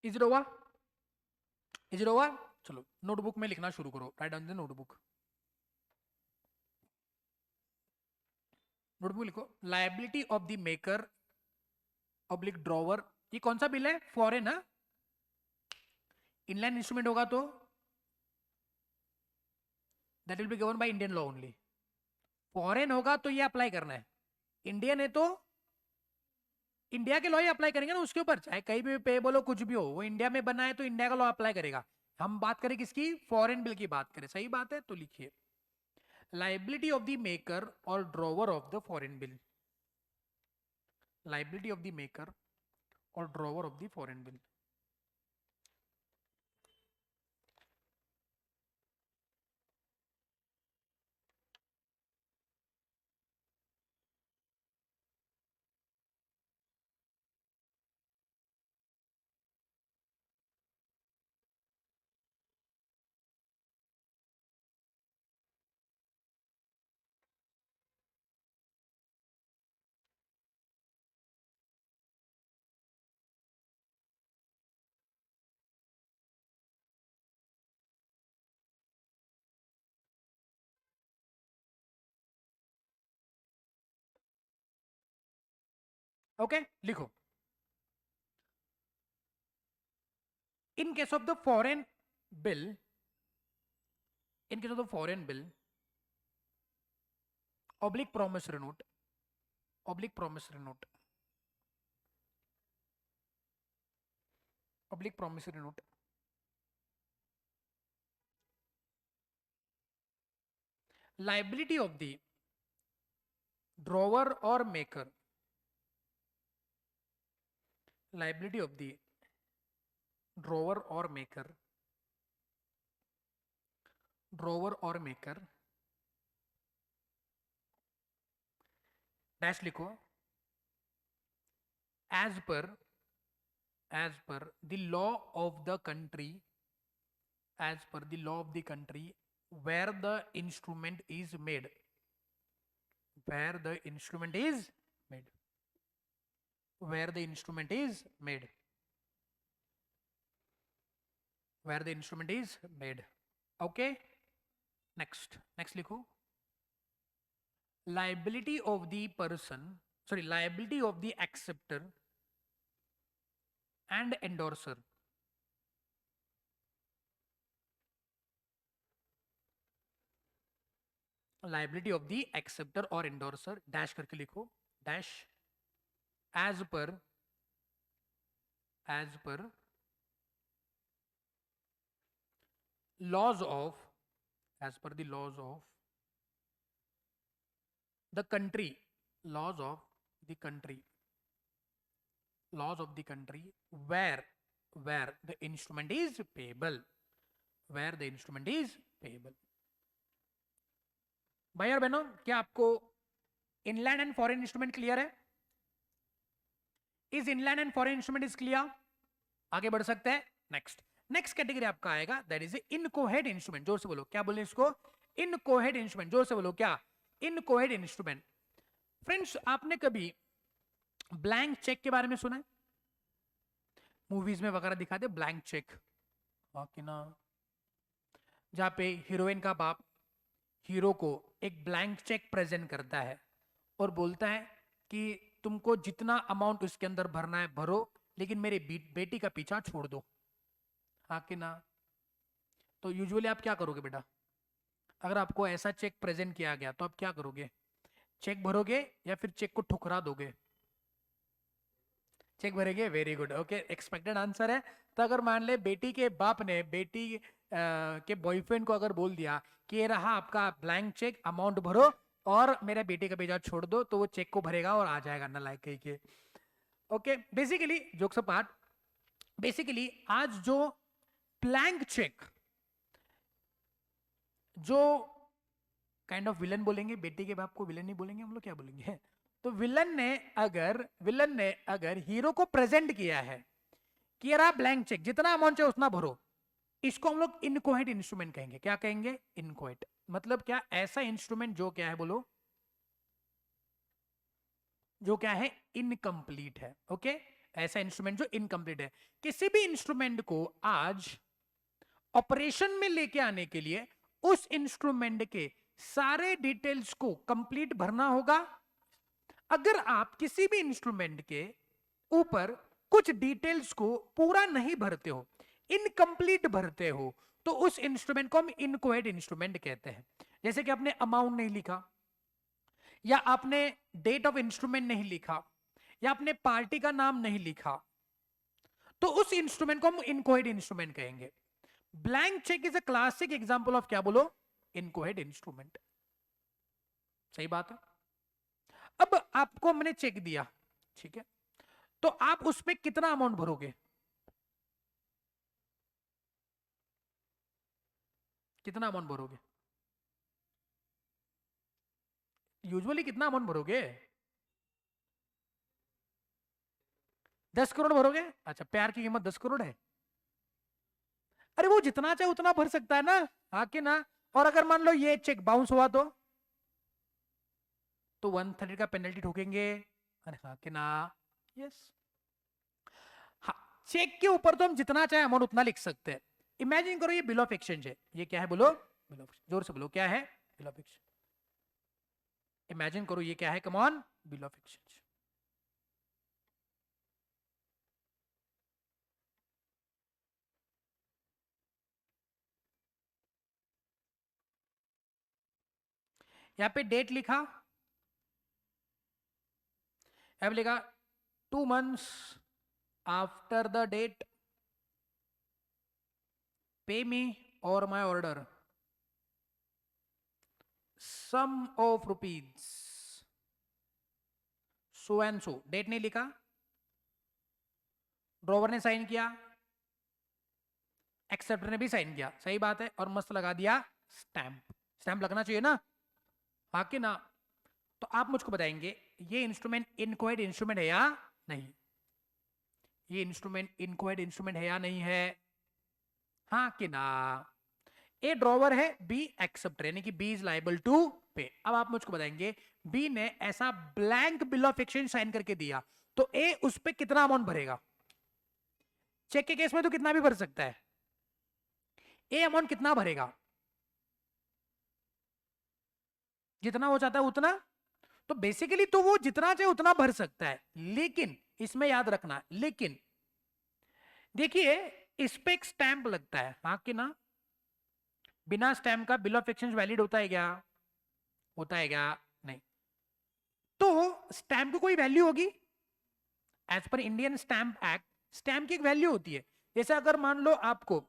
Is it over, is it over. चलो नोटबुक में लिखना शुरू करो, write down the notebook. Notebook लिखो, liability of the maker oblique drawer. ये कौन सा बिल है, फॉरेन है, इनलैंड इंस्ट्रूमेंट होगा तो that will be govern by Indian law only. Foreign होगा तो ये अप्लाई करना है, इंडियन है तो इंडिया के लॉ ही अप्लाई करेंगे ना उसके ऊपर, चाहे कहीं भी पे बोलो कुछ भी हो, वो इंडिया में बना है तो इंडिया का लॉ अप्लाई करेगा। हम बात करें किसकी, फॉरेन बिल की बात करें, सही बात है। तो लिखिए, लाइबिलिटी ऑफ द मेकर और drawer of the foreign bill, liability of the maker और drawer of the foreign bill. Okay लिखो, in case of the foreign bill, in case of the foreign bill, oblique promissory note, oblique promissory note, oblique promissory note, liability of the drawer or maker, liability of the drawer or maker, drawer or maker, dash लिखो, as per the law of the country, as per the law of the country where the instrument is made, where the instrument is made, where the instrument is made. where the instrument is made. Okay, next लिखो, liability of the person, sorry, liability of the acceptor and endorser. Liability of the acceptor or endorser, dash करके लिखो, dash, as per laws of, as per the laws of the country, laws of the country, laws of the country where the instrument is payable, where the instrument is payable. भाई और बहनों, क्या आपको inland and foreign instrument clear है? Is inland and foreign instrument is clear? आगे बढ़ सकते हैं। नेक्स्ट कैटेगरी आपका आएगा, दैट इज इनकोहेड इंस्ट्रूमेंट। जोर से बोलो, क्या बोले इसको? इनकोहेड इंस्ट्रूमेंट। जोर से बोलो, क्या? इनकोहेड इंस्ट्रूमेंट। फ्रेंड्स, आपने कभी ब्लैंक चेक के बारे में सुना है? मूवीज में वगैरह दिखाते ब्लैंक चेक, हाँ कि ना, जहां पे हीरोइन का बाप हीरो को एक ब्लैंक चेक प्रेजेंट करता है और बोलता है कि तुमको जितना अमाउंट उसके अंदर भरना है भरो, लेकिन मेरे बेटी का पीछा छोड़ दो, हाँ कि ना? तो यूजुअली आप क्या करोगे बेटा? अगर आपको ऐसा चेक प्रेजेंट किया गया तो आप क्या करोगे? चेक भरोगे या फिर चेक को ठुकरा दोगे? चेक भरेंगे। Very good, okay, expected answer है। तो अगर मान ले बेटी के बाप ने बेटी के बॉयफ्रेंड को अगर बोल दिया कि ये रहा आपका ब्लैंक चेक, अमाउंट भरो और मेरा बेटी का भेजा छोड़ दो, तो वो चेक को भरेगा और आ जाएगा ना, लाइक कही के। Okay, basically jokes apart, basically आज जो ब्लैंक चेक, जो काइंड ऑफ विलन बोलेंगे, बेटी के बाप को विलन नहीं बोलेंगे हम लोग, क्या बोलेंगे? तो विलन ने अगर हीरो को प्रेजेंट किया है कि यार आप ब्लैंक चेक जितना अमाउंट चाहिए उतना भरो, इसको हम लोग इनकोहेट इंस्ट्रूमेंट कहेंगे। क्या कहेंगे? इनकोहेट। मतलब क्या? ऐसा इंस्ट्रूमेंट जो क्या है, बोलो, जो क्या है? इनकम्प्लीट है। ओके, ऐसा इंस्ट्रूमेंट जो इनकम्प्लीट है। किसी भी इंस्ट्रूमेंट को आज ऑपरेशन में लेके आने के लिए उस इंस्ट्रूमेंट के सारे डिटेल्स को कंप्लीट भरना होगा। अगर आप किसी भी इंस्ट्रूमेंट के ऊपर कुछ डिटेल्स को पूरा नहीं भरते हो, इनकम्प्लीट भरते हो, तो उस इंस्ट्रूमेंट को हम इनकोहेट इंस्ट्रूमेंट कहते हैं। जैसे कि आपने अमाउंट नहीं लिखा, या आपने डेट ऑफ इंस्ट्रूमेंट नहीं लिखा, या आपने पार्टी का नाम नहीं लिखा, तो उस इंस्ट्रूमेंट को हम इनकोहेट इंस्ट्रूमेंट कहेंगे। Blank cheque is a classic example of, क्या बोलो? इनकोहेट इंस्ट्रूमेंट। सही बात है। अब आपको मैंने चेक दिया, ठीक है, तो आप उसमें कितना अमाउंट भरोगे? कितना अमाउंट भरोगे? यूजुअली कितना अमाउंट भरोगे? 10 करोड़ भरोगे? अच्छा, प्यार की कीमत 10 करोड़ है? अरे वो जितना चाहे उतना भर सकता है ना, हाँ कि ना? और अगर मान लो ये चेक बाउंस हुआ तो 130 का पेनल्टी ठोकेंगे, अरे हाँ कि ना? यस। हाँ, चेक के ऊपर तो हम जितना चाहे अमाउंट उतना लिख सकते हैं। इमेजिन करो ये बिल ऑफ एक्सचेंज है। ये क्या है बोलो? बिल ऑफ, जोर से बोलो, क्या है? Bill of exchange. इमेजिन करो ये क्या है? Come on, bill of exchange. यहां पे डेट लिखा, यहां पे लिखा 2 months after the date pay me और my order sum of rupees so and so. Date नहीं लिखा, ड्रॉवर ने साइन किया, एक्सेप्टर ने भी साइन किया, सही बात है, और मस्त लगा दिया स्टैंप। स्टैंप लगना चाहिए ना, हाँ कि ना? तो आप मुझको बताएंगे ये इंस्ट्रूमेंट इनकोहेट इंस्ट्रूमेंट है या नहीं? ये इंस्ट्रूमेंट इनकोहेट इंस्ट्रूमेंट है या नहीं है? हाँ कि ना? ए ड्रॉवर है, बी एक्सेप्टर, यानी कि बी इज लाइबल टू पे। अब आप मुझको बताएंगे बी ने ऐसा blank bill of exchange sign करके दिया, तो ए उस पे कितना अमाउंट भरेगा? चेक के केस में तो कितना भी भर सकता है, ए अमाउंट कितना भरेगा, जितना हो जाता है उतना। तो बेसिकली तो वो जितना चाहे उतना भर सकता है, लेकिन इसमें याद रखना, लेकिन देखिए इस पे एक स्टैंप लगता है, हाँ कि ना। बिना स्टैंप का बिल ऑफ एक्सचेंज वैलिड होता है क्या, होता है क्या, नहीं। तो स्टैंप की कोई वैल्यू होगी, as per Indian stamp act stamp की एक वैल्यू होती है। जैसे अगर मान लो आपको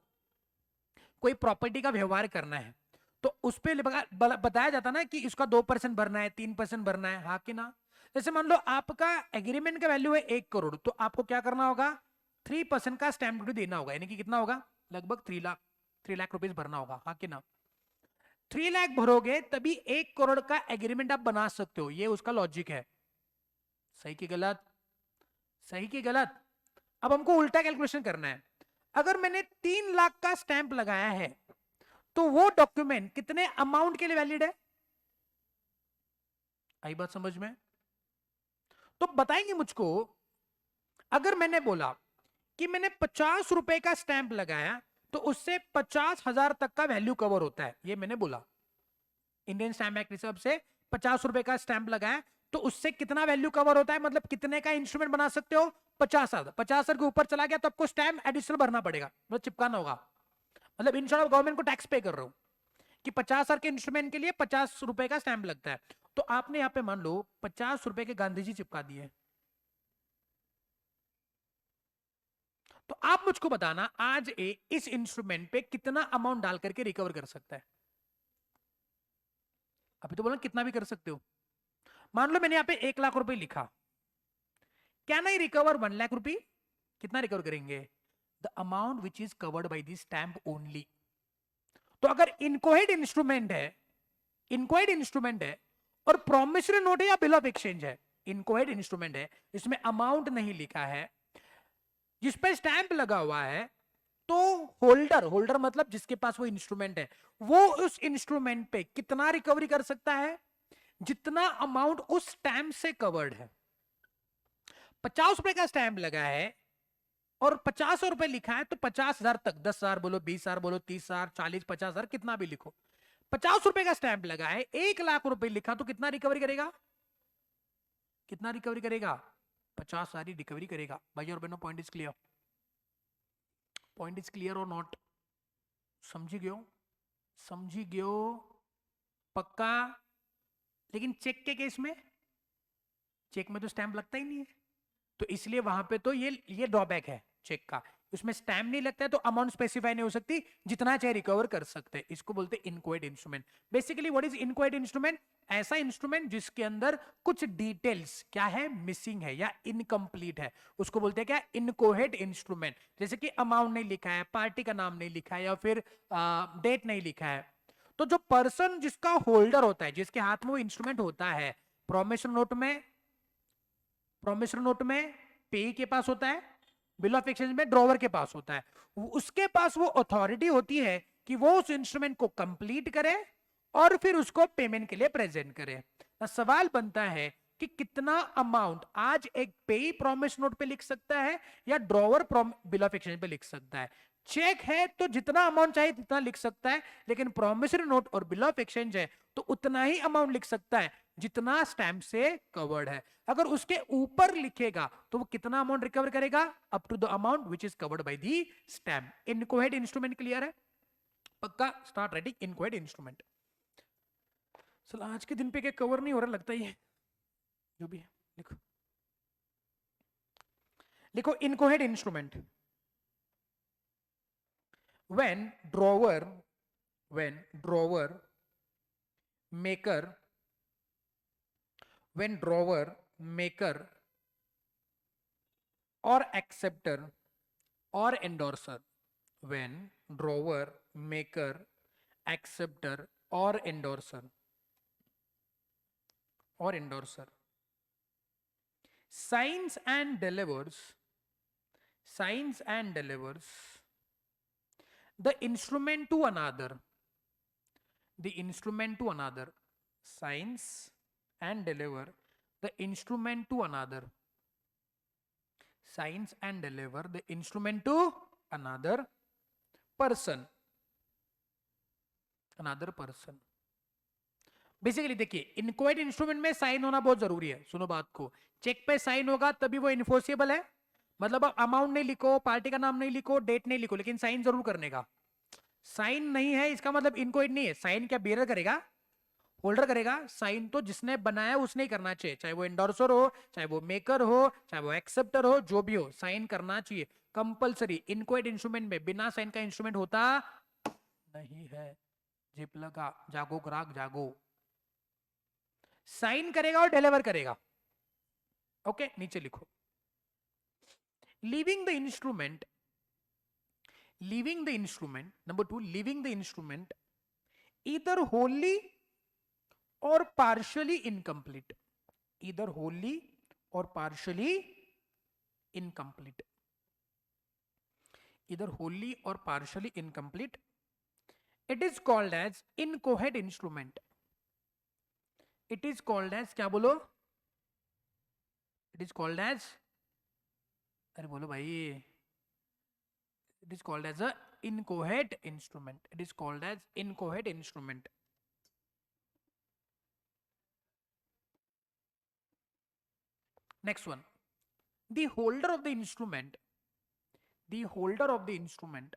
कोई प्रॉपर्टी का व्यवहार करना है, तो उस पर बताया जाता ना कि इसका 2% भरना है, 3% भरना है, हाँ कि ना। जैसे मान लो आपका एग्रीमेंट का वैल्यू है 1 करोड़, तो आपको क्या करना होगा, 3% का स्टैंप ड्यूटी देना होगा, यानी कि कितना होगा, लगभग 3 लाख रुपीज भरना होगा, हाँ कि ना। 3 लाख भरोगे तभी 1 करोड़ का एग्रीमेंट आप बना सकते हो, ये उसका लॉजिक है। सही की गलत, सही की गलत। अब हमको उल्टा कैलकुलेशन करना है। अगर मैंने 3 लाख का स्टैंप लगाया है, तो वो डॉक्यूमेंट कितने अमाउंट के लिए वैलिड है, आई बात समझ में। तो बताएंगे मुझको, अगर मैंने बोला कि मैंने 50 रुपए का स्टैंप लगाया, तो उससे 50,000 तक का वैल्यू कवर होता है, ये मैंने बोला। इंडियन स्टैंप एक्ट रिजर्व से 50 रुपए का स्टैंप लगाया, तो उससे कितना वैल्यू कवर होता है, मतलब कितने का इंस्ट्रूमेंट बना सकते हो, 50,000। 50,000 के ऊपर चला गया तो आपको स्टैंप एडिशनल भरना पड़ेगा, मतलब चिपकाना होगा। मतलब इन शॉर्ट गवर्नमेंट को टैक्स पे कर रहा हूं कि 50,000 के इंस्ट्रूमेंट के लिए 50 रुपए का स्टैंप लगता है। तो आपने यहां पे मान लो 50 रुपए के गांधी जी चिपका दिए। तो आप मुझको बताना आज इस इंस्ट्रूमेंट पे कितना अमाउंट डाल करके रिकवर कर सकता है। अभी तो बोला कितना भी कर सकते हो। मान लो मैंने यहां पे 1 लाख रुपए लिखा, कैन आई रिकवर 1 लाख रुपी, कितना रिकवर करेंगे, the amount which is covered by the stamp only. तो अगर इनकोहेड इंस्ट्रूमेंट है, इनकोहेड इंस्ट्रूमेंट है और प्रोमिसरी नोट है या बिल ऑफ एक्सचेंज है, इनकोहेड इंस्ट्रूमेंट है, इसमें अमाउंट नहीं लिखा है, जिस पे स्टैंप लगा हुआ है, तो होल्डर, होल्डर मतलब जिसके पास वो इंस्ट्रूमेंट है, वो उस इंस्ट्रूमेंट पे कितना रिकवरी कर सकता है, जितना अमाउंट उस स्टैंप से कवर्ड है। 50 रुपए का स्टैंप लगा है और 50 रुपए लिखा है, तो 50,000 तक, 10,000 बोलो, 20,000 बोलो, 30,000, 40, 50,000, कितना भी लिखो। 50 रुपए का स्टैंप लगा है, 1 लाख रुपए लिखा, तो कितना रिकवरी करेगा, कितना रिकवरी करेगा, 50,000 ही रिकवरी करेगा। भाई और बहनों, point is clear, point is clear और नॉट, समझी गयो, समझी गयो, पक्का। लेकिन चेक के केस में, चेक में तो स्टैंप लगता ही नहीं है, तो इसलिए वहां पे तो ये ड्रॉबैक है चेक का, उसमें स्टैम्प नहीं लगता है, तो अमाउंट स्पेसिफाई नहीं हो सकती, जितना चाहे रिकवर कर सकते हैं। इसको बोलते हैं inquired instrument. Basically what is inquired instrument, ऐसा इंस्ट्रूमेंट जिसके अंदर कुछ डिटेल्स क्या है, मिसिंग है या इनकम्प्लीट है, उसको बोलते हैं क्या, इनकोहेड इंस्ट्रूमेंट। जैसे कि अमाउंट नहीं लिखा है, पार्टी का नाम नहीं लिखा है, या फिर डेट नहीं लिखा है। तो जो पर्सन जिसका होल्डर होता है, जिसके हाथ में वो इंस्ट्रूमेंट होता है, प्रोमिसरी नोट में, प्रोमिसरी नोट में पेई के पास होता है, बिल ऑफ एक्सचेंज में ड्रॉवर के पास होता है, उसके पास वो अथॉरिटी होती है कि वो उस इंस्ट्रूमेंट को कंप्लीट करे और फिर उसको पेमेंट के लिए प्रेजेंट करे। तो सवाल बनता है कि कितना अमाउंट आज एक पेई प्रॉमिस नोट पे लिख सकता है या ड्रॉवर बिल ऑफ एक्सचेंज पे लिख सकता है। चेक है तो जितना अमाउंट चाहिए उतना लिख सकता है, लेकिन प्रॉमिसरी नोट और बिल ऑफ एक्सचेंज है तो उतना ही अमाउंट लिख सकता है जितना स्टैंप से कवर्ड है। अगर उसके ऊपर लिखेगा तो वो कितना अमाउंट रिकवर करेगा, up to the amount which is covered by the stamp. Inchoate instrument clear है, पक्का, स्टार्ट राइटिंग इनकोहेड इंस्ट्रूमेंट। चलो आज के दिन पे क्या कवर नहीं हो रहा लगता ही है, जो भी है लिखो, लिखो इनकोहेड instrument. when drawer when drawer maker when drawer maker or acceptor or endorser, when drawer maker acceptor or endorser signs and delivers the instrument to another, signs and deliver the instrument to another, signs and deliver the instrument to another person, another person. Basically देखिए, इनक्वाइट instrument में sign होना बहुत जरूरी है। सुनो बात को, check पे साइन होगा तभी वो इन्फोर्सेबल है। मतलब आप अमाउंट नहीं लिखो, पार्टी का नाम नहीं लिखो, डेट नहीं लिखो, लेकिन साइन जरूर करने का। साइन नहीं है इसका मतलब इनक्वाइट नहीं है। साइन क्या बेरर करेगा? होल्डर करेगा। साइन तो जिसने बनाया उसने ही करना चाहिए, चाहे वो एंडोर्सर हो, चाहे वो मेकर हो, चाहे वो एक्सेप्टर हो, जो भी हो, साइन करना चाहिए कंपलसरी। इनक्वाइट इंस्ट्रूमेंट में बिना साइन का इंस्ट्रूमेंट होता नहीं है। जिप लगा, जागो ग्राहक जागो। साइन करेगा और डिलीवर करेगा। ओके, नीचे लिखो, leaving the instrument, leaving the instrument, number 2, leaving the instrument either wholly or partially incomplete, either wholly or partially incomplete, either wholly or partially incomplete, it is called as incoherent instrument, it is called as, क्या बोलो, it is called as, अरे बोलो भाई, it is called as a incoherent instrument, it is called as incoherent instrument. Next one, the holder of the instrument, the holder of the instrument,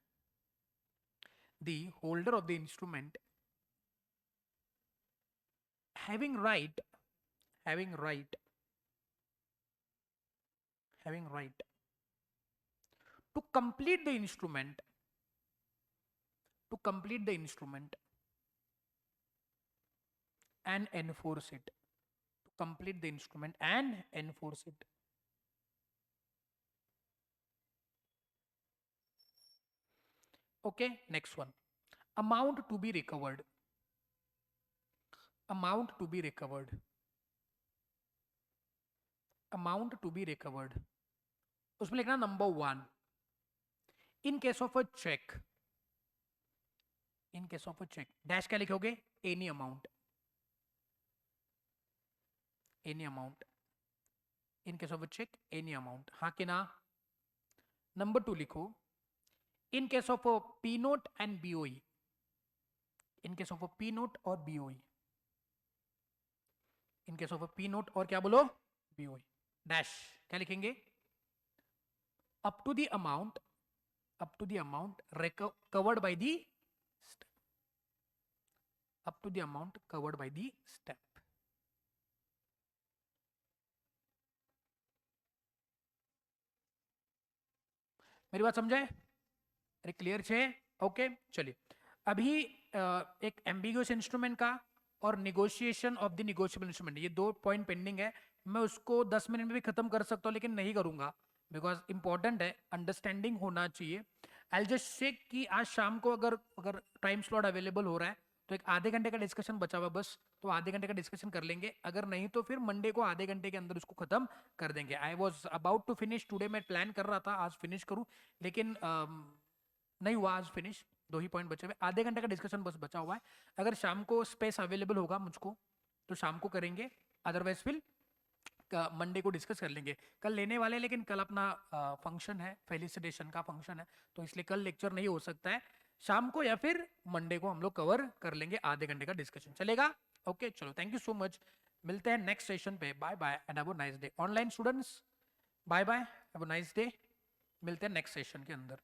the holder of the instrument having right, having right, having right to complete the instrument, to complete the instrument and enforce it, to complete the instrument and enforce it. Okay, next one, amount to be recovered, amount to be recovered, amount to be recovered, उसमें लिखना number 1, in case of a check, in case of a check, dash क्या लिखोगे, any amount, any amount, in case of a check any amount, हाँ कि ना। Number 2 लिखो, in case of a P note and BOE, in case of a P note और BOE, in case of a P note और क्या बोलो, BOE, dash क्या लिखेंगे, up to the amount, up to the amount covered by the step, up to the amount covered by the step. मेरी बात समझे? अरे क्लियर छे? ओके चलिए, अभी एक एम्बिगुअस इंस्ट्रूमेंट का और negotiation of the negotiable instrument, ये 2 पॉइंट पेंडिंग है। मैं उसको 10 मिनट में भी खत्म कर सकता हूँ, लेकिन नहीं करूंगा बिकॉज इंपॉर्टेंट है, अंडरस्टैंडिंग होना चाहिए। आई जस्ट चेक कि आज शाम को अगर अगर टाइम स्लॉट अवेलेबल हो रहा है तो एक आधे घंटे का डिस्कशन बचा हुआ बस, तो आधे घंटे का डिस्कशन कर लेंगे, अगर नहीं तो फिर मंडे को आधे घंटे के अंदर उसको खत्म कर देंगे। I was about to finish today, मैं प्लान कर रहा था आज फिनिश करूं, लेकिन नहीं हुआ आज फिनिश, 2 ही पॉइंट बचे हुए, आधे घंटे का डिस्कशन बस बचा हुआ है। अगर शाम को स्पेस अवेलेबल होगा मुझको तो शाम को करेंगे, अदरवाइज फिर मंडे को डिस्कस कर लेंगे। कल लेने वाले, लेकिन कल अपना फंक्शन है, फेलिसिटेशन का फंक्शन है, तो इसलिए कल लेक्चर नहीं हो सकता है। शाम को या फिर मंडे को हम लोग कवर कर लेंगे, आधे घंटे का डिस्कशन चलेगा। ओके चलो, थैंक यू सो मच, मिलते हैं नेक्स्ट सेशन पे, bye bye and have a nice day. Online students bye bye, have a nice day, मिलते हैं नेक्स्ट सेशन के अंदर।